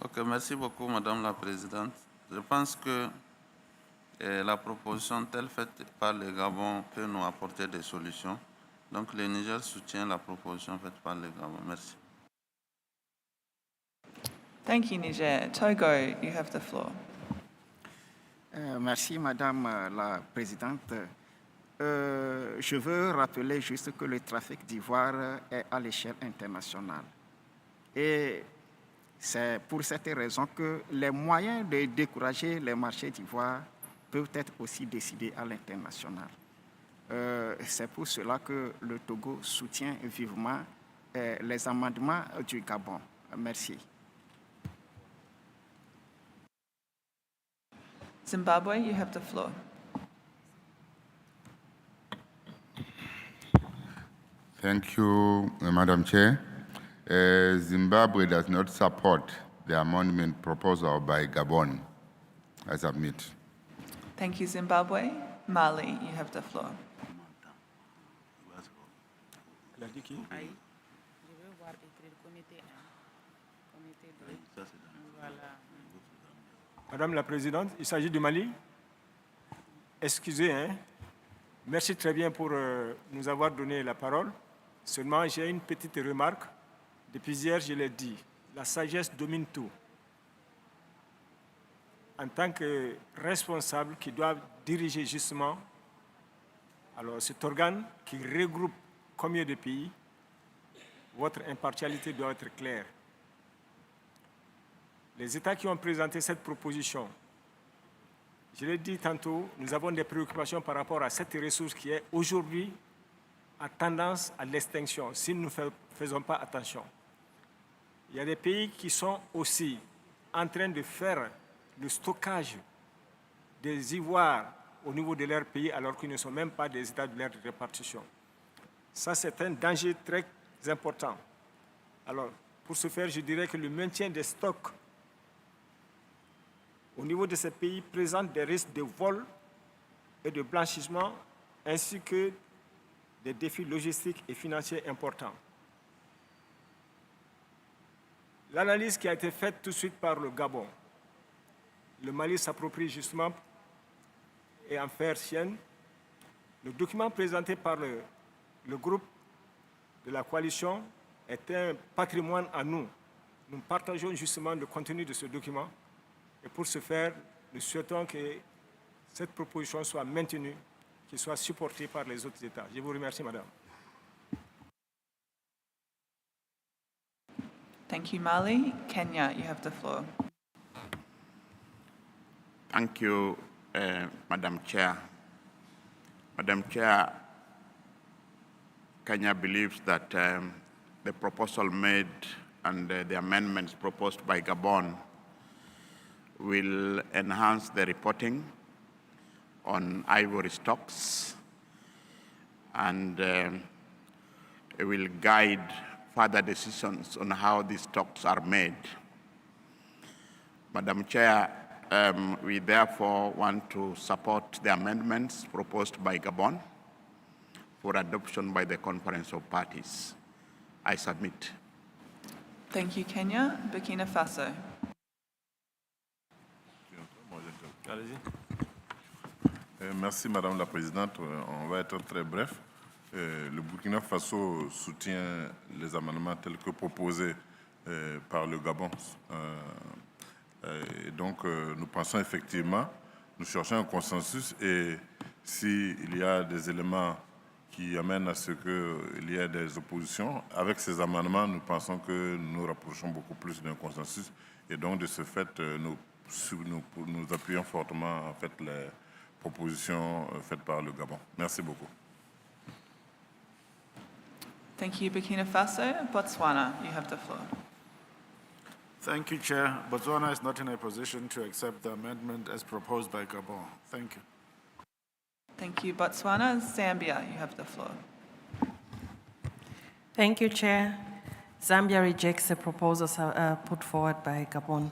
Ok, merci beaucoup, Madame la Présidente. Je pense que la proposition telle faite par le Gabon peut nous apporter des solutions. Donc, le Niger soutient la proposition faite par le Gabon. Merci. Thank you, Niger. Togo, you have the floor. Merci, Madame la Présidente. Je veux rappeler juste que le trafic d'ivoire est à l'échelle internationale. Et c'est pour cette raison que les moyens de décourager les marchés d'ivoire peuvent être aussi décidés à l'international. C'est pour cela que le Togo soutient vivement les amendements du Gabon. Merci. Zimbabwe, you have the floor. Thank you, Madam Chair. Zimbabwe does not support the amendment proposal by Gabon. I submit. Thank you, Zimbabwe. Mali, you have the floor. Madame la Présidente, il s'agit du Mali. Excusez, hein. Merci très bien pour nous avoir donné la parole. Seulement, j'ai une petite remarque. Depuis hier, je l'ai dit, la sagesse domine tout. En tant que responsable qui doit diriger justement alors cet organe qui regroupe combien de pays, votre impartialité doit être claire. Les États qui ont présenté cette proposition, je l'ai dit tantôt, nous avons des préoccupations par rapport à cette ressource qui est aujourd'hui à tendance à l'extinction si nous ne faisons pas attention. Il y a des pays qui sont aussi en train de faire le stockage des ivoires au niveau de leur pays alors qu'ils ne sont même pas des États de leur répartition. Ça, c'est un danger très important. Alors, pour ce faire, je dirais que le maintien des stocks au niveau de ces pays présente des risques de vol et de blanchiment, ainsi que des défis logistiques et financiers importants. L'analyse qui a été faite tout de suite par le Gabon, le Mali s'approprie justement et en faire sienne. Le document présenté par le groupe de la coalition est un patrimoine à nous. Nous partageons justement le contenu de ce document. Et pour ce faire, nous souhaitons que cette proposition soit maintenue, qu'elle soit supportée par les autres États. Je vous remercie, Madame. Thank you, Mali. Kenya, you have the floor. Thank you, Madam Chair. Madam Chair, Kenya believes that the proposal made and the amendments proposed by Gabon will enhance the reporting on ivory stocks and it will guide further decisions on how these stocks are made. Madam Chair, we therefore want to support the amendments proposed by Gabon for adoption by the Conference of Parties. I submit. Thank you, Kenya. Burkina Faso. Merci, Madame la Présidente. On va être très bref. Le Burkina Faso soutient les amendements tels que proposés par le Gabon. Donc, nous pensons effectivement, nous cherchons un consensus et s'il y a des éléments qui amènent à ce qu'il y ait des oppositions, avec ces amendements, nous pensons que nous nous rapprochons beaucoup plus d'un consensus et donc, de ce fait, nous appuyons fortement en fait, les propositions faites par le Gabon. Merci beaucoup. Thank you, Burkina Faso. Botswana, you have the floor. Thank you, Chair. Botswana is not in a position to accept the amendment as proposed by Gabon. Thank you. Thank you, Botswana. Zambia, you have the floor. Thank you, Chair. Zambia rejects the proposals put forward by Gabon.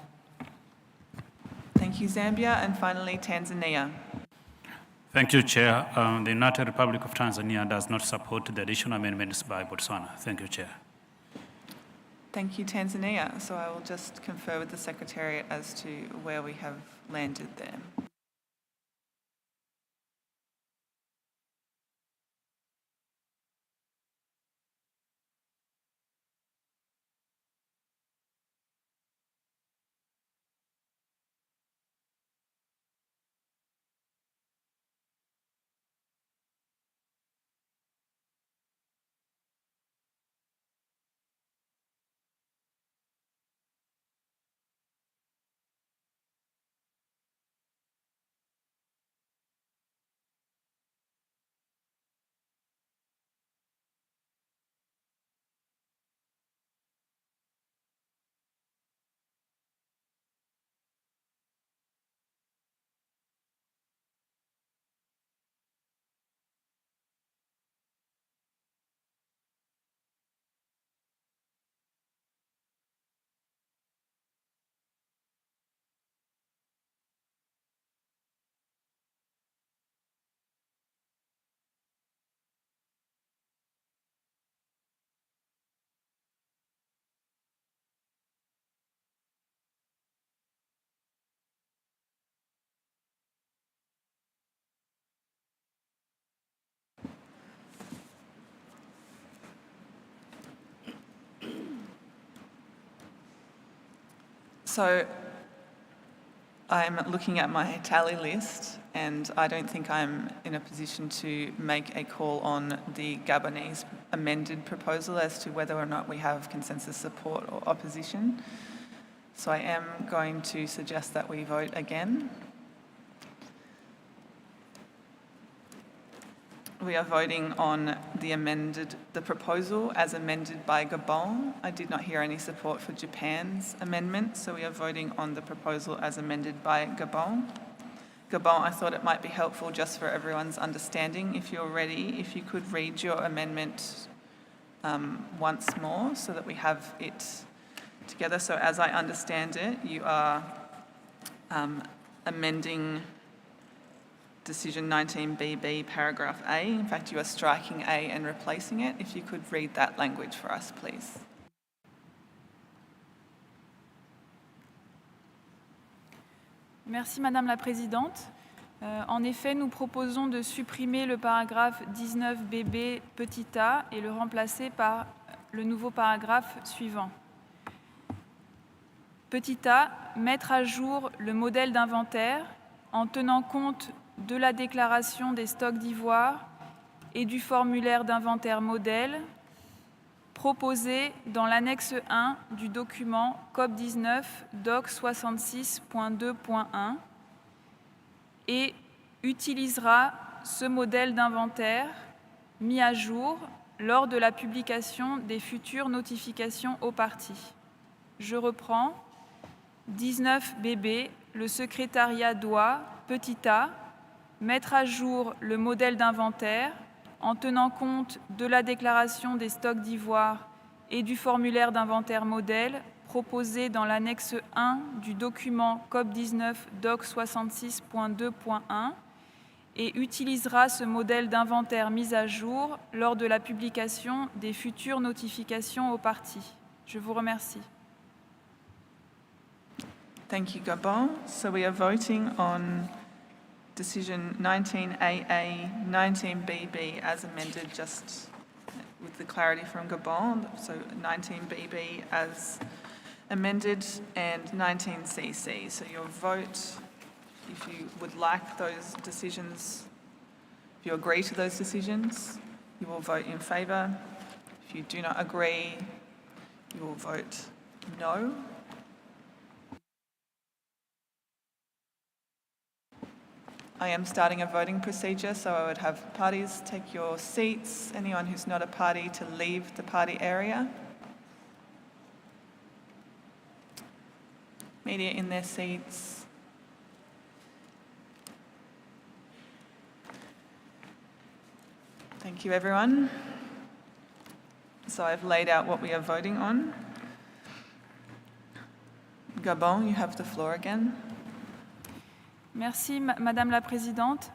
Thank you, Zambia. And finally, Tanzania. Thank you, Chair. The United Republic of Tanzania does not support the additional amendments by Botswana. Thank you, Chair. Thank you, Tanzania. So I will just confer with the Secretariat as to where we have landed there. So I'm looking at my tally list, and I don't think I'm in a position to make a call on the Gabonese amended proposal as to whether or not we have consensus support or opposition. So I am going to suggest that we vote again. We are voting on the proposal as amended by Gabon. I did not hear any support for Japan's amendment, so we are voting on the proposal as amended by Gabon. Gabon, I thought it might be helpful just for everyone's understanding, if you're ready, if you could read your amendment once more so that we have it together. So as I understand it, you are amending Decision 19BB, paragraph A. In fact, you are striking A and replacing it. If you could read that language for us, please. Merci Madame la Présidente. En effet, nous proposons de supprimer le paragraphe 19BB petit a et le remplacer par le nouveau paragraphe suivant. Petit a, mettre à jour le modèle d'inventaire en tenant compte de la déclaration des stocks d'ivoire et du formulaire d'inventaire modèle proposé dans l'annexe 1 du document COP19 Doc 66.2.1 et utilisera ce modèle d'inventaire mis à jour lors de la publication des futures notifications aux parties. Je reprends. 19BB, le secrétariat doit, petit a, mettre à jour le modèle d'inventaire en tenant compte de la déclaration des stocks d'ivoire et du formulaire d'inventaire modèle proposé dans l'annexe 1 du document COP19 Doc 66.2.1 et utilisera ce modèle d'inventaire mis à jour lors de la publication des futures notifications aux parties. Je vous remercie. Thank you, Gabon. So we are voting on Decision 19AA, 19BB as amended, just with the clarity from Gabon. So 19BB as amended and 19CC. So your vote, if you would like those decisions, if you agree to those decisions, you will vote in favour. If you do not agree, you will vote no. I am starting a voting procedure, so I would have parties take your seats. Anyone who's not a party to leave the party area. Media in their seats. Thank you, everyone. So I've laid out what we are voting on. Gabon, you have the floor again. Merci, Madame la Présidente.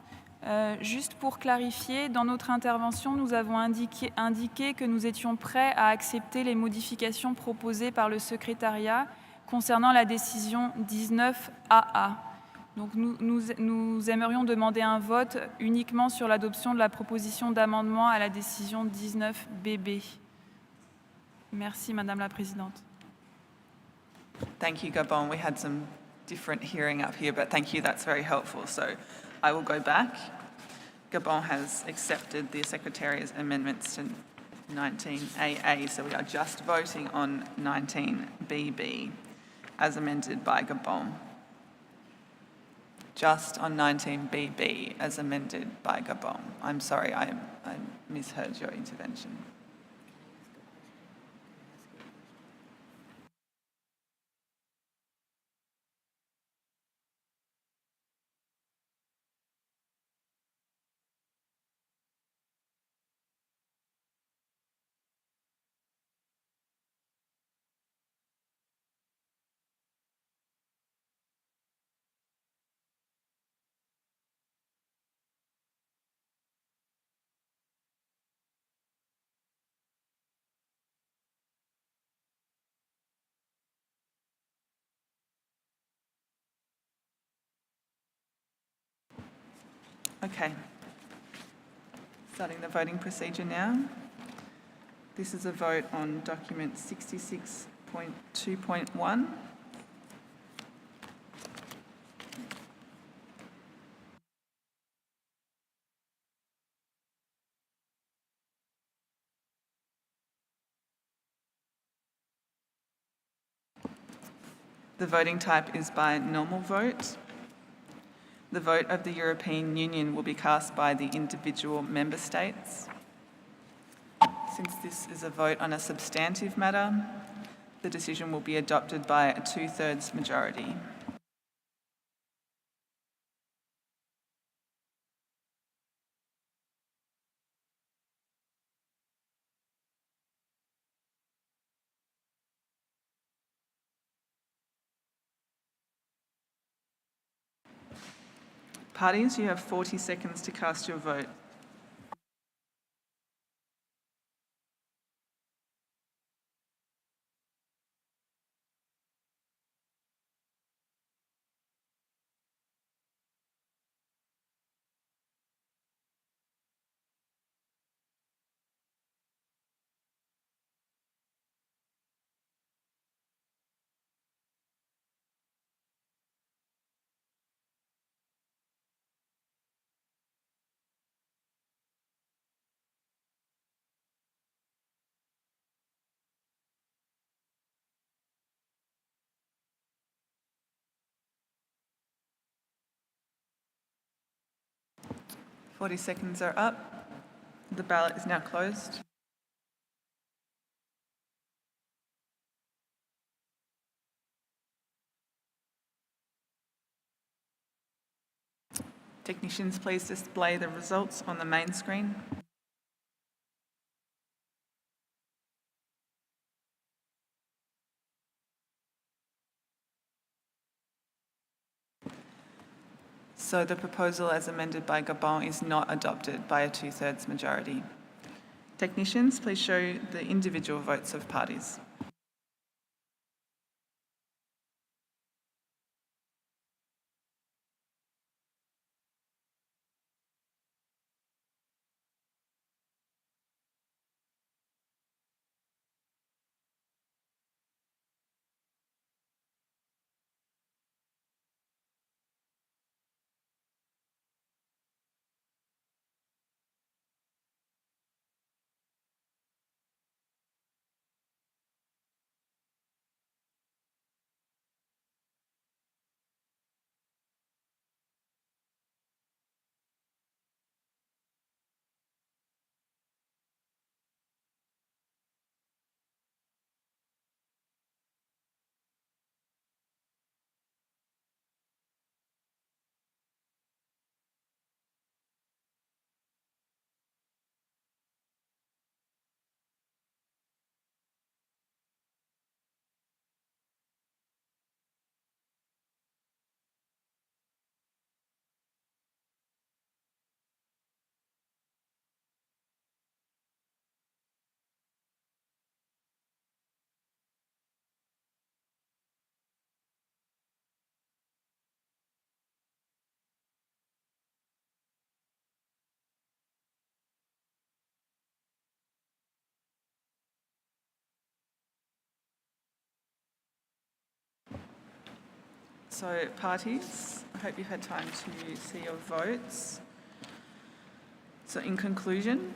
Juste pour clarifier, dans notre intervention, nous avons indiqué que nous étions prêts à accepter les modifications proposées par le secrétariat concernant la décision 19AA. Donc nous aimerions demander un vote uniquement sur l'adoption de la proposition d'amendement à la décision 19BB. Merci, Madame la Présidente. Thank you, Gabon. We had some different hearing up here, but thank you, that's very helpful. So I will go back. Gabon has accepted the Secretariat's amendments to 19AA, so we are just voting on 19BB as amended by Gabon. Just on 19BB as amended by Gabon. I'm sorry, I misheard your intervention. Okay, starting the voting procedure now. This is a vote on document 66.2.1. The voting type is by normal vote. The vote of the European Union will be cast by the individual member states. Since this is a vote on a substantive matter, the decision will be adopted by a 2/3 majority. Parties, you have 40 seconds to cast your vote. Forty seconds are up. The ballot is now closed. Technicians, please display the results on the main screen. So the proposal as amended by Gabon is not adopted by a 2/3 majority. Technicians, please show the individual votes of parties. So parties, I hope you've had time to see your votes. So in conclusion,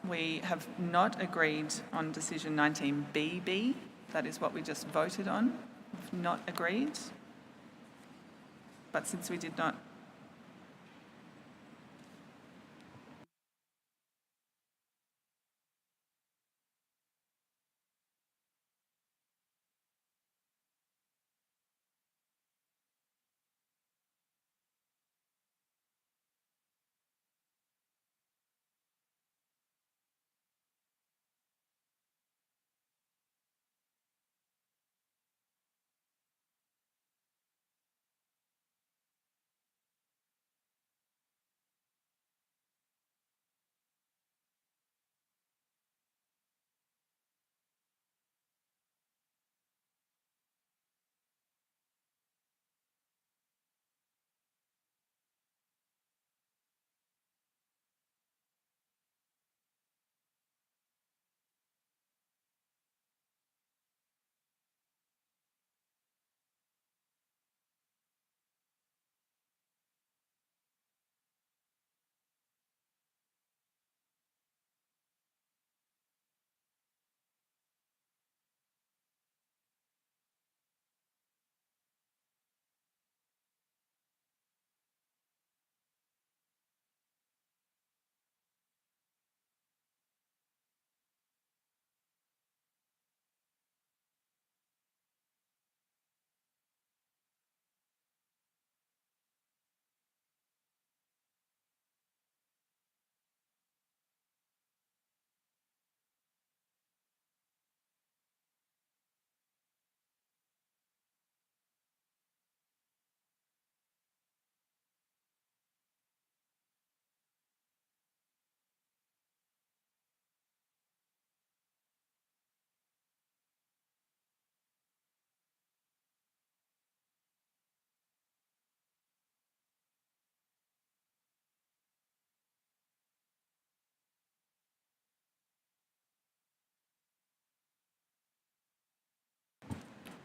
we have not agreed on decision 19BB. That is what we just voted on. We've not agreed. But since we did not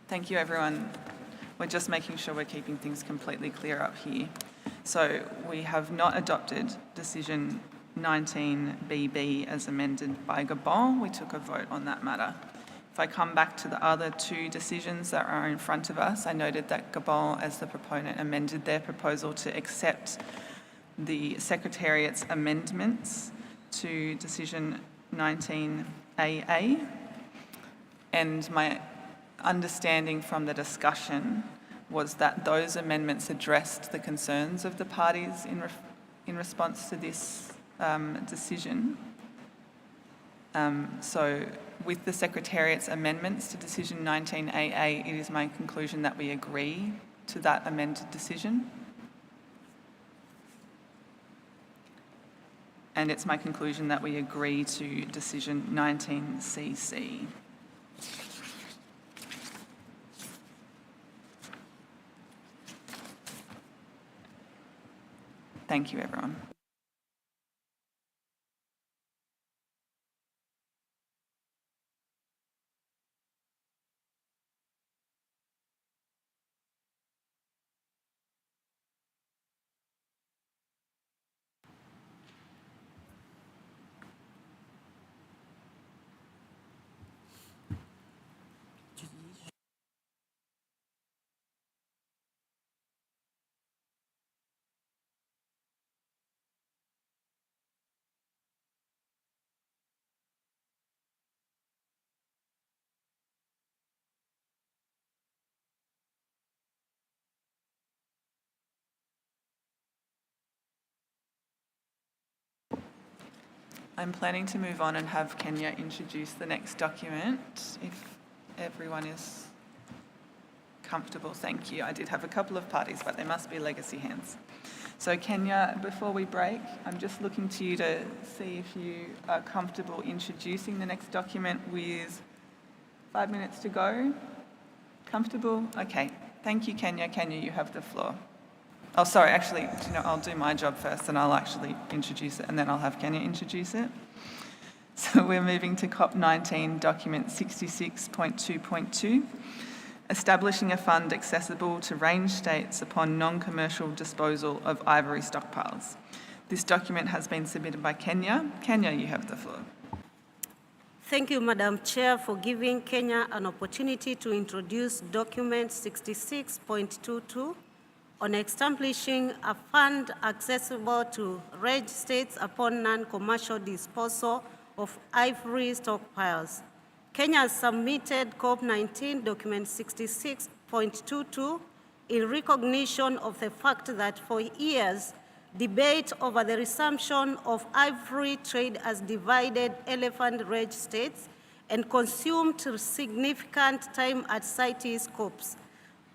Thank you, everyone. We're just making sure we're keeping things completely clear up here. So we have not adopted decision 19BB as amended by Gabon. We took a vote on that matter. If I come back to the other two decisions that are in front of us, I noted that Gabon, as the proponent, amended their proposal to accept the Secretariat's amendments to decision 19AA. And my understanding from the discussion was that those amendments addressed the concerns of the parties in response to this decision. So with the Secretariat's amendments to decision 19AA, it is my conclusion that we agree to that amended decision. And it's my conclusion that we agree to decision 19CC. Thank you, everyone. I'm planning to move on and have Kenya introduce the next document, if everyone is comfortable. Thank you. I did have a couple of parties, but they must be legacy hands. So Kenya, before we break, I'm just looking to you to see if you are comfortable introducing the next document with 5 minutes to go. Comfortable? Okay. Thank you, Kenya. Kenya, you have the floor. Oh, sorry, actually, I'll do my job first and I'll actually introduce it and then I'll have Kenya introduce it. So we're moving to CoP19 document 66.2.2, establishing a fund accessible to range states upon non-commercial disposal of ivory stockpiles. This document has been submitted by Kenya. Kenya, you have the floor. Thank you, Madam Chair, for giving Kenya an opportunity to introduce document 66.22 on establishing a fund accessible to range states upon non-commercial disposal of ivory stockpiles. Kenya has submitted CoP19 document 66.22 in recognition of the fact that for years, debate over the resumption of ivory trade has divided elephant range states and consumed significant time at CITES COPs.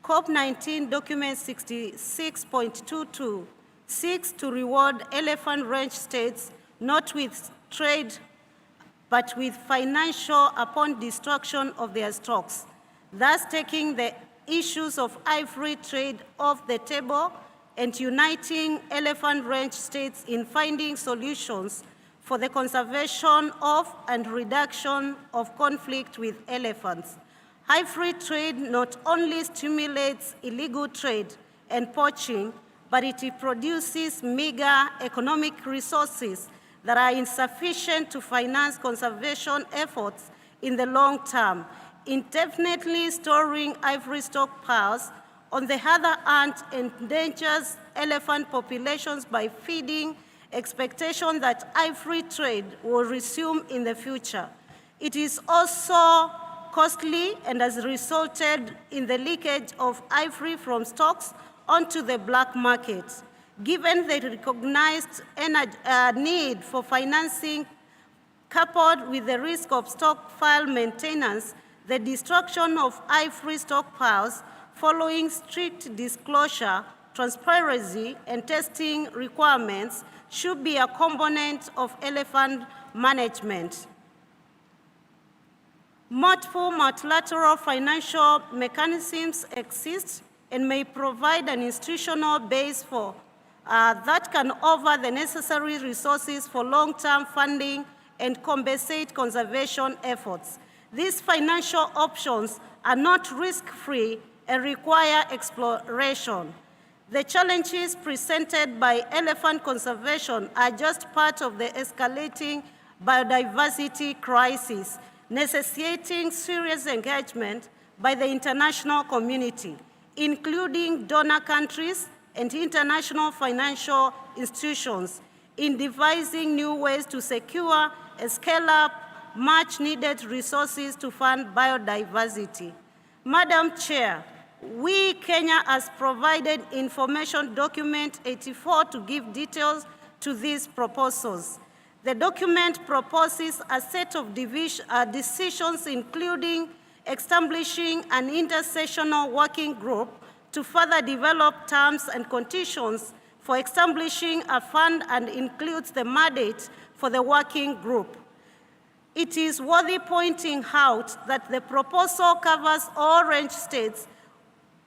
CoP19 document 66.22 seeks to reward elephant range states not with trade but with financial upon destruction of their stocks, thus taking the issues of ivory trade off the table and uniting elephant range states in finding solutions for the conservation of and reduction of conflict with elephants. Ivory trade not only stimulates illegal trade and poaching, but it produces meager economic resources that are insufficient to finance conservation efforts in the long term. Indefinitely storing ivory stockpiles, on the other hand, endangers elephant populations by feeding expectation that ivory trade will resume in the future. It is also costly and has resulted in the leakage of ivory from stocks onto the black market. Given the recognized need for financing coupled with the risk of stockpile maintenance, the destruction of ivory stockpiles following strict disclosure, transparency, and testing requirements should be a component of elephant management. Multiple multilateral financial mechanisms exist and may provide an institutional base for that can offer the necessary resources for long-term funding and compensate conservation efforts. These financial options are not risk-free and require exploration. The challenges presented by elephant conservation are just part of the escalating biodiversity crisis, necessitating serious engagement by the international community, including donor countries and international financial institutions, in devising new ways to secure and scale up much-needed resources to fund biodiversity. Madam Chair, we, Kenya, has provided information document 84 to give details to these proposals. The document proposes a set of decisions, including establishing an intersessional working group to further develop terms and conditions for establishing a fund and includes the mandate for the working group. It is worthy pointing out that the proposal covers all range states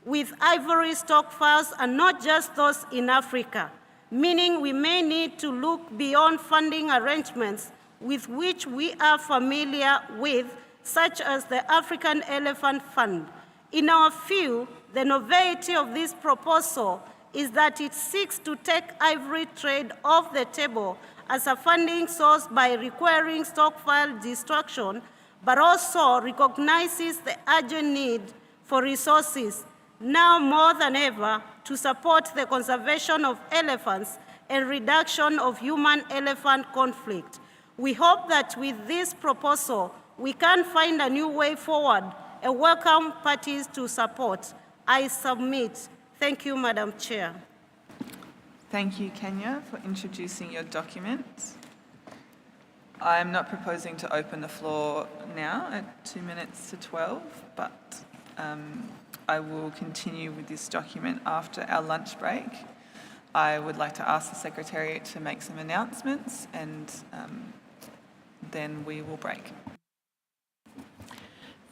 with ivory stockpiles and not just those in Africa, meaning we may need to look beyond funding arrangements with which we are familiar with, such as the African Elephant Fund. In our view, the novelty of this proposal is that it seeks to take ivory trade off the table as a funding source by requiring stockpile destruction, but also recognizes the urgent need for resources, now more than ever, to support the conservation of elephants and reduction of human-elephant conflict. We hope that with this proposal, we can find a new way forward and welcome parties to support. I submit. Thank you, Madam Chair. Thank you, Kenya, for introducing your document. I'm not proposing to open the floor now at 2 minutes to 12, but I will continue with this document after our lunch break. I would like to ask the Secretariat to make some announcements and then we will break.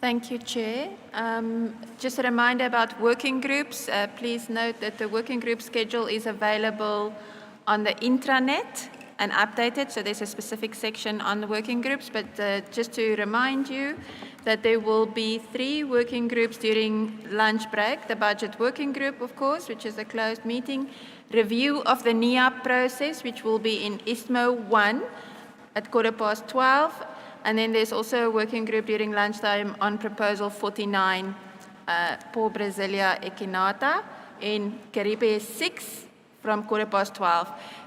Thank you, Chair. Just a reminder about working groups. Please note that the working group schedule is available on the intranet and updated. So there's a specific section on the working groups, but just to remind you that there will be 3 working groups during lunch break. The budget working group, of course, which is a closed meeting. Review of the NIA process, which will be in ISMO 1 at 12:15. And then there's also a working group during lunchtime on proposal 49, Por Brasilia Equinata, in Caribe 6 from 12:15.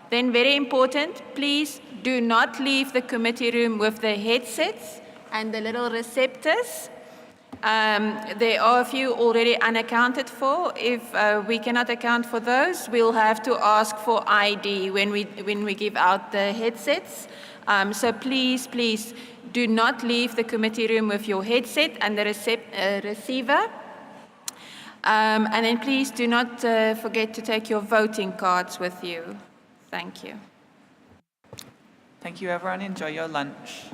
Then very important, please do not leave the committee room with the headsets and the little receptors. There are a few already unaccounted for. If we cannot account for those, we'll have to ask for ID when we give out the headsets. So please do not leave the committee room with your headset and the receiver. And then please do not forget to take your voting cards with you. Thank you. Thank you, everyone. Enjoy your lunch.